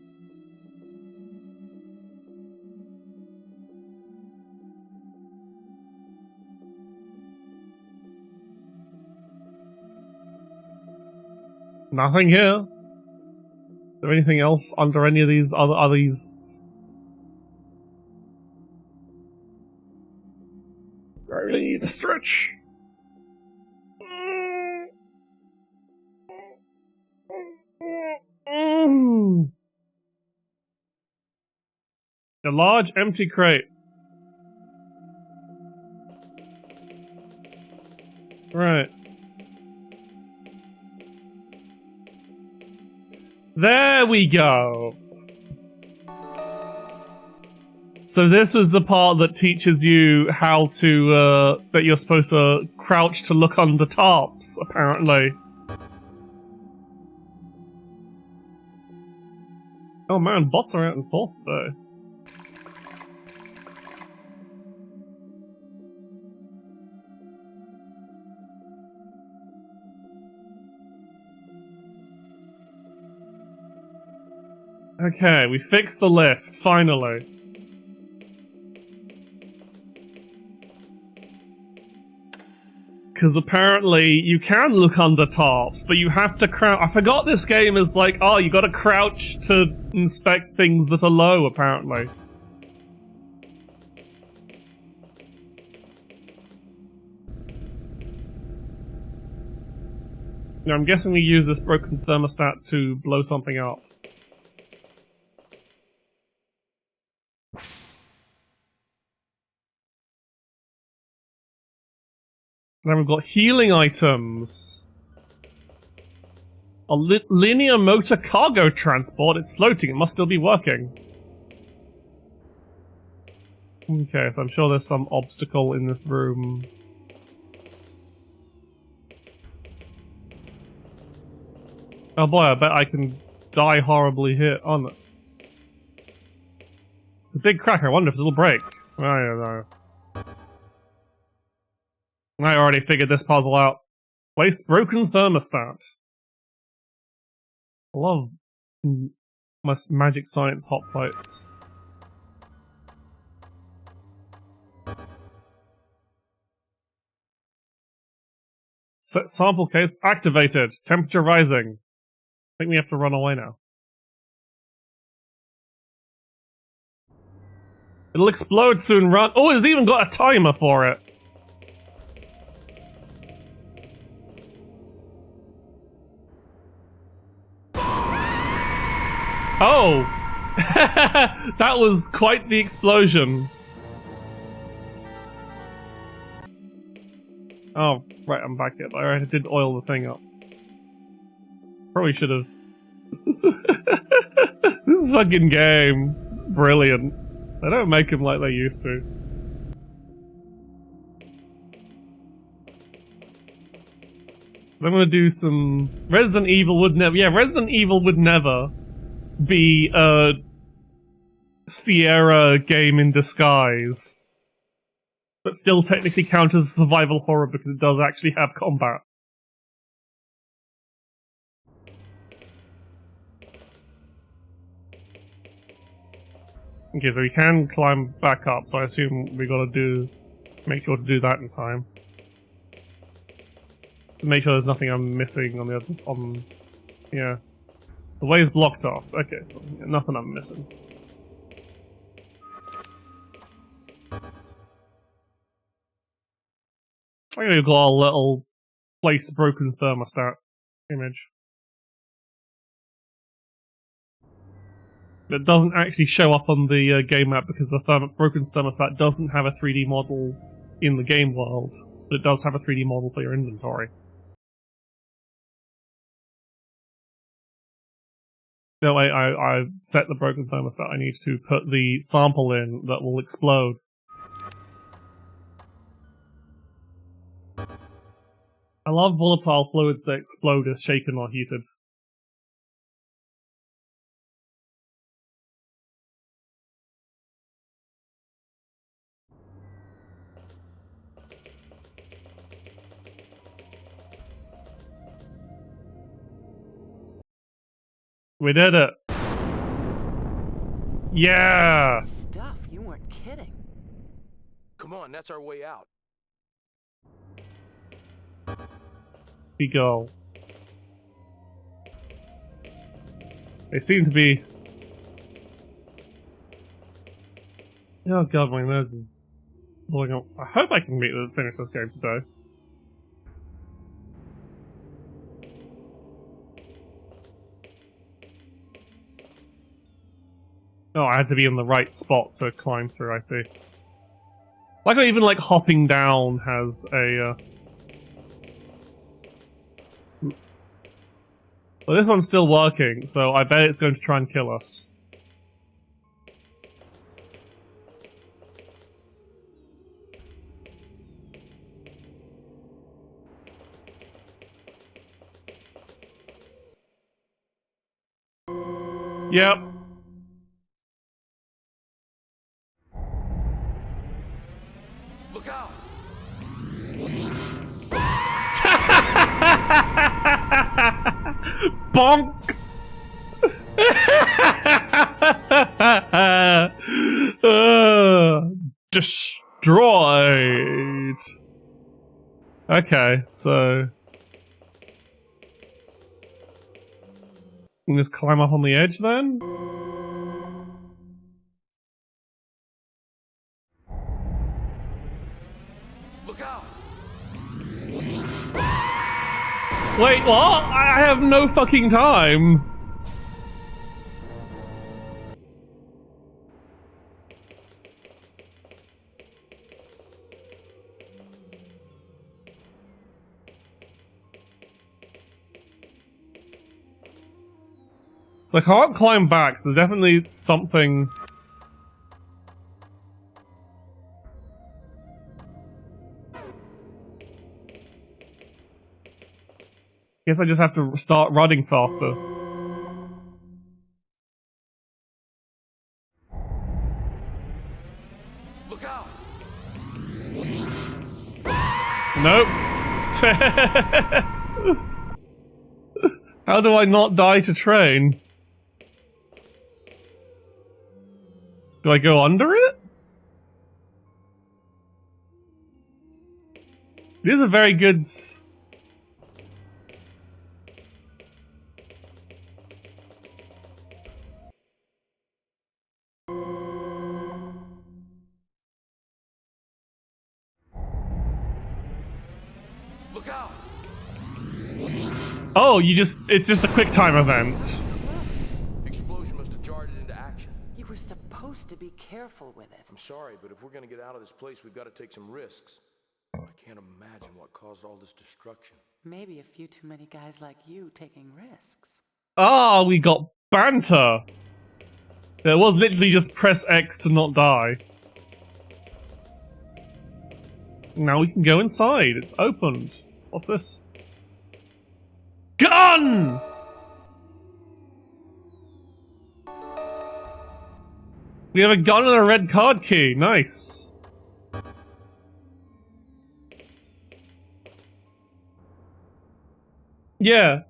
Nothing here. Is there anything else under any of these are these? I really need to stretch. A large empty crate. Right. There we go. So this was the part that teaches you how to, that you're supposed to crouch to look under tops, apparently. Oh man, bots are out in force today. Okay, we fixed the lift, finally. Because apparently you can look under tops, but you have to crouch. I forgot this game is like, oh, you gotta crouch to inspect things that are low, apparently. Now, I'm guessing we use this broken thermostat to blow something up. Then we've got healing items. A linear motor cargo transport. It's floating. It must still be working. Okay, so I'm sure there's some obstacle in this room. Oh boy, I bet I can die horribly here. Oh no. It's a big crack. I wonder if it'll break. I don't know. I already figured this puzzle out. Placed broken thermostat. I love my magic science hot plates. Set sample case activated. Temperature rising. I think we have to run away now. It'll explode soon, run. Oh, it's even got a timer for it. Oh! That was quite the explosion. Oh, right, I'm back yet. I did oil the thing up. Probably should have. This fucking game. It's brilliant. They don't make them like they used to. I'm gonna do some... Resident Evil would never... Yeah, Resident Evil would never be a Sierra game in disguise. But still technically count as a survival horror because it does actually have combat. Okay, so we can climb back up, so I assume we gotta make sure to do that in time. Make sure there's nothing I'm missing on the other, yeah. The way is blocked off. Okay, so nothing I'm missing. I think we've got a little placed broken thermostat image. It doesn't actually show up on the game map because the broken thermostat doesn't have a 3D model in the game world, but it does have a 3D model for your inventory. No, I set the broken thermostat. I need to put the sample in that will explode. I love volatile fluids that explode if shaken or heated. We did it! Yeah! Stuff, you weren't kidding. Come on, that's our way out. We go. They seem to be... Oh god, my nose is blowing up. I hope I can finish this game today. Oh, I had to be in the right spot to climb through, I see. Like, even like hopping down has a Well, this one's still working, so I bet it's going to try and kill us. Yep. Look out! Bonk! Destroyed! Okay, so... You can just climb up on the edge then? Look out! Wait, what? I have no fucking time! So I can't climb back, so there's definitely something... Guess I just have to start running faster. Look out! Nope. How do I not die to train? Do I go under it? It is a very good... Look out! Oh, it's just a quick time event. Explosion must have jarred it into action. You were supposed to be careful with it. I'm sorry, but if we're gonna get out of this place, we've got to take some risks. I can't imagine what caused all this destruction. Maybe a few too many guys like you taking risks. Ah, we got banter. It was literally just press X to not die. Now we can go inside. It's opened. What's this? Gun! We have a gun and a red card key. Nice. Yeah.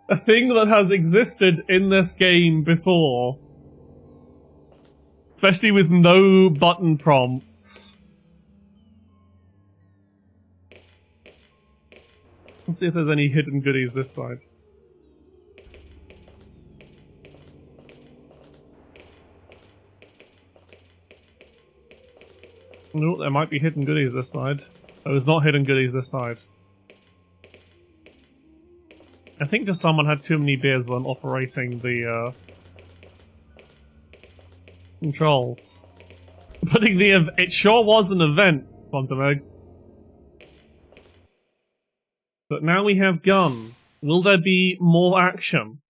A thing that has existed in this game before. Especially with no button prompts. Let's see if there's any hidden goodies this side. No, there might be hidden goodies this side. There's not hidden goodies this side. I think just someone had too many beers when operating the controls. Putting it sure was an event, Quantum Eggs. But now we have gun. Will there be more action?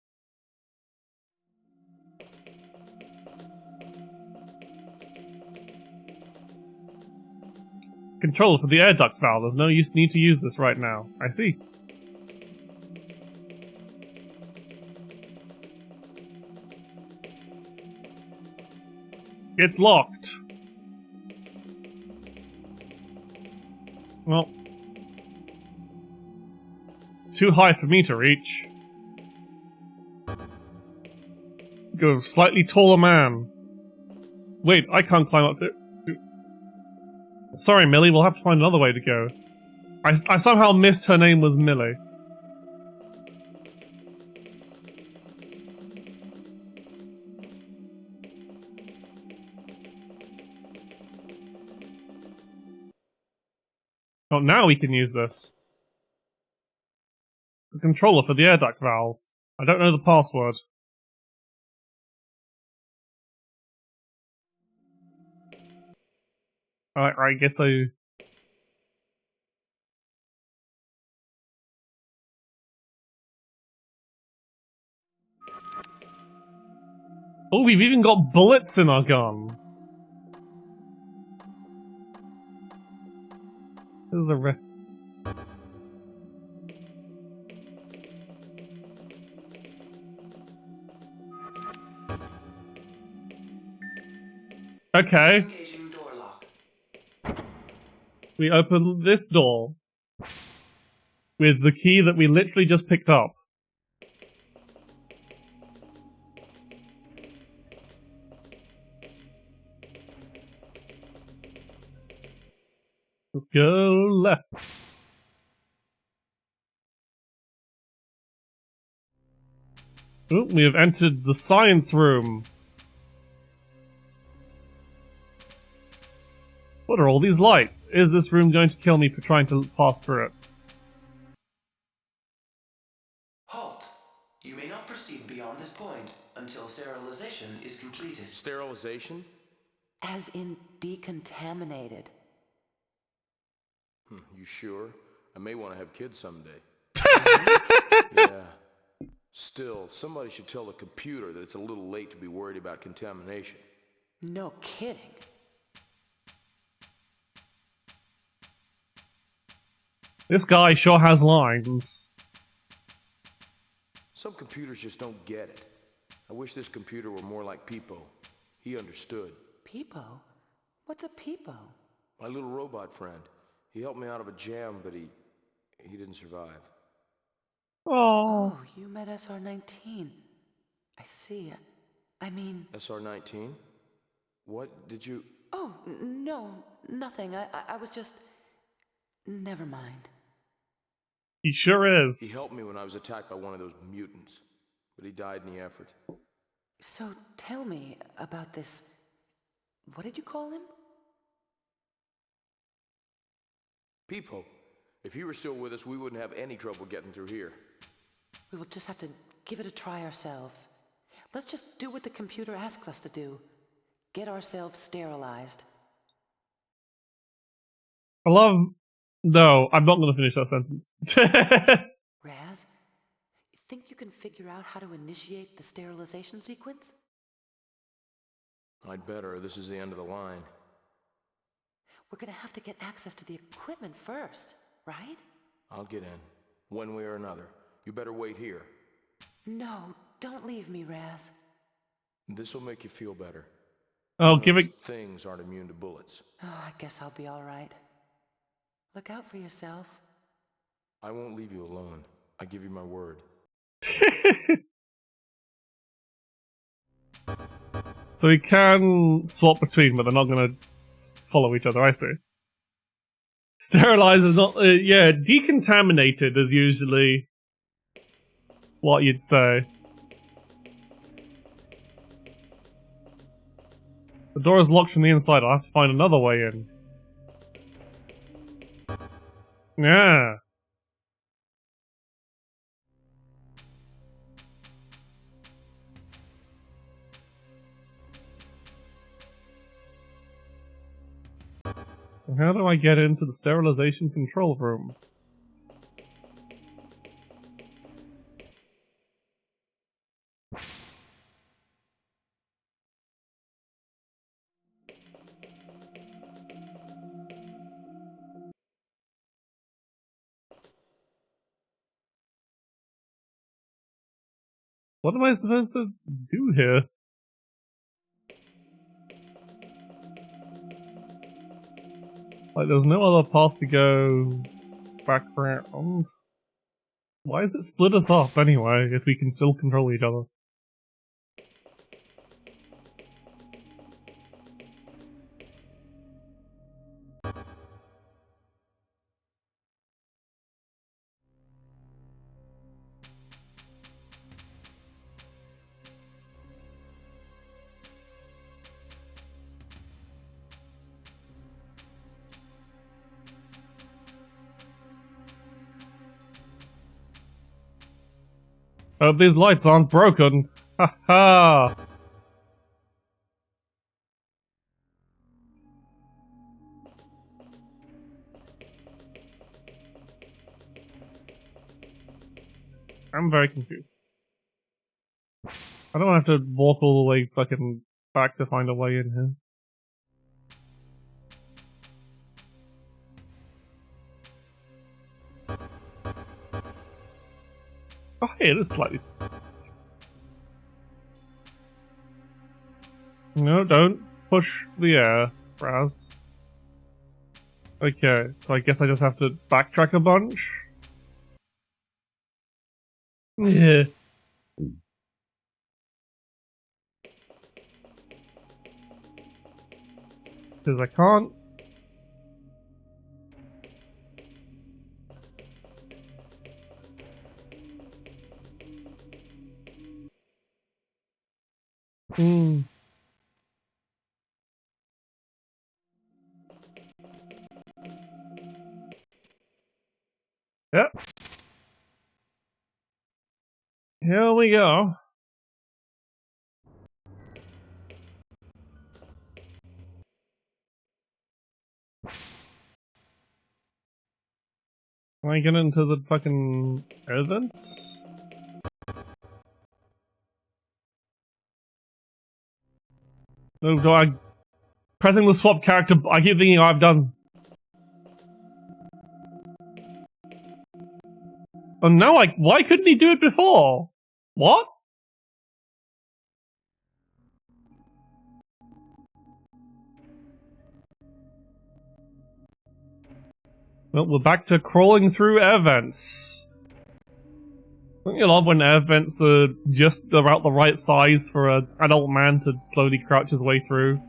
controller for the air duct valve. There's no need to use this right now. I see. It's locked. Well, it's too high for me to reach. Go slightly taller man. Wait, I can't climb up there. Sorry, Millie, we'll have to find another way to go. I somehow missed her name was Millie. Oh, now we can use this. The controller for the air duct valve. I don't know the password. I guess I... Oh, we've even got bullets in our gun. This is a Okay. Engaging door lock. We open this door with the key that we literally just picked up. Let's go left. Oh, we have entered the science room. What are all these lights? Is this room going to kill me for trying to pass through it? Halt. You may not proceed beyond this point until sterilization is completed. Sterilization? As in decontaminated. You sure? I may want to have kids someday. Yeah. Still, somebody should tell the computer that it's a little late to be worried about contamination. No kidding. This guy sure has lines. Some computers just don't get it. I wish this computer were more like Peepo. He understood. Peepo? What's a peepo? My little robot friend. He helped me out of a jam, but he didn't survive. Oh. Oh, you met SR-19. I see. I mean... SR-19? What did you... Oh, no, nothing. I was just... Never mind. He sure is. He helped me when I was attacked by one of those mutants, but he died in the effort. So tell me about this... What did you call him? Peepo. If he were still with us, we wouldn't have any trouble getting through here. We will just have to give it a try ourselves. Let's just do what the computer asks us to do. Get ourselves sterilized. I love... No, I'm not going to finish that sentence. Raz, you think you can figure out how to initiate the sterilization sequence? I'd better. This is the end of the line. We're gonna have to get access to the equipment first, right? I'll get in. One way or another. You better wait here. No, don't leave me, Raz. This'll make you feel better. Oh, give it... Things aren't immune to bullets. Oh, I guess I'll be all right. Look out for yourself. I won't leave you alone. I give you my word. So we can swap between, but they're not going to follow each other, I see. Sterilized is not... yeah, decontaminated is usually what you'd say. The door is locked from the inside. I'll have to find another way in. Yeah. So how do I get into the sterilization control room? What am I supposed to do here? Like, there's no other path to go back around. Why does it split us up anyway, if we can still control each other? Hope these lights aren't broken. Ha ha! I'm very confused. I don't have to walk all the way fucking back to find a way in here. Oh, hey, it is slightly. No, don't push the air, Raz. Okay, so I guess I just have to backtrack a bunch? Yeah. Because I can't. Hmm. Yep. Here we go. Can I get into the fucking events? No, do I... Pressing the swap character, I keep thinking I've done... Oh no, why couldn't he do it before? What? Well, we're back to crawling through air vents. Don't you love when air vents are just about the right size for an adult man to slowly crouch his way through?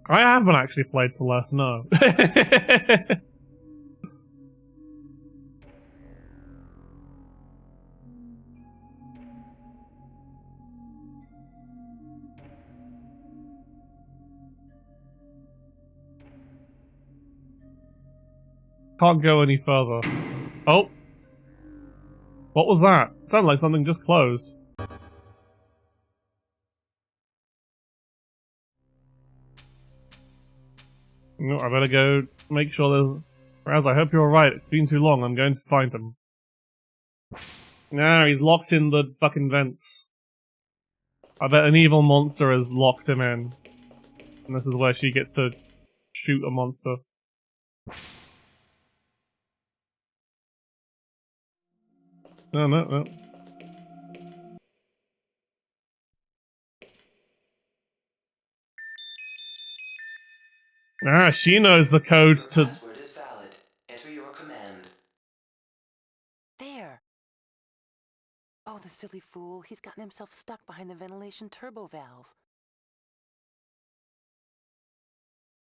I haven't actually played Celeste, no. Can't go any further. Oh. What was that? It sounded like something just closed. No, I better go make sure there's... Raz, I hope you're alright. It's been too long. I'm going to find him. Nah, he's locked in the fucking vents. I bet an evil monster has locked him in. And this is where she gets to shoot a monster. No, no, no. Ah, she knows the code Your to... password is valid. Enter your command. There. Oh, the silly fool. He's gotten himself stuck behind the ventilation turbo valve.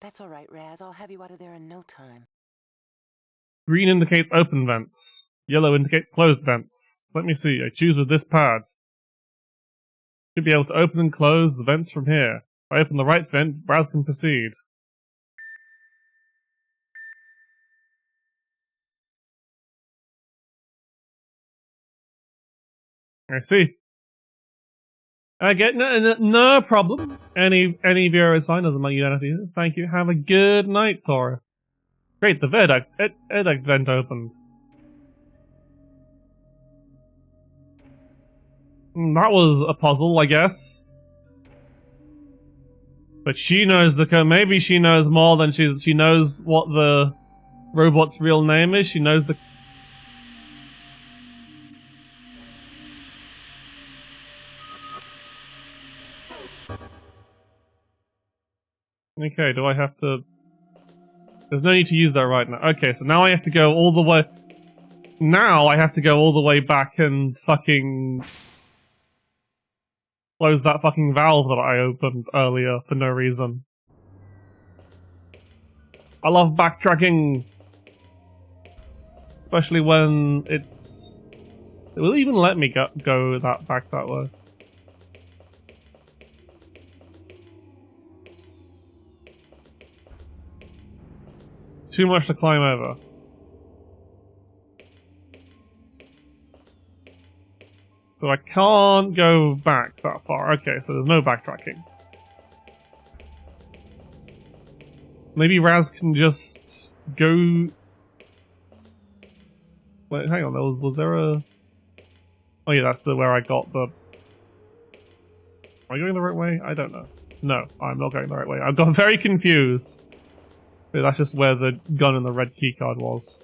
That's all right, Raz. I'll have you out of there in no time. Green indicates open vents. Yellow indicates closed vents. Let me see. I choose with this pad. Should be able to open and close the vents from here. If I open the right vent, Raz can proceed. I see. I get no problem. Any viewer is fine. Doesn't matter. You don't have to use it. Thank you. Have a good night, Thor. Great. The Verduct vent opened. That was a puzzle, I guess. But she knows the code. Maybe she knows more than she knows what the robot's real name is. She knows the... Okay, do I have to... There's no need to use that right now. Okay, so now I have to go all the way... Now I have to go all the way back and fucking... close that fucking valve that I opened earlier for no reason. I love backtracking! Especially when it's... It will even let me go back that way. It's too much to climb over. So I can't go back that far. Okay, so there's no backtracking. Maybe Raz can just go... Wait, hang on, was there a... Oh yeah, that's where I got the... Am I going the right way? I don't know. No, I'm not going the right way. I've got very confused. But that's just where the gun and the red keycard was.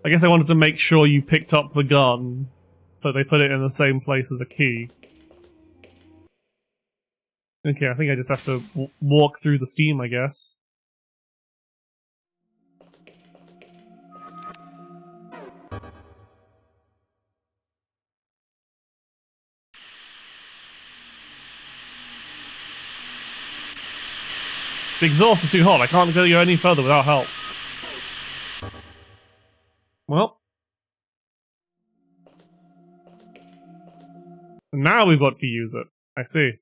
I guess I wanted to make sure you picked up the gun, so they put it in the same place as a key. Okay, I think I just have to walk through the steam, I guess. The exhaust is too hot. I can't go any further without help. Well. Now we've got to use it. I see.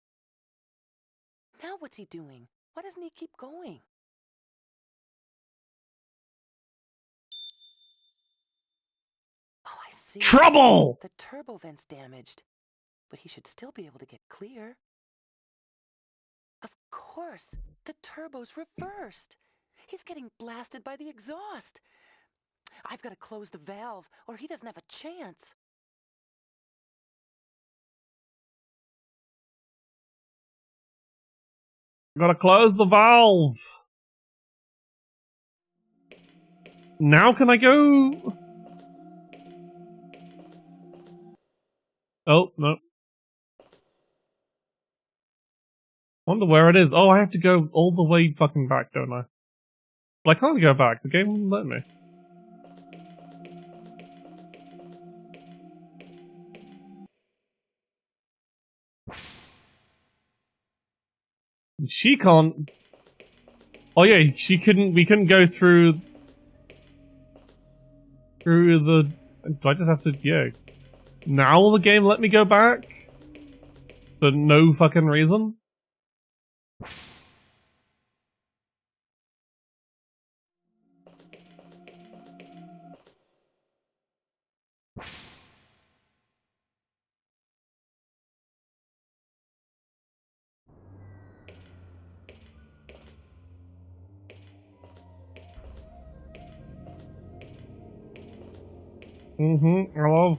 Now what's he doing? Why doesn't he keep going? Oh, I see. Trouble! The turbo vent's damaged. But he should still be able to get clear. Of course! The turbo's reversed! He's getting blasted by the exhaust! I've got to close the valve, or he doesn't have a chance. Gotta close the valve! Now can I go? Oh, no. Wonder where it is. Oh, I have to go all the way fucking back, don't I? But I can't go back. The game won't let me. She can't... Oh yeah, she couldn't... We couldn't go through... Through the... Do I just have to... Yeah. Now will the game let me go back? For no fucking reason? I love...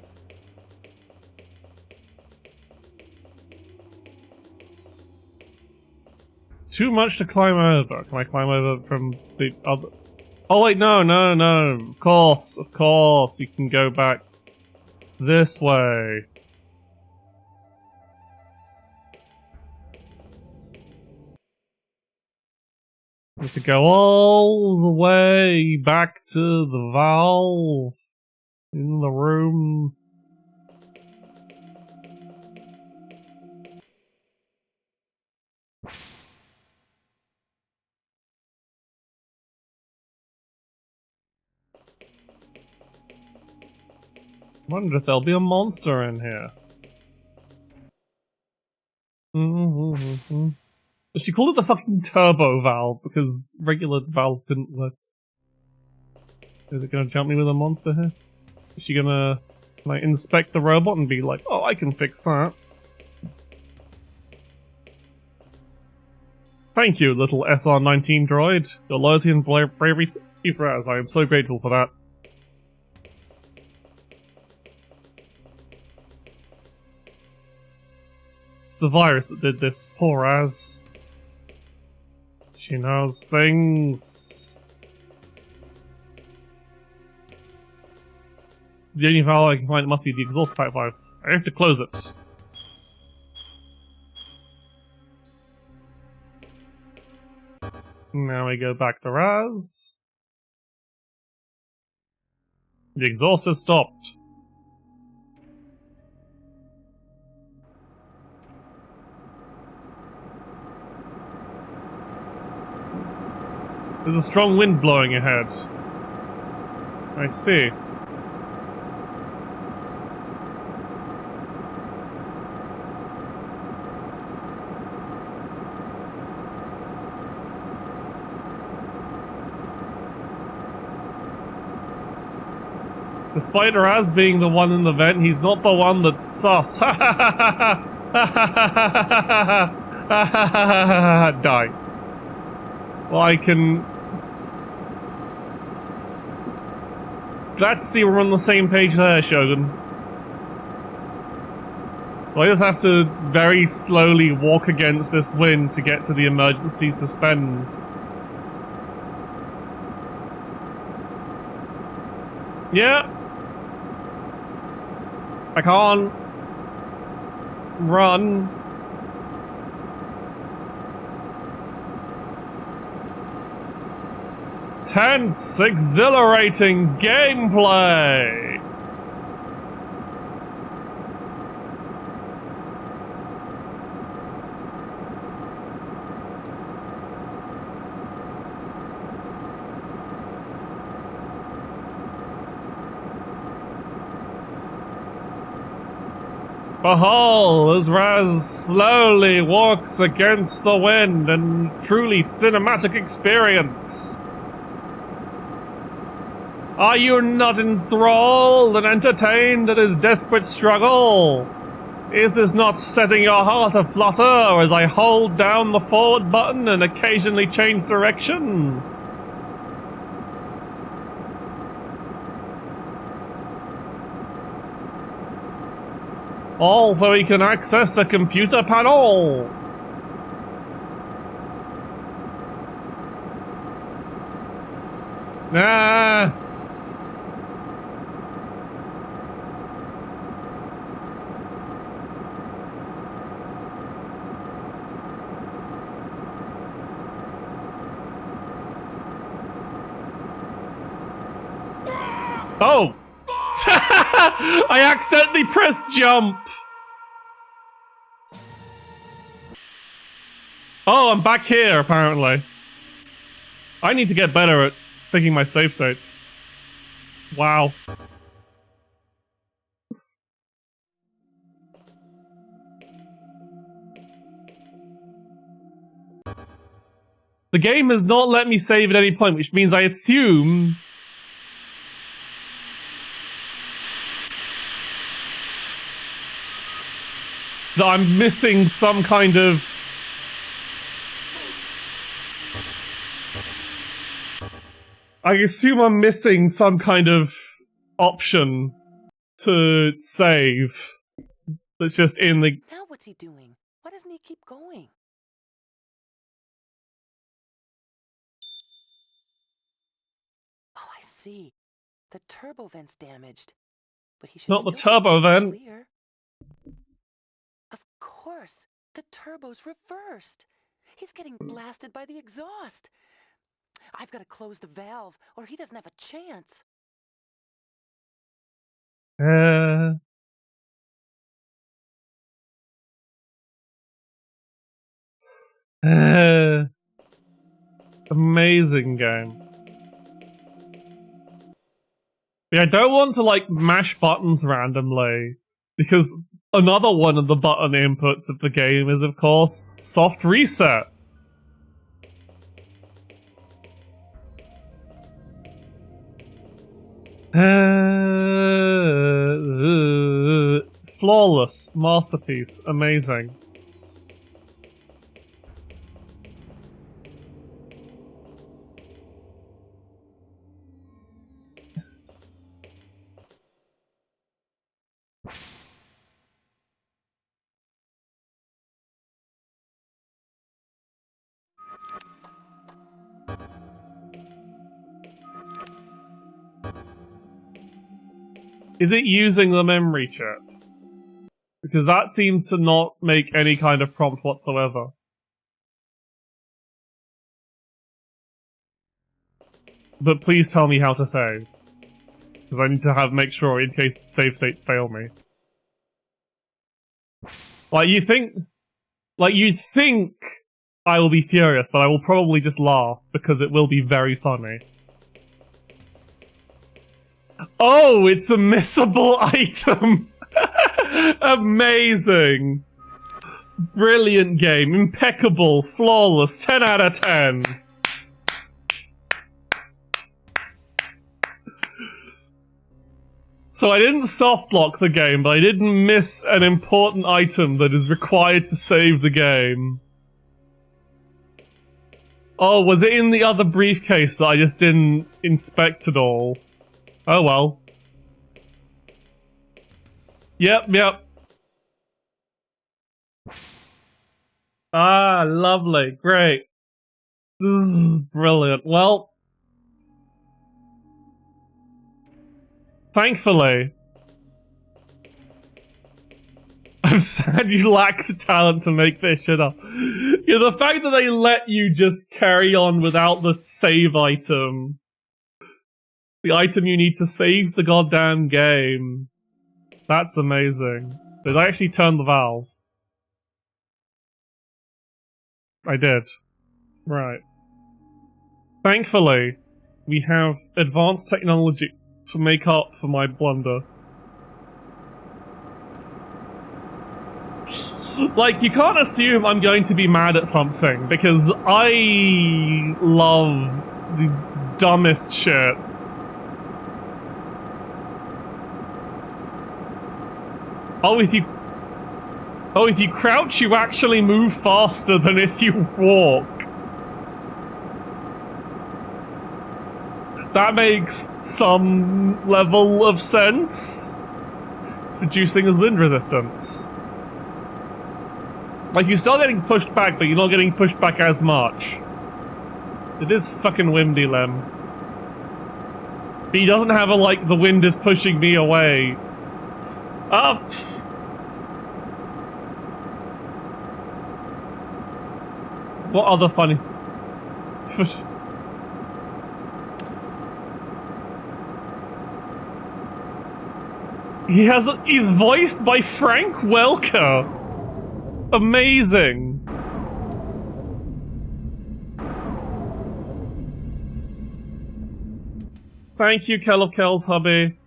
It's too much to climb over. Can I climb over from the other... Oh wait, no. Of course. You can go back this way. You have to go all the way back to the valve in the room. I wonder if there'll be a monster in here. She called it the fucking turbo valve because regular valve didn't work. Is it gonna jump me with a monster here? Is she gonna like inspect the robot and be like, oh, I can fix that? Thank you, little SR-19 droid. Your loyalty and bravery save Raz. I am so grateful for that. It's the virus that did this. Poor Raz. She knows things. The only valve I can find must be the exhaust pipe valves. I have to close it. Now we go back to Raz. The exhaust has stopped. There's a strong wind blowing ahead. I see. Despite Raz being the one in the vent, he's not the one that's sus. Die. Well, I can... Glad to see we're on the same page there, Shogun. Well, I just have to very slowly walk against this wind to get to the emergency suspend. Yeah. I can't run. Tense, exhilarating gameplay! Behold, as Raz slowly walks against the wind in truly cinematic experience. Are you not enthralled and entertained at his desperate struggle? Is this not setting your heart aflutter as I hold down the forward button and occasionally change direction? All so he can access a computer panel. Ah. Oh! I accidentally pressed jump! Oh, I'm back here, apparently. I need to get better at picking my save states. Wow. The game has not let me save at any point, which means I assume... that I'm missing some kind of... I assume I'm missing some kind of option to save that's just in the... Now what's he doing? Why doesn't he keep going? Oh, I see. The turbo vent's damaged. But he should Not the still be turbo vent. clear. Of course. The turbo's reversed. He's getting blasted by the exhaust. I've got to close the valve, or he doesn't have a chance. Amazing game. Yeah, I don't want to, like, mash buttons randomly, because another one of the button inputs of the game is, of course, soft reset. Flawless. Masterpiece. Amazing. Is it using the memory chip? Because that seems to not make any kind of prompt whatsoever. But please tell me how to save. Because I need to make sure in case save states fail me. You'd think I will be furious, but I will probably just laugh because it will be very funny. Oh, it's a missable item! Amazing! Brilliant game, impeccable, flawless, 10 out of 10. So I didn't softlock the game, but I didn't miss an important item that is required to save the game. Oh, was it in the other briefcase that I just didn't inspect at all? Oh well. Yep. Ah, lovely. Great. This is brilliant. Well, thankfully, I'm sad you lack the talent to make this shit up. Yeah, the fact that they let you just carry on without the save item. The item you need to save the goddamn game. That's amazing. Did I actually turn the valve? I did. Right. Thankfully, we have advanced technology to make up for my blunder. Like, you can't assume I'm going to be mad at something, because I love the dumbest shit. Oh, if you crouch, you actually move faster than if you walk. That makes some level of sense. It's reducing his wind resistance. Like, you're still getting pushed back, but you're not getting pushed back as much. It is fucking windy, Lem. But he doesn't have a, like, the wind is pushing me away. What other funny... He's voiced by Frank Welker. Amazing. Thank you, Kell of Kell's hubby.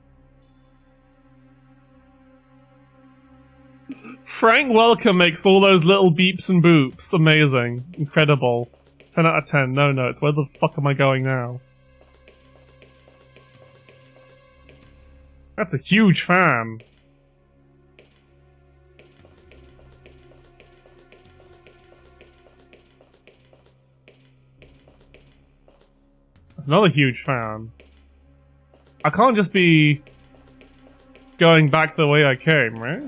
Frank Welker makes all those little beeps and boops. Amazing. Incredible. 10 out of 10. No notes. Where the fuck am I going now? That's a huge fan. That's another huge fan. I can't just be going back the way I came, right?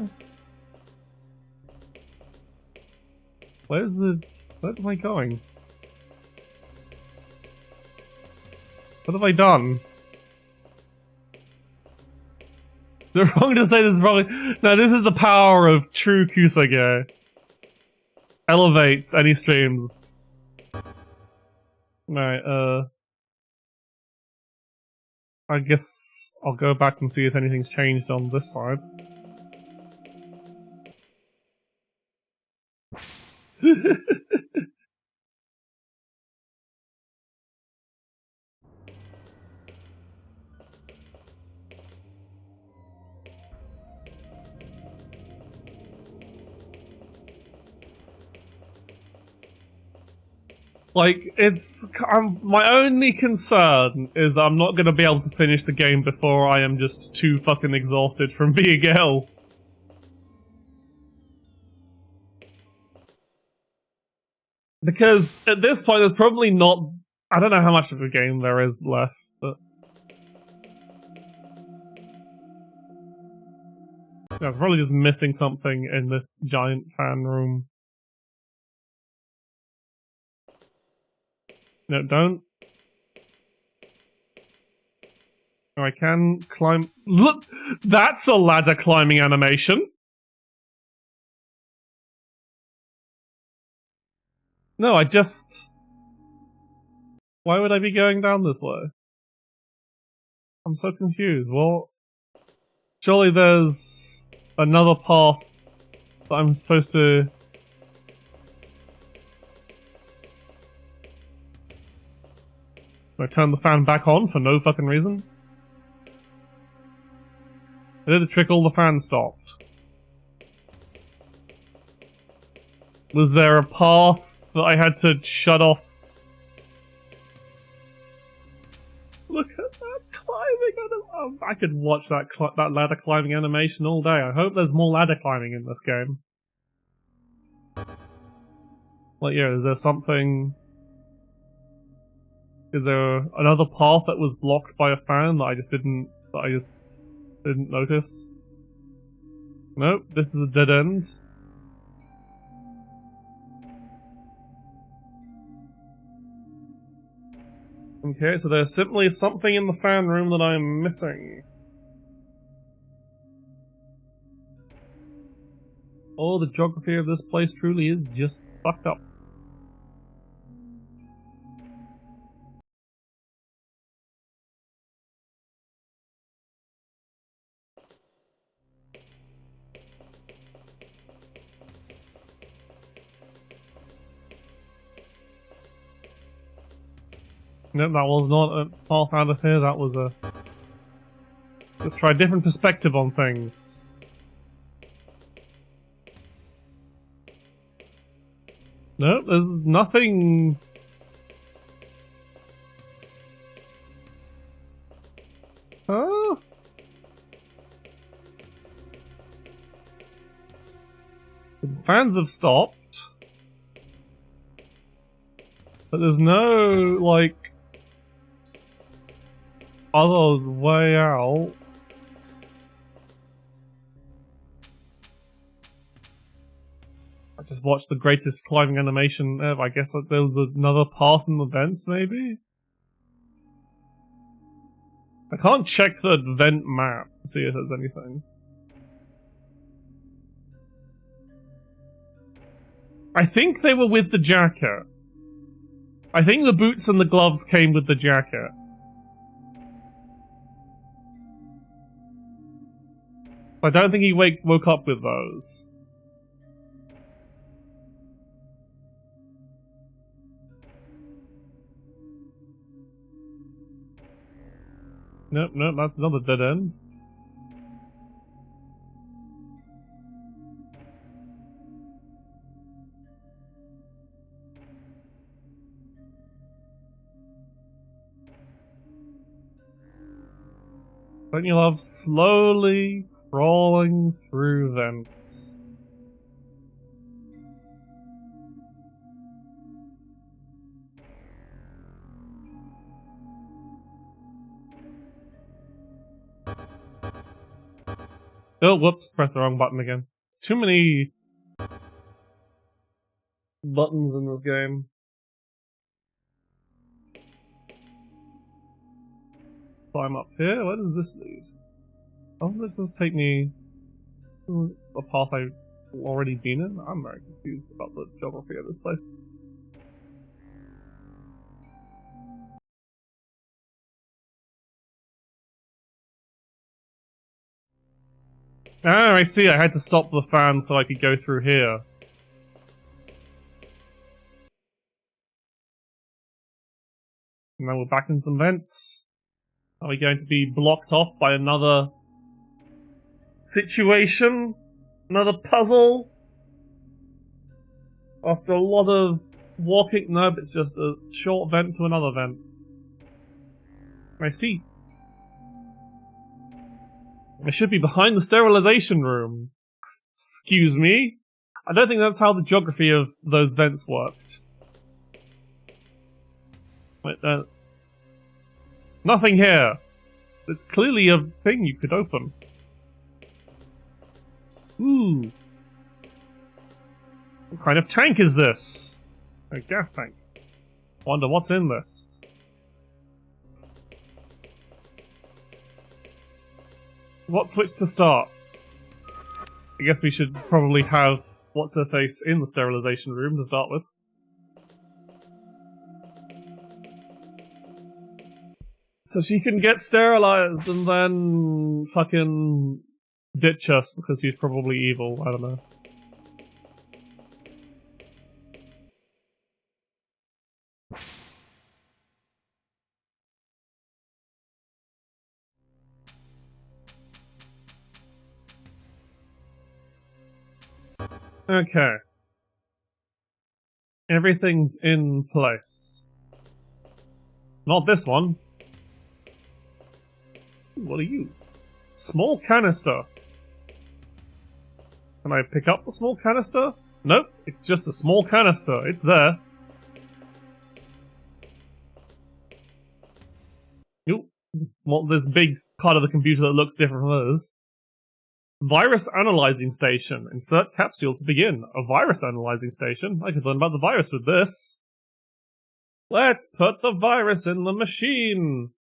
Where am I going? What have I done? They're wrong to say this is probably... No, this is the power of true Kusage. Elevates any streams. Right, I guess I'll go back and see if anything's changed on this side. Like, my only concern is that I'm not gonna be able to finish the game before I am just too fucking exhausted from being ill. Because at this point there's probably not... I don't know how much of the game there is left, but... Yeah, I'm probably just missing something in this giant fan room. No, don't. I can climb. Look! That's a ladder climbing animation! No, I just... Why would I be going down this way? I'm so confused. What? Surely there's another path that I'm supposed to... I turn the fan back on for no fucking reason? I did the trick, all the fan stopped. Was there a path that I had to shut off? Look at that climbing! I could watch that ladder climbing animation all day. I hope there's more ladder climbing in this game. Like, yeah, is there something... Is there another path that was blocked by a fan that I just didn't notice? Nope, this is a dead end. Okay, so there's simply something in the fan room that I'm missing. Oh, the geography of this place truly is just fucked up. Nope, that was not a path out of here, that was a... Let's try a different perspective on things. Nope, there's nothing... Huh? The fans have stopped. But there's no, like... other way out. I just watched the greatest climbing animation ever. I guess that there was another path in the vents, maybe? I can't check the vent map to see if there's anything. I think they were with the jacket. I think the boots and the gloves came with the jacket. I don't think he woke up with those. Nope, nope, that's another dead end. Don't you love slowly crawling through vents? Oh, whoops, pressed the wrong button again. It's too many buttons in this game. Climb up here? Where does this lead? Doesn't it just take me to a path I've already been in? I'm very confused about the geography of this place. Ah, I see, I had to stop the fan so I could go through here. And now we're back in some vents. Are we going to be blocked off by another situation? Another puzzle? After a lot of walking? Nope, it's just a short vent to another vent. I see. I should be behind the sterilization room. Excuse me? I don't think that's how the geography of those vents worked. Wait, nothing here. It's clearly a thing you could open. Ooh. What kind of tank is this? A gas tank. Wonder what's in this. What switch to start? I guess we should probably have what's-her-face in the sterilization room to start with. So she can get sterilized and then fucking ditch us because she's probably evil, I don't know. Okay. Everything's in place. Not this one. What are you? Small canister. Can I pick up the small canister? Nope, it's just a small canister. It's there. Ooh, this big part of the computer that looks different from others. Virus analyzing station. Insert capsule to begin. A virus analyzing station? I could learn about the virus with this. Let's put the virus in the machine.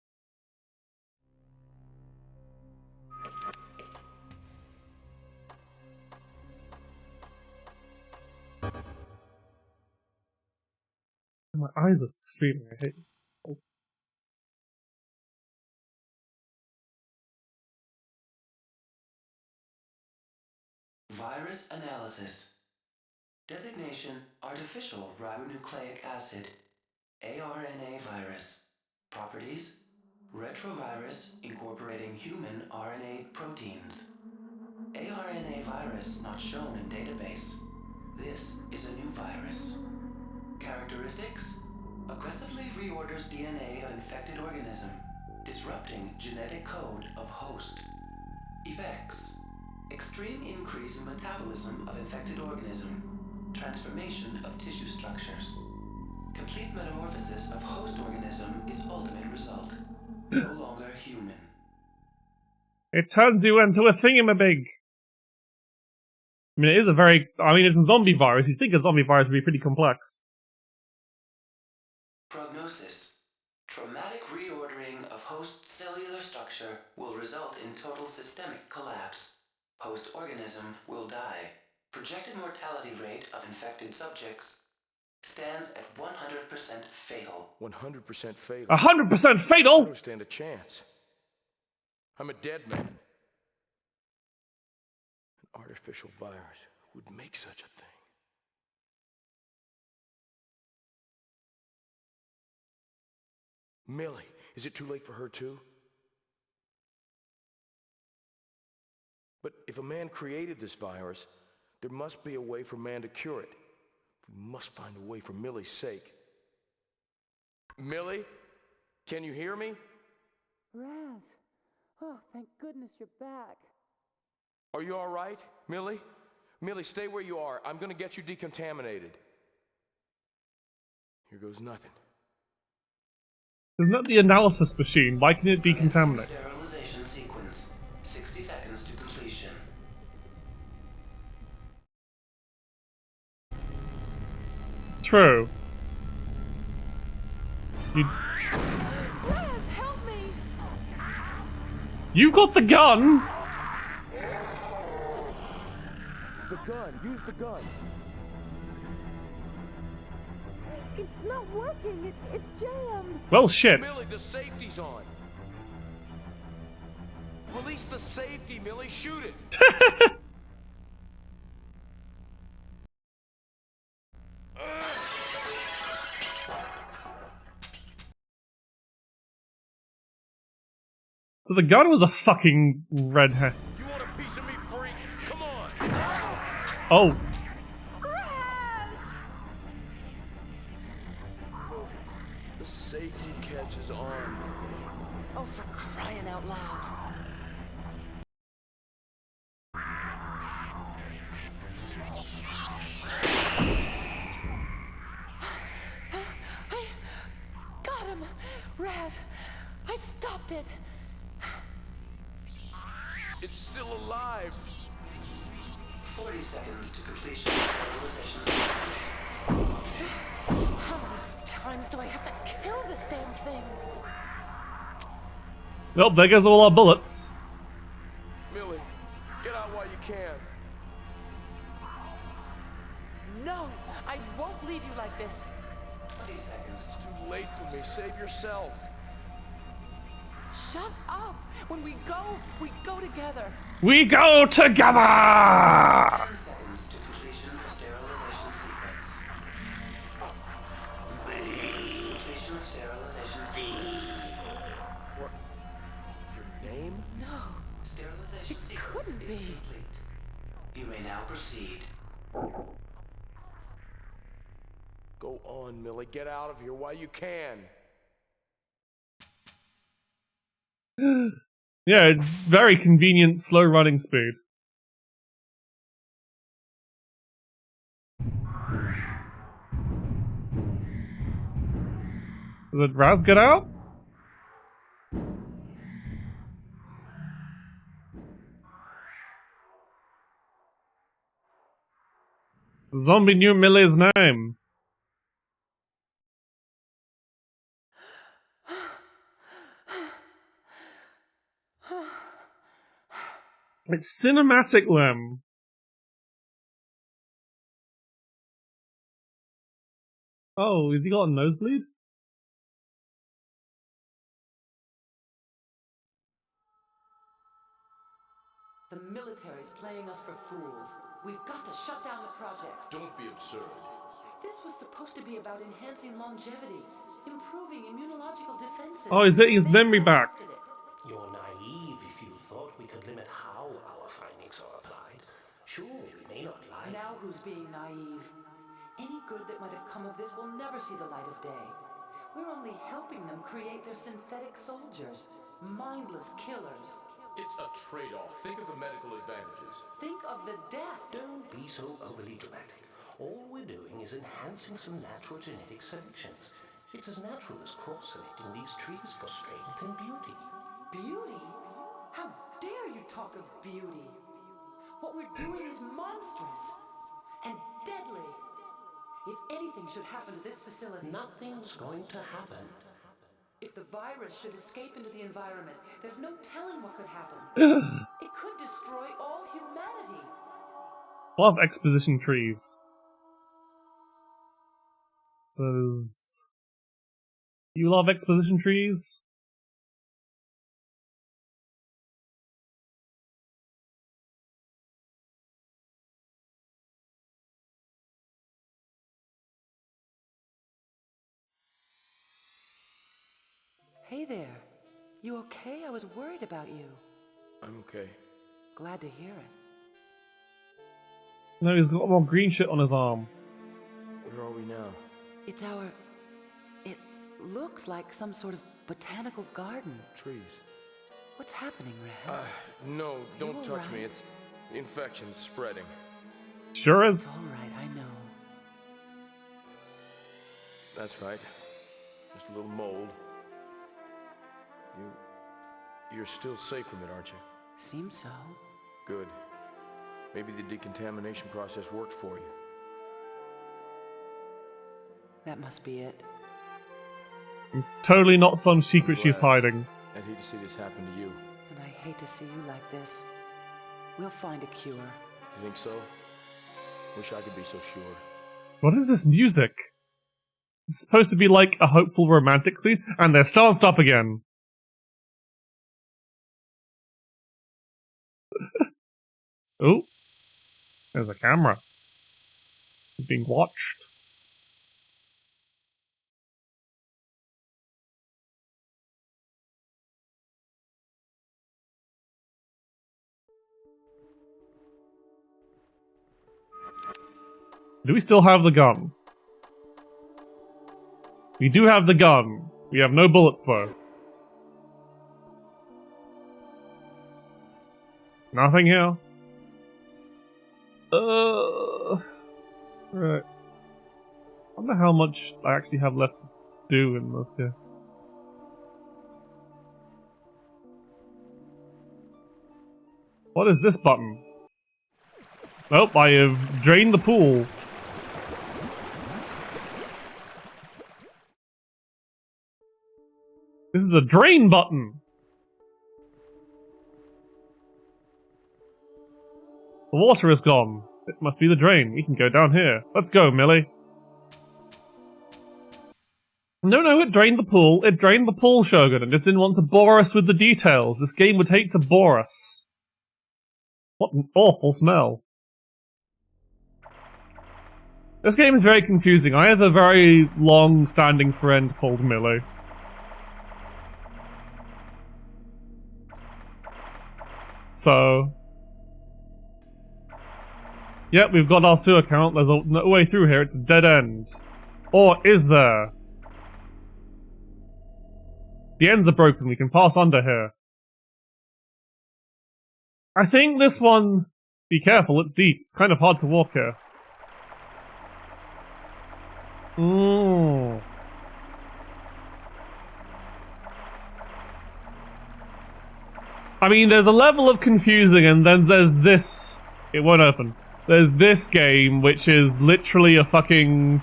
My eyes are streaming. I hate this. Virus analysis. Designation: artificial ribonucleic acid. ARNA virus. Properties: retrovirus incorporating human RNA proteins. ARNA virus not shown in database. This is a new virus. Characteristics: aggressively reorders DNA of infected organism, disrupting genetic code of host. Effects: extreme increase in metabolism of infected organism, transformation of tissue structures. Complete metamorphosis of host organism is ultimate result. No longer human. It turns you into a thingamabig. I mean, it is a very... I mean, it's a zombie virus. You'd think a zombie virus would be pretty complex. Prognosis: traumatic reordering of host cellular structure will result in total systemic collapse. Host organism will die. Projected mortality rate of infected subjects stands at 100% fatal. 100% fatal? 100% fatal?! I don't stand a chance. I'm a dead man. An artificial virus would make such a thing. Millie, is it too late for her too? But if a man created this virus, there must be a way for man to cure it. We must find a way for Millie's sake. Millie, can you hear me? Raz. Oh, thank goodness you're back. Are you all right, Millie? Millie, stay where you are. I'm gonna get you decontaminated. Here goes nothing. Isn't that the analysis machine? Why can it decontaminate? Sterilization sequence. 60 seconds to completion. True. Raz, help me! You got the gun! The gun! Use the gun! It's not working. It's jammed. Well, shit. Millie, the safety's on. Release the safety, Millie. Shoot it. So the gun was a fucking redhead. You want a piece of me, freak? Come on. Oh. Raz! The safety catch is on. Oh, for crying out loud. I got him! Raz, I stopped it! It's still alive. 40 seconds to completion of sterilization sequence. How many times do I have to kill this damn thing? Well, there goes all our bullets. 20 seconds. It's too late for me. Save yourself. Shut up! When we go together. We go together! 10 seconds to completion of sterilization sequence. Completion of sterilization sequence. What? Your name? No, Sterilization it sequence couldn't is be. complete. You may now proceed. Go on, Millie. Get out of here while you can. Yeah, it's very convenient, slow running speed. Did Raz get out? The zombie knew Millie's name. It's cinematic, Lem. Oh, has he got a nosebleed? The military's playing us for fools. We've got to shut down the project. Don't be absurd. This was supposed to be about enhancing longevity, improving immunological defenses. Oh, he's getting his They memory back. corrupted it. You're naive if you thought we could limit how our findings are applied. Sure, we may not like. Now who's being naive? Any good that might have come of this will never see the light of day. We're only helping them create their synthetic soldiers, mindless killers. It's a trade-off. Think of the medical advantages. Think of the death. Don't be so overly dramatic. All we're doing is enhancing some natural genetic selections. It's as natural as cross-selecting these trees for strength and beauty. Beauty? How dare you talk of beauty? What we're doing is monstrous and deadly. If anything should happen to this facility, Nothing's going to happen. if the virus should escape into the environment, there's no telling what could happen. It could destroy all humanity. Love exposition trees. Says, you love exposition trees? Hey there. You okay? I was worried about you. I'm okay. Glad to hear it. No, he's got more green shit on his arm. Where are we now? It's our... It looks like some sort of botanical garden. Trees. What's happening, Raz? No, don't all touch me. right? It's... The infection's spreading. Sure It's is. all right, I know. That's right. Just a little mold. You're still safe from it, aren't you? Seems so. Good. Maybe the decontamination process worked for you. That must be it. Totally not some secret she's Glad. hiding. I'd hate to see this happen to you. And I hate to see you like this. We'll find a cure. You think so? Wish I could be so sure. What is this music? It's supposed to be like a hopeful romantic scene, and they're stanced up again. Oh, there's a camera. You're being watched. Do we still have the gun? We do have the gun. We have no bullets though. Nothing here. Right. I wonder how much I actually have left to do in this game. What is this button? Nope, I have drained the pool. This is a drain button! The water is gone. It must be the drain. We can go down here. Let's go, Millie. No, it drained the pool. It drained the pool, Shogun, and just didn't want to bore us with the details. This game would hate to bore us. What an awful smell. This game is very confusing. I have a very long-standing friend called Millie. So... Yep, we've got our sewer count. There's no way through here. It's a dead end. Or is there? The ends are broken. We can pass under here. I think this one... Be careful, it's deep. It's kind of hard to walk here. Ooh. I mean, there's a level of confusing, and then there's this... It won't open. There's this game, which is literally a fucking...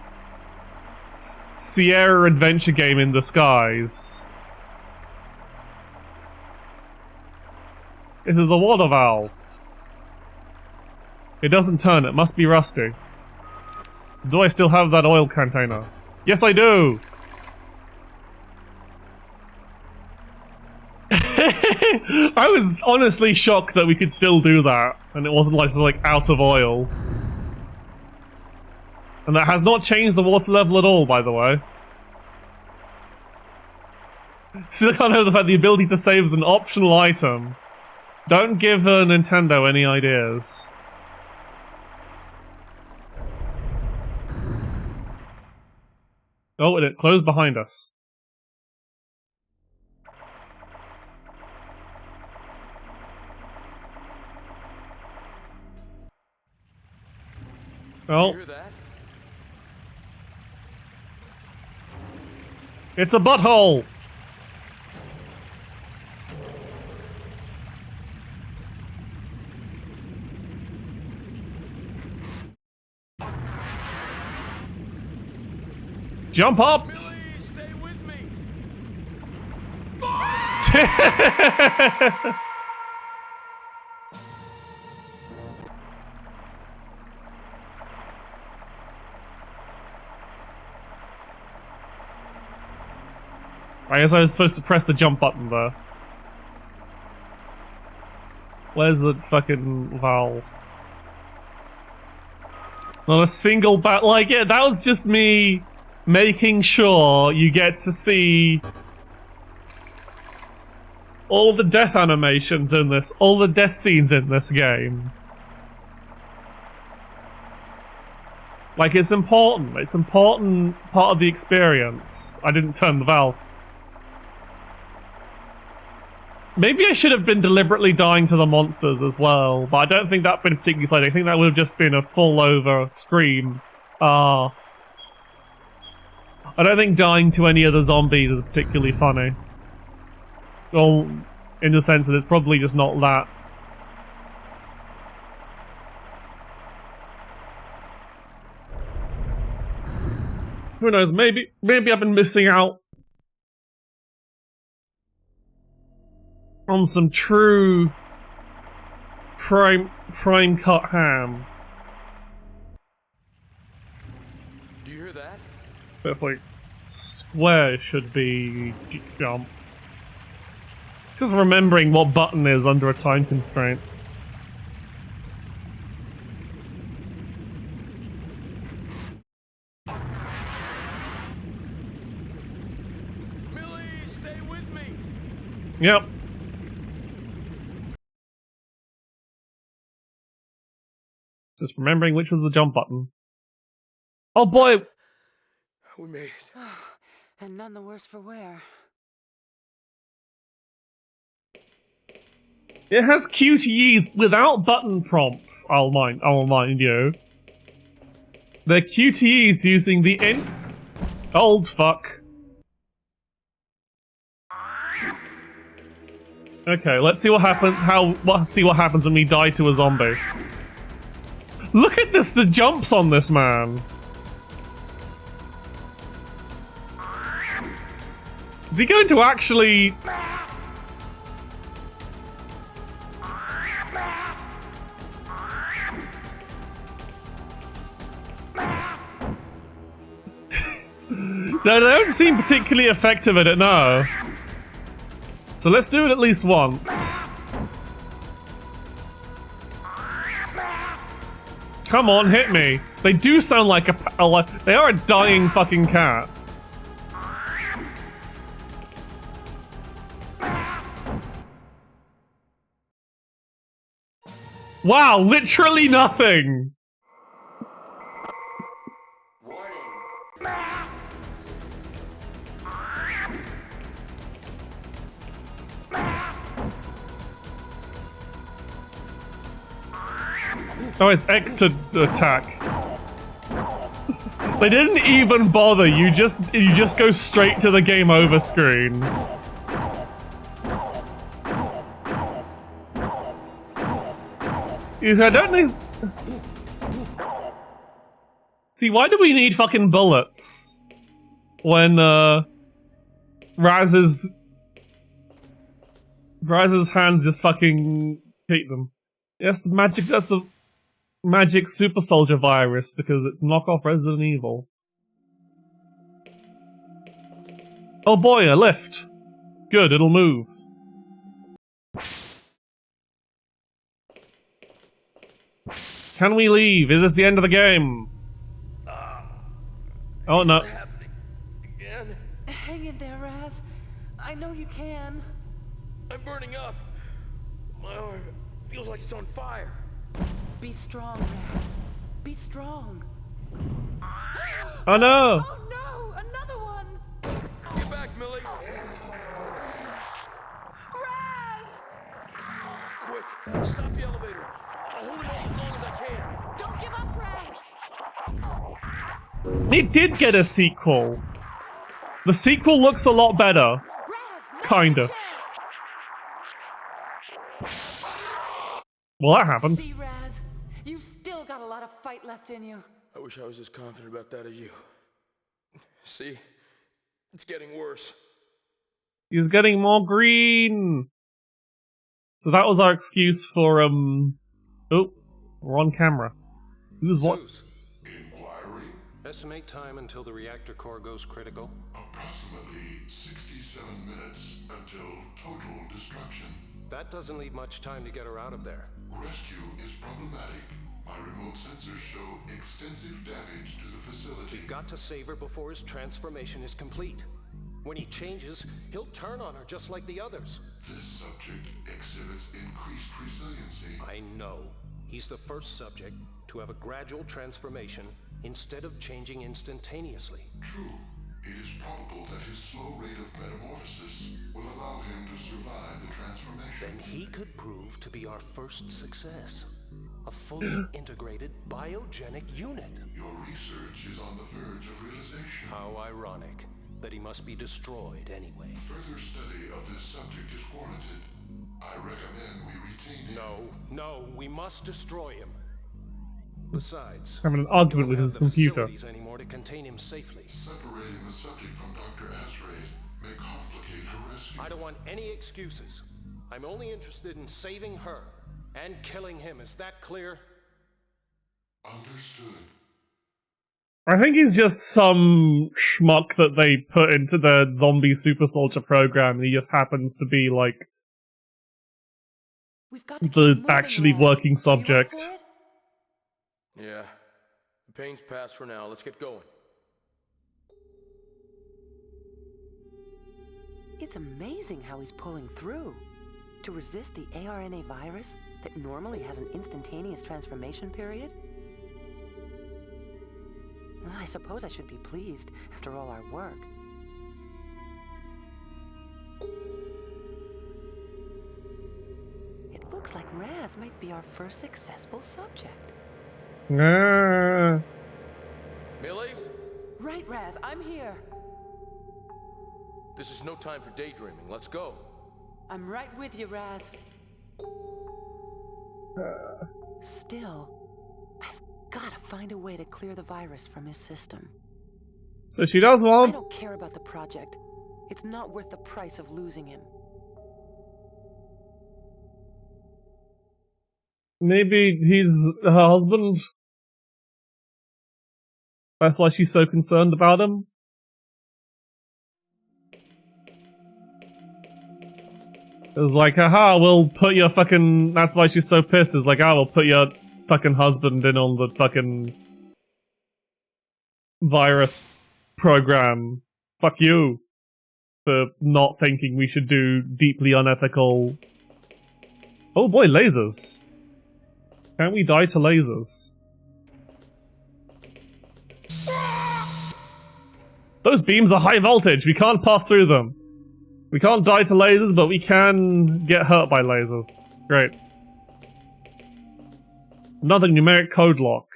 Sierra adventure game in disguise. This is the water valve. It doesn't turn, it must be rusty. Do I still have that oil container? Yes, I do! I was honestly shocked that we could still do that, and it wasn't like out of oil. And that has not changed the water level at all, by the way. Still can't have the fact the ability to save is an optional item. Don't give Nintendo any ideas. Oh, and it closed behind us. Oh. You hear that? It's a butthole! Jump up! Billy, stay with me. I guess I was supposed to press the jump button there. Where's the fucking valve? Not a single like, yeah, that was just me making sure you get to see all the death animations in this, all the death scenes in this game. Like, it's important part of the experience. I didn't turn the valve. Maybe I should have been deliberately dying to the monsters as well, but I don't think that would have been particularly exciting. I think that would have just been a full-over scream. I don't think dying to any of the zombies is particularly funny. Well, in the sense that it's probably just not that. Who knows, maybe I've been missing out on some true prime cut ham. Do you hear that? That's like square should be jump. Just remembering what button is under a time constraint. Millie, stay with me. Yep. Just remembering which was the jump button. Oh boy! We made it. And none the worse for wear. It has QTEs without button prompts, I'll mind you. They're QTEs using the old fuck. Okay, let's see what happens. See what happens when we die to a zombie. Look at this! The jumps on this man. Is he going to actually? They don't seem particularly effective at it, no. So let's do it at least once. Come on, hit me. They do sound like they are a dying fucking cat. Wow, literally nothing. Warning. Oh, it's X to attack. They didn't even bother. You just go straight to the game over screen. I don't think. See, why do we need fucking bullets when Raz's hands just fucking keep them? Yes, that's the magic super soldier virus because it's knockoff Resident Evil. Oh boy, a lift. Good, it'll move. Can we leave? Is this the end of the game? Oh no. Again? Hang in there, Raz. I know you can. I'm burning up. My arm feels like it's on fire. Be strong, Raz. Be strong. Oh no! Oh no! Another one! Get back, Millie. Raz! Quick, stop the elevator. I'll hold him off as long as I can. Don't give up, Raz! It did get a sequel. The sequel looks a lot better. Raz, Kinda. Well, that happened. See, Raz, you've still got a lot of fight left in you. I wish I was as confident about that as you. See? It's getting worse. He's getting more green. So that was our excuse for, oh, we're on camera. Who's what? Inquiry. Estimate time until the reactor core goes critical. Approximately 67 minutes until total destruction. That doesn't leave much time to get her out of there. Rescue is problematic. My remote sensors show extensive damage to the facility. We've got to save her before his transformation is complete. When he changes, he'll turn on her just like the others. This subject exhibits increased resiliency. I know. He's the first subject to have a gradual transformation instead of changing instantaneously. True. It is probable that his slow rate of metamorphosis will allow him to survive the transformation. Then he could prove to be our first success. A fully integrated biogenic unit. Your research is on the verge of realization. How ironic that he must be destroyed anyway. Further study of this subject is warranted. I recommend we retain him. No, we must destroy him. Besides, Having an argument we with don't his have the computer. facilities anymore to contain him safely. Separating the subject from Dr. Asraid may complicate her rescue. I don't want any excuses. I'm only interested in saving her and killing him. Is that clear? Understood. I think he's just some schmuck that they put into the zombie super soldier program, and he just happens to be, like, We've got to keep the moving, actually Raz. working Are you up subject. for it? Yeah. The pain's passed for now. Let's get going. It's amazing how he's pulling through. To resist the ARNA virus that normally has an instantaneous transformation period? Well, I suppose I should be pleased after all our work. It looks like Raz might be our first successful subject. Ah. Millie? Right, Raz, I'm here. This is no time for daydreaming. Let's go. I'm right with you, Raz. Still, I've gotta find a way to clear the virus from his system. So she does I want. don't care about the project. It's not worth the price of losing him. Maybe he's her husband. That's why she's so concerned about him. It was like, haha, we'll put your fucking... That's why she's so pissed. It's like, we'll put your fucking husband in on the fucking... virus program. Fuck you. For not thinking we should do deeply unethical... Oh boy, lasers. Can't we die to lasers? Those beams are high voltage, we can't pass through them. We can't die to lasers, but we can get hurt by lasers. Great. Another numeric code lock.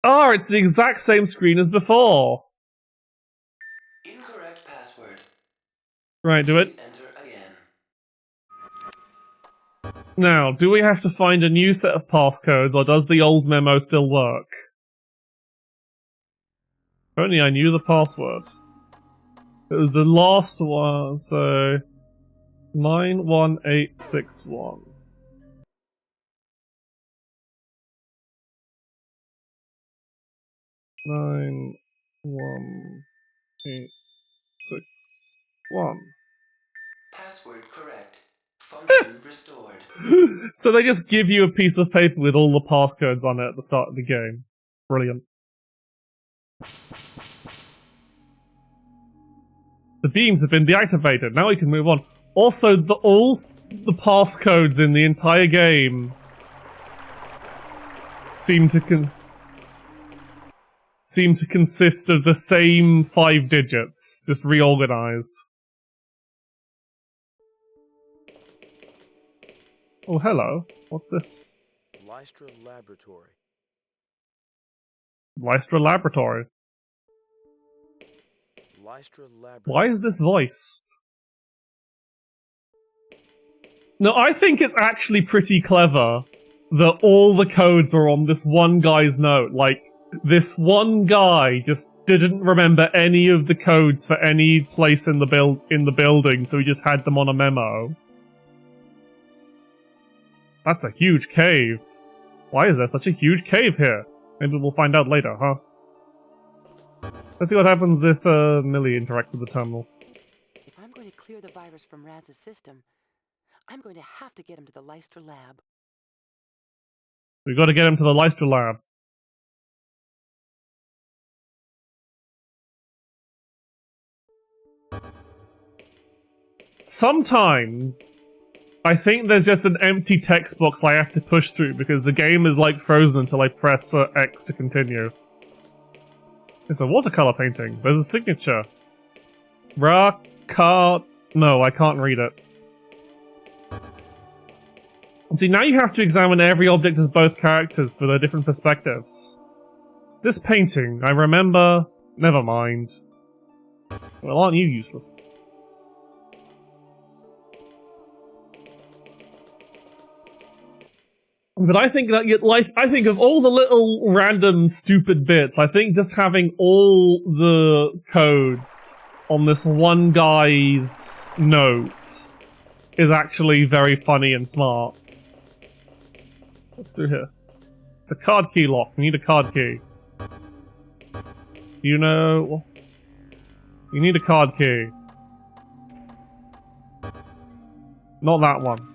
Oh, it's the exact same screen as before. Incorrect password. Right, do it. Please enter again. Now, do we have to find a new set of passcodes, or does the old memo still work? If only I knew the password. It was the last one, so... 91861. Nine, 1, 8, 6, 1. Password correct. Function restored. So they just give you a piece of paper with all the passcodes on it at the start of the game. Brilliant. The beams have been deactivated. Now we can move on. Also, all the passcodes in the entire game seem to consist of the same 5 digits, just reorganized. Oh, hello. What's this? Lystra Laboratory. Lystra Laboratory. Lystra Laboratory. Why is this voice? No, I think it's actually pretty clever that all the codes are on this one guy's note. Like, this one guy just didn't remember any of the codes for any place in the building, so he just had them on a memo. That's a huge cave. Why is there such a huge cave here? Maybe we'll find out later, huh? Let's see what happens if Millie interacts with the terminal. If I'm going to clear the virus from Raz's system, I'm going to have to get him to the Lystra lab. We've got to get him to the Lystra lab. Sometimes I think there's just an empty text box I have to push through because the game is like frozen until I press X to continue. It's a watercolor painting. There's a signature. No, I can't read it. See, now you have to examine every object as both characters for their different perspectives. This painting, I remember... Never mind. Well, aren't you useless? But I think that I think of all the little random stupid bits, I think just having all the codes on this one guy's note is actually very funny and smart. What's through here? It's a card key lock. We need a card key. You know... You need a card key. Not that one.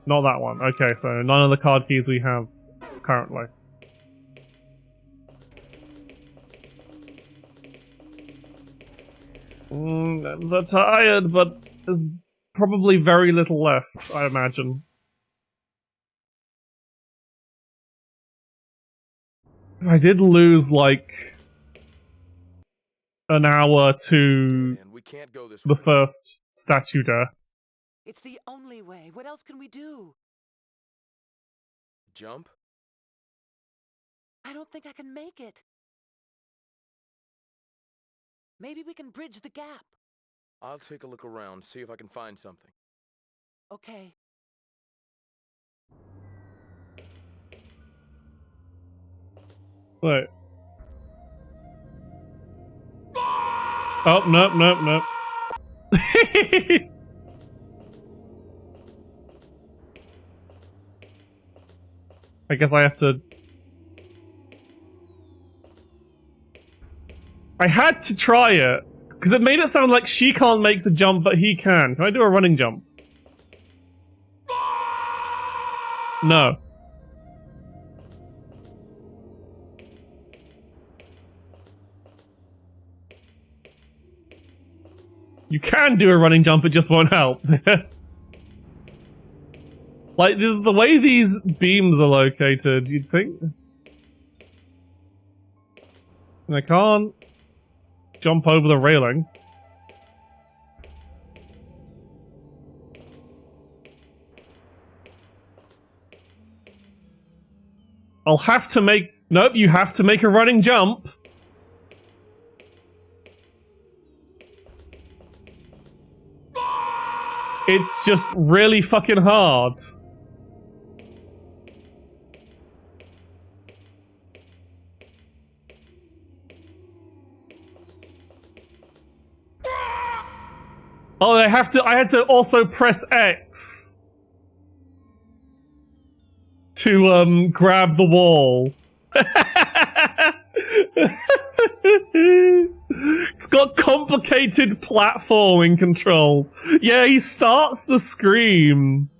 Not that one. Okay, so none of the card keys we have currently. I'm so tired, but there's probably very little left, I imagine. I did lose, like, an hour to We can't go this the way. first statue death. It's the only way. What else can we do? Jump? I don't think I can make it. Maybe we can bridge the gap. I'll take a look around, see if I can find something. Okay. Wait. Oh, nope, nope, nope. I guess I have to... I had to try it. Because it made it sound like she can't make the jump, but he can. Can I do a running jump? No. You can do a running jump, it just won't help. Like, the way these beams are located, you'd think... And I can't jump over the railing. I'll have to make... Nope, you have to make a running jump. It's just really fucking hard. Oh, I had to also press X to grab the wall. It's got complicated platforming controls. Yeah, he starts the scream.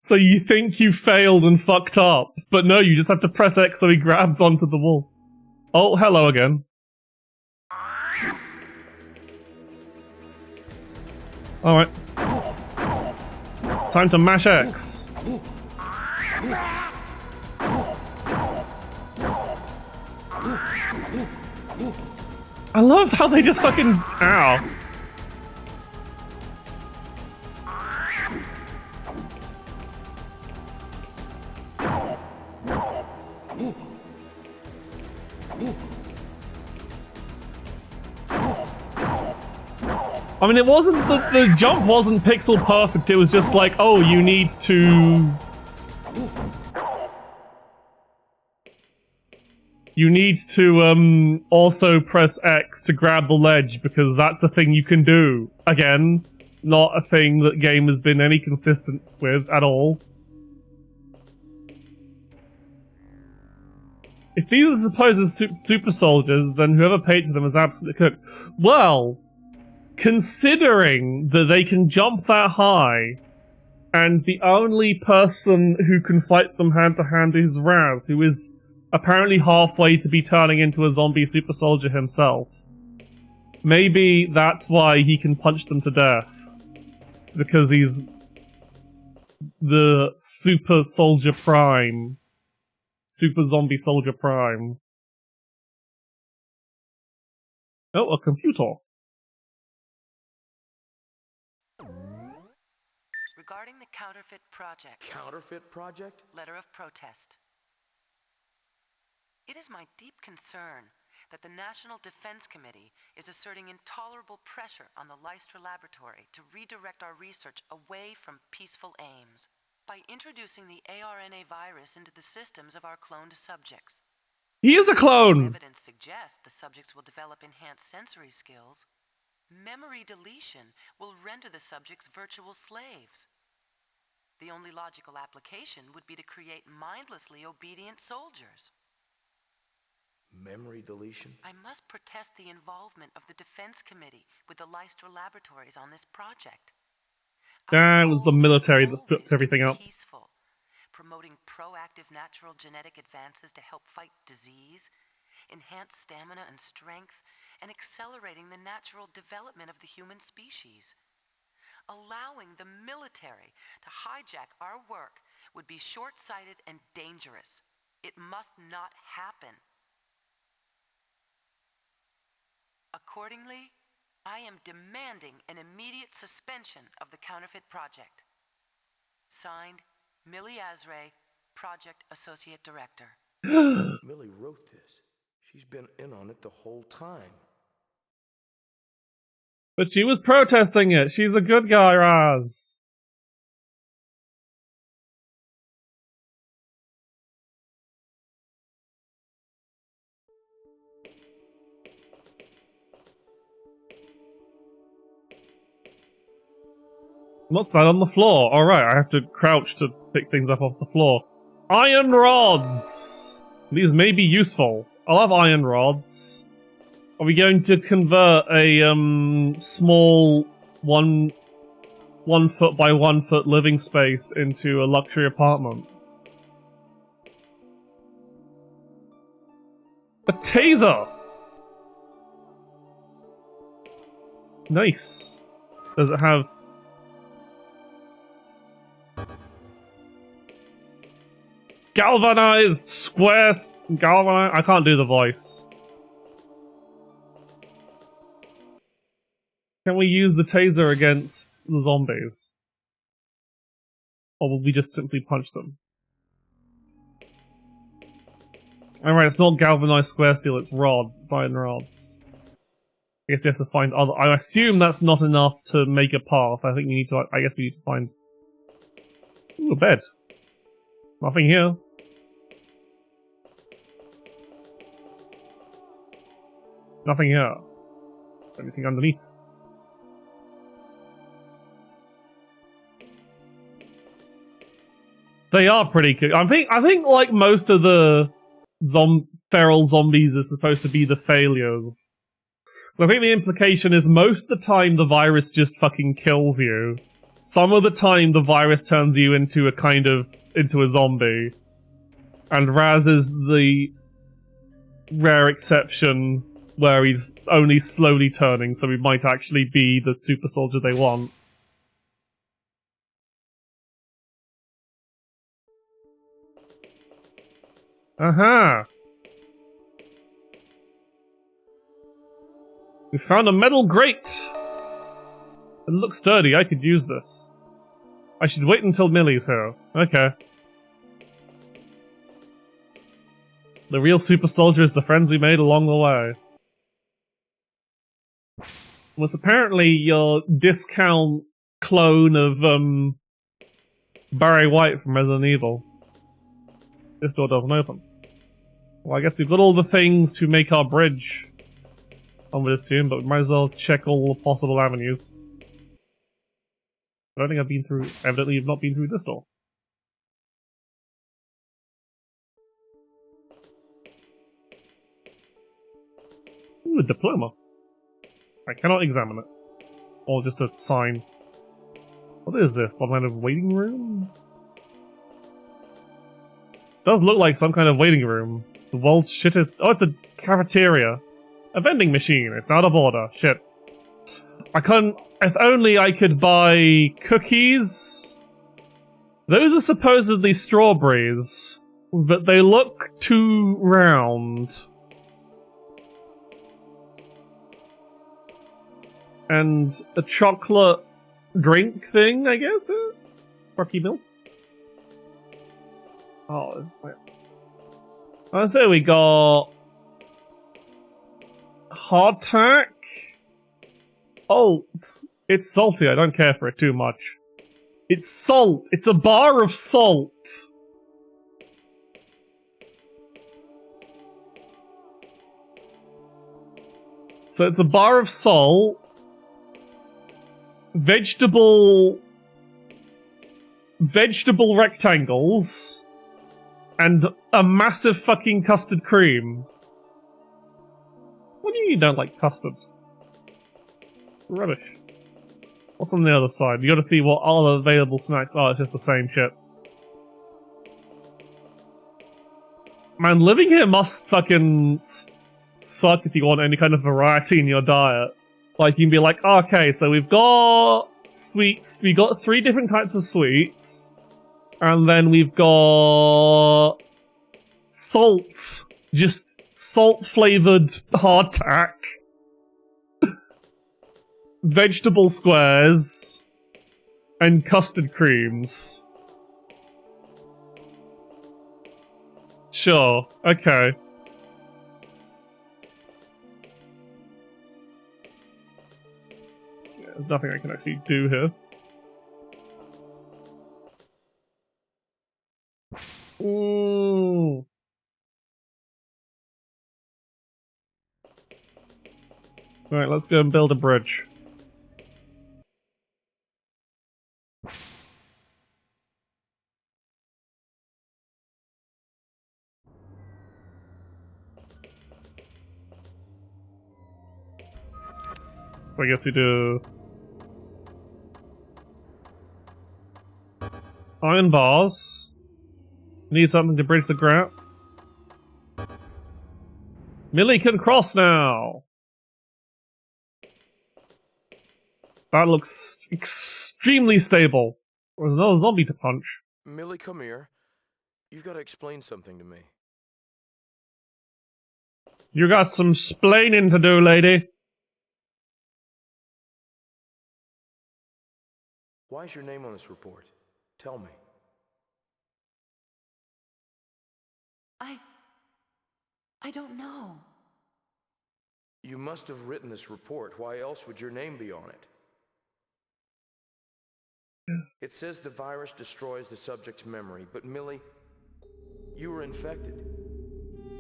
So you think you failed and fucked up, but no, you just have to press X so he grabs onto the wall. Oh, hello again. Alright. Time to mash X. I love how they just fucking... Ow. I mean, it wasn't... The jump wasn't pixel perfect, it was just like, oh, you need to... You need to, also press X to grab the ledge, because that's a thing you can do. Again, not a thing that game has been any consistent with at all. If these are supposed super soldiers, then whoever paid for them is absolutely cooked. Well, considering that they can jump that high, and the only person who can fight them hand-to-hand is Raz, who is apparently halfway to be turning into a zombie super soldier himself. Maybe that's why he can punch them to death. It's because he's the Super Soldier Prime. Super Zombie Soldier Prime. Oh, a computer. Regarding the counterfeit project. Counterfeit project? Letter of protest. It is my deep concern that the National Defense Committee is asserting intolerable pressure on the Leicester Laboratory to redirect our research away from peaceful aims by introducing the ARNA virus into the systems of our cloned subjects. He is a clone! Evidence suggests the subjects will develop enhanced sensory skills. Memory deletion will render the subjects virtual slaves. The only logical application would be to create mindlessly obedient soldiers. Memory deletion? I must protest the involvement of the Defense Committee with the Leicester Laboratories on this project. It was the military that fucked everything up. Peaceful, promoting proactive natural genetic advances to help fight disease, enhance stamina and strength, and accelerating the natural development of the human species. Allowing the military to hijack our work would be short-sighted and dangerous. It must not happen. Accordingly, I am demanding an immediate suspension of the counterfeit project. Signed, Millie Azray, Project Associate Director. Millie wrote this. She's been in on it the whole time. But she was protesting it. She's a good guy, Raz. What's that on the floor? Alright, I have to crouch to pick things up off the floor. Iron rods! These may be useful. I'll have iron rods. Are we going to convert a small 1 foot by 1 foot living space into a luxury apartment? A taser! Nice. Does it have... galvanized squares? Galvanized? I can't do the voice. Can we use the taser against the zombies? Or will we just simply punch them? Alright, it's not galvanized square steel, it's rods. It's iron rods. I guess we have to find other... I assume that's not enough to make a path. I think we need to... I guess we need to find... Ooh, a bed. Nothing here. Nothing here. Anything underneath? They are pretty good. I think like most of the feral zombies are supposed to be the failures. I think the implication is most of the time the virus just fucking kills you. Some of the time the virus turns you into a zombie. And Raz is the rare exception where he's only slowly turning, so he might actually be the super soldier they want. Aha! We found a metal grate! It looks sturdy, I could use this. I should wait until Millie's here. Okay. The real super soldier is the friends we made along the way. Well, it's apparently your discount clone of, Barry White from Resident Evil. This door doesn't open. Well, I guess we've got all the things to make our bridge, I would assume, but we might as well check all the possible avenues. I don't think I've been through... Evidently, you've not been through this door. Ooh, a diploma. I cannot examine it. Or just a sign. What is this? Some kind of waiting room? Does look like some kind of waiting room. The world's shittest... Oh, it's a cafeteria. A vending machine. It's out of order. Shit. I can't... If only I could buy cookies. Those are supposedly strawberries, but they look too round. And a chocolate drink thing, I guess? Rocky milk? Oh, this is... I say we got... hardtack? Oh, it's salty, I don't care for it too much. It's salt! It's a bar of salt! So it's a bar of salt, vegetable rectangles, and a massive fucking custard cream. What do you don't like custard? Rubbish. What's on the other side? You gotta see what all the available snacks are, it's just the same shit. Man, living here must fucking suck if you want any kind of variety in your diet. Like, you can be like, oh, okay, so we've got sweets, we got 3 different types of sweets, and then we've got salt, just salt-flavored hardtack, vegetable squares, and custard creams. Sure, okay. Yeah, there's nothing I can actually do here. Ooh. Alright, let's go and build a bridge. So I guess we do iron bars. Need something to bridge the gap. Millie can cross now. That looks extremely stable. There's another zombie to punch. Millie, come here. You've got to explain something to me. You got some splaining to do, lady. Why is your name on this report? Tell me. I don't know. You must have written this report. Why else would your name be on it? It says the virus destroys the subject's memory, but Millie, you were infected,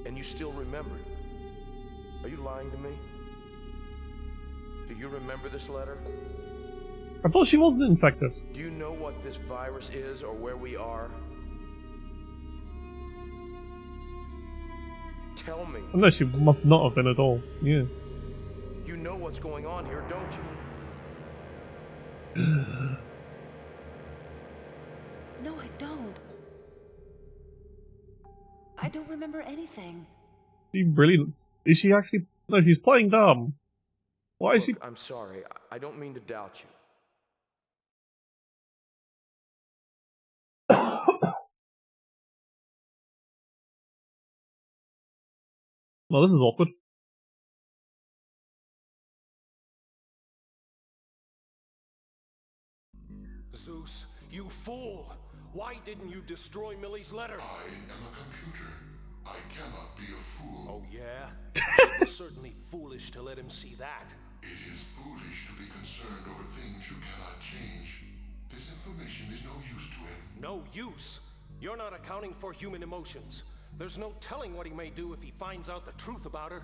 and you still remembered. Are you lying to me? Do you remember this letter? I thought she wasn't infected. Do you know what this virus is or where we are? Tell me. Oh, no, she must not have been at all. Yeah. You know what's going on here, don't you? No, I don't. I don't remember anything. She brilliant. Is she actually? No, she's playing dumb. Why is she? I'm sorry. I don't mean to doubt you. Well, this is awkward. Zeus, you fool! Why didn't you destroy Millie's letter? I am a computer. I cannot be a fool. Oh, yeah? It was certainly foolish to let him see that. It is foolish to be concerned over things you cannot change. This information is no use to him. No use? You're not accounting for human emotions. There's no telling what he may do if he finds out the truth about her.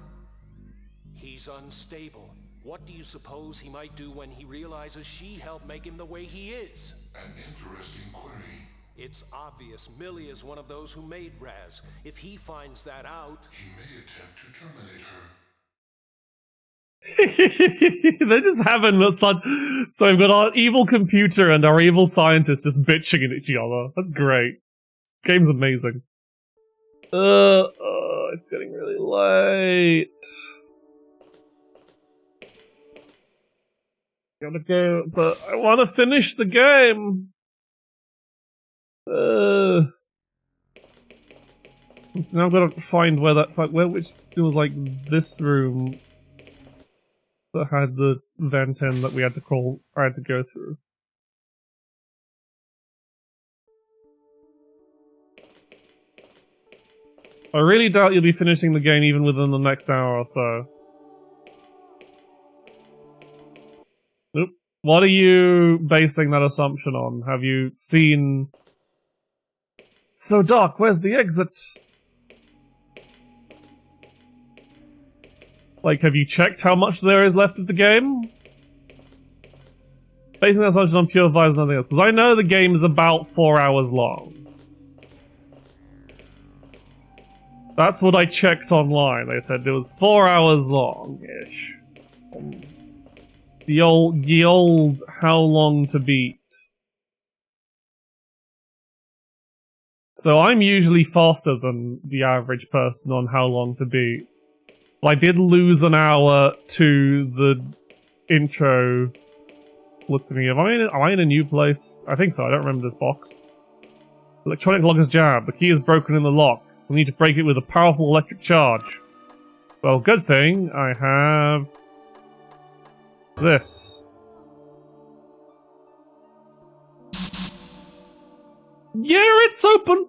He's unstable. What do you suppose he might do when he realizes she helped make him the way he is? An interesting query. It's obvious Millie is one of those who made Raz. If he finds that out... He may attempt to terminate her. They're just having fun. So we've got our evil computer and our evil scientist just bitching at each other. That's great. Game's amazing. It's getting really late. Gotta go, but I want to finish the game. So now I've got to find where which it was like this room that had the vent in that I had to go through. I really doubt you'll be finishing the game even within the next hour or so. Oop. What are you basing that assumption on? Have you seen... So dark, where's the exit? Like, have you checked how much there is left of the game? Basing that assumption on pure vibes and nothing else. Because I know the game is about 4 hours long. That's what I checked online. They said it was 4 hours long-ish. The old how long to beat. So I'm usually faster than the average person on how long to beat. But I did lose an hour to the intro. Looks at me. Am I in a new place? I think so. I don't remember this box. Electronic lock is jammed. The key is broken in the lock. We need to break it with a powerful electric charge. Well, good thing I have this. Yeah, it's open!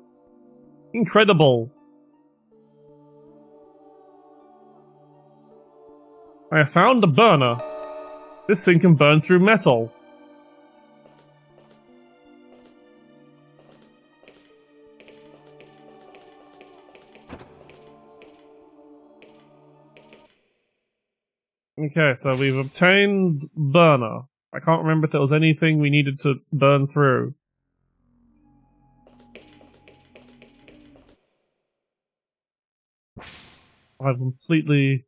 Incredible. I have found a burner. This thing can burn through metal. Okay, so we've obtained burner. I can't remember if there was anything we needed to burn through. I've completely...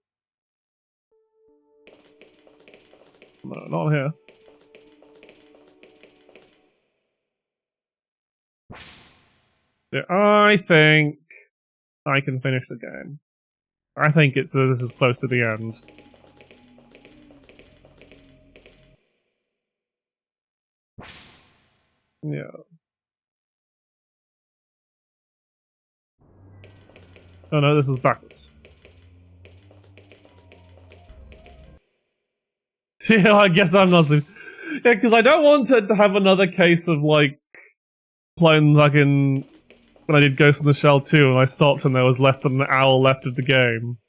No, not here. Yeah, I think I can finish the game. I think this is close to the end. Yeah. Oh no, this is backwards. Yeah, I guess I'm not sleeping. Yeah, because I don't want to have another case of, like, playing fucking... when I did Ghost in the Shell 2 and I stopped and there was less than an hour left of the game.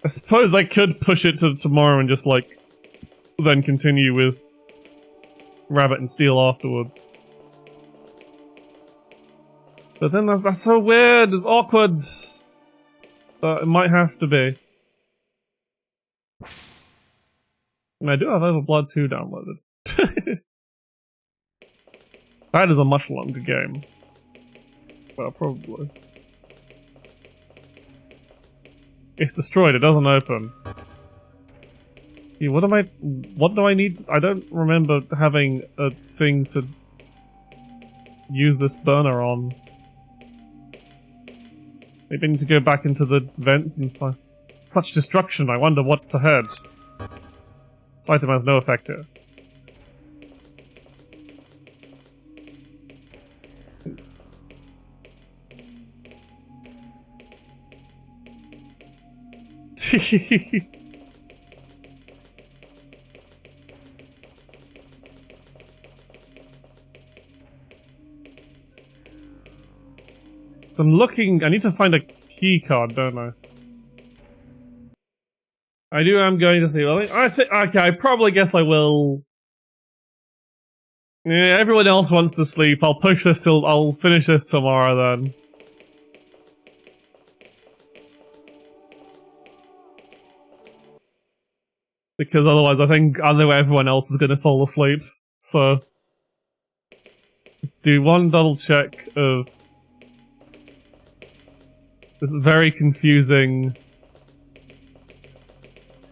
I suppose I could push it to tomorrow and just, like, then continue with Rabbit and Steel afterwards. But then that's so weird, it's awkward. But it might have to be. And I do have OverBlood 2 downloaded. That is a much longer game. Well, probably. It's destroyed, it doesn't open. Yeah, what do I need I don't remember having a thing to use this burner on. Maybe I need to go back into the vents and find... Such destruction, I wonder what's ahead. This item has no effect here. So I'm looking... I need to find a key card, don't I? I'm going to see... I think... Okay, I probably guess I will... Yeah, everyone else wants to sleep. I'll push this till... I'll finish this tomorrow, then. Because otherwise I think everyone else is gonna fall asleep. So... Just do one double check of... this very confusing...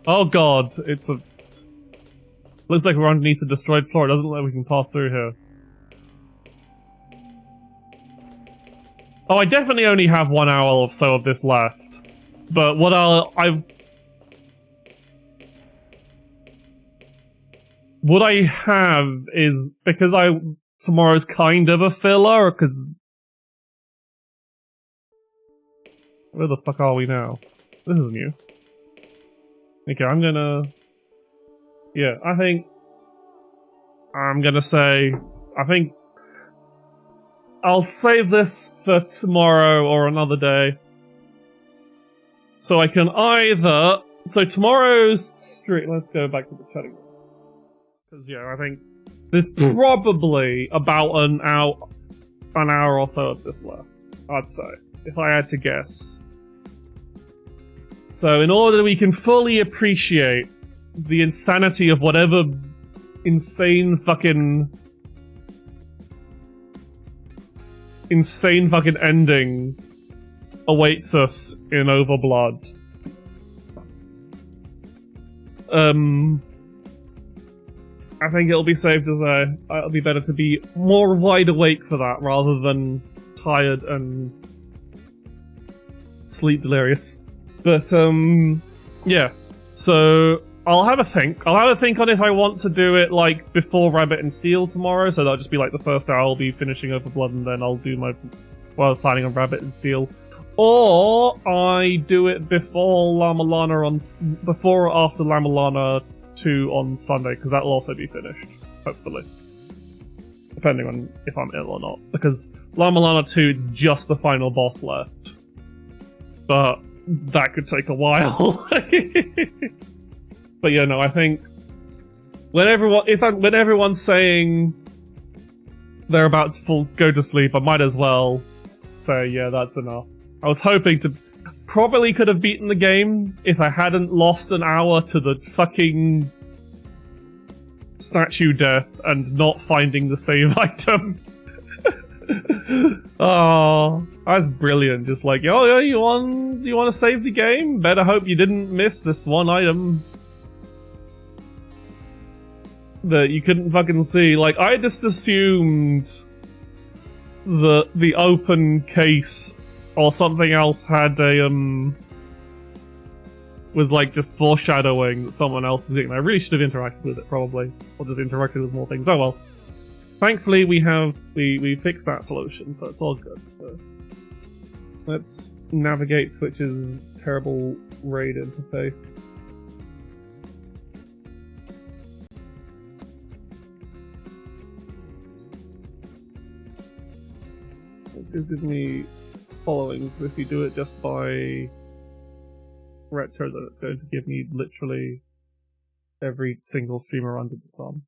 Oh god, it's a... Looks like we're underneath the destroyed floor. It doesn't look like we can pass through here. Oh, I definitely only have 1 hour or so of this left. But what what I have is, because tomorrow's kind of a filler, because... Where the fuck are we now? This is new. Okay, I'm gonna... Yeah, I think... I'm gonna say... I think... I'll save this for tomorrow or another day. So I can either... So tomorrow's stream... Let's go back to the chatting room. Because, yeah, I think... There's probably about an hour or so of this left. I'd say. If I had to guess. So, in order we can fully appreciate the insanity of whatever insane fucking ending awaits us in OverBlood. I think it'll be safe to say it'll be better to be more wide awake for that rather than tired and sleep delirious. But, yeah. So, I'll have a think. I'll have a think on if I want to do it, like, before Rabbit and Steel tomorrow, so that'll just be, like, the first hour I'll be finishing OverBlood, and then I'll do my... Well, I was planning on Rabbit and Steel. Or, I do it before before or after Lamalana 2 on Sunday, because that'll also be finished. Hopefully. Depending on if I'm ill or not. Because Lamalana 2 is just the final boss left. But... that could take a while. But yeah, no, I think when everyone's saying they're about to go to sleep, I might as well say, yeah, that's enough. I was hoping to... Probably could have beaten the game if I hadn't lost an hour to the fucking statue death and not finding the save item. Oh, that's brilliant. Just like, oh yeah, you want to save the game? Better hope you didn't miss this one item that you couldn't fucking see. Like, I just assumed that the open case or something else had a was like just foreshadowing that someone else was doing it. I really should have interacted with it probably, or just interacted with more things. Oh well. Thankfully, we fixed that solution, so it's all good. So let's navigate Twitch's terrible raid interface. It gives me following, because if you do it just by retro, then it's going to give me literally every single streamer under the sun.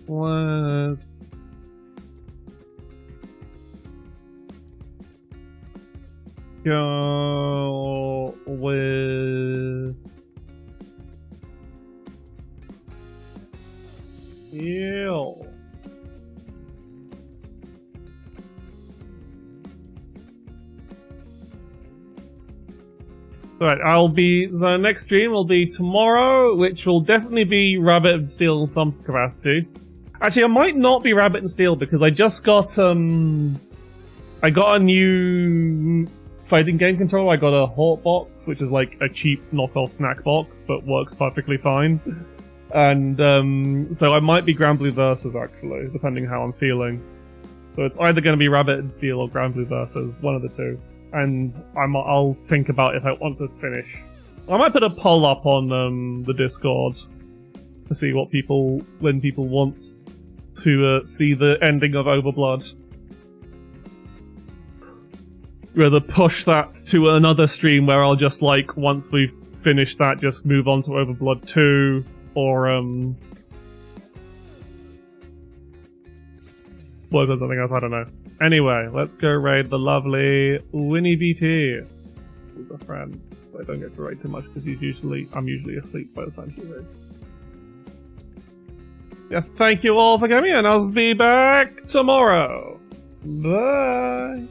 Let's go with you. Right, the next stream will be tomorrow, which will definitely be Rabbit and Steel in some capacity. Actually, I might not be Rabbit and Steel because I just got, I got a new fighting game controller. I got a Hawk box, which is like a cheap knockoff snack box, but works perfectly fine. And, so I might be Grand Blue Versus, actually, depending how I'm feeling. So it's either going to be Rabbit and Steel or Grand Blue Versus, one of the two. And I'll think about if I want to finish. I might put a poll up on the Discord to see what when people want to see the ending of OverBlood. Rather push that to another stream where I'll just like, once we've finished that, just move on to OverBlood 2, or work on something else, I don't know. Anyway, let's go raid the lovely Winnie BT, who's a friend. So I don't get to raid too much because I'm usually asleep by the time she raids. Yeah, thank you all for coming, and I'll be back tomorrow. Bye.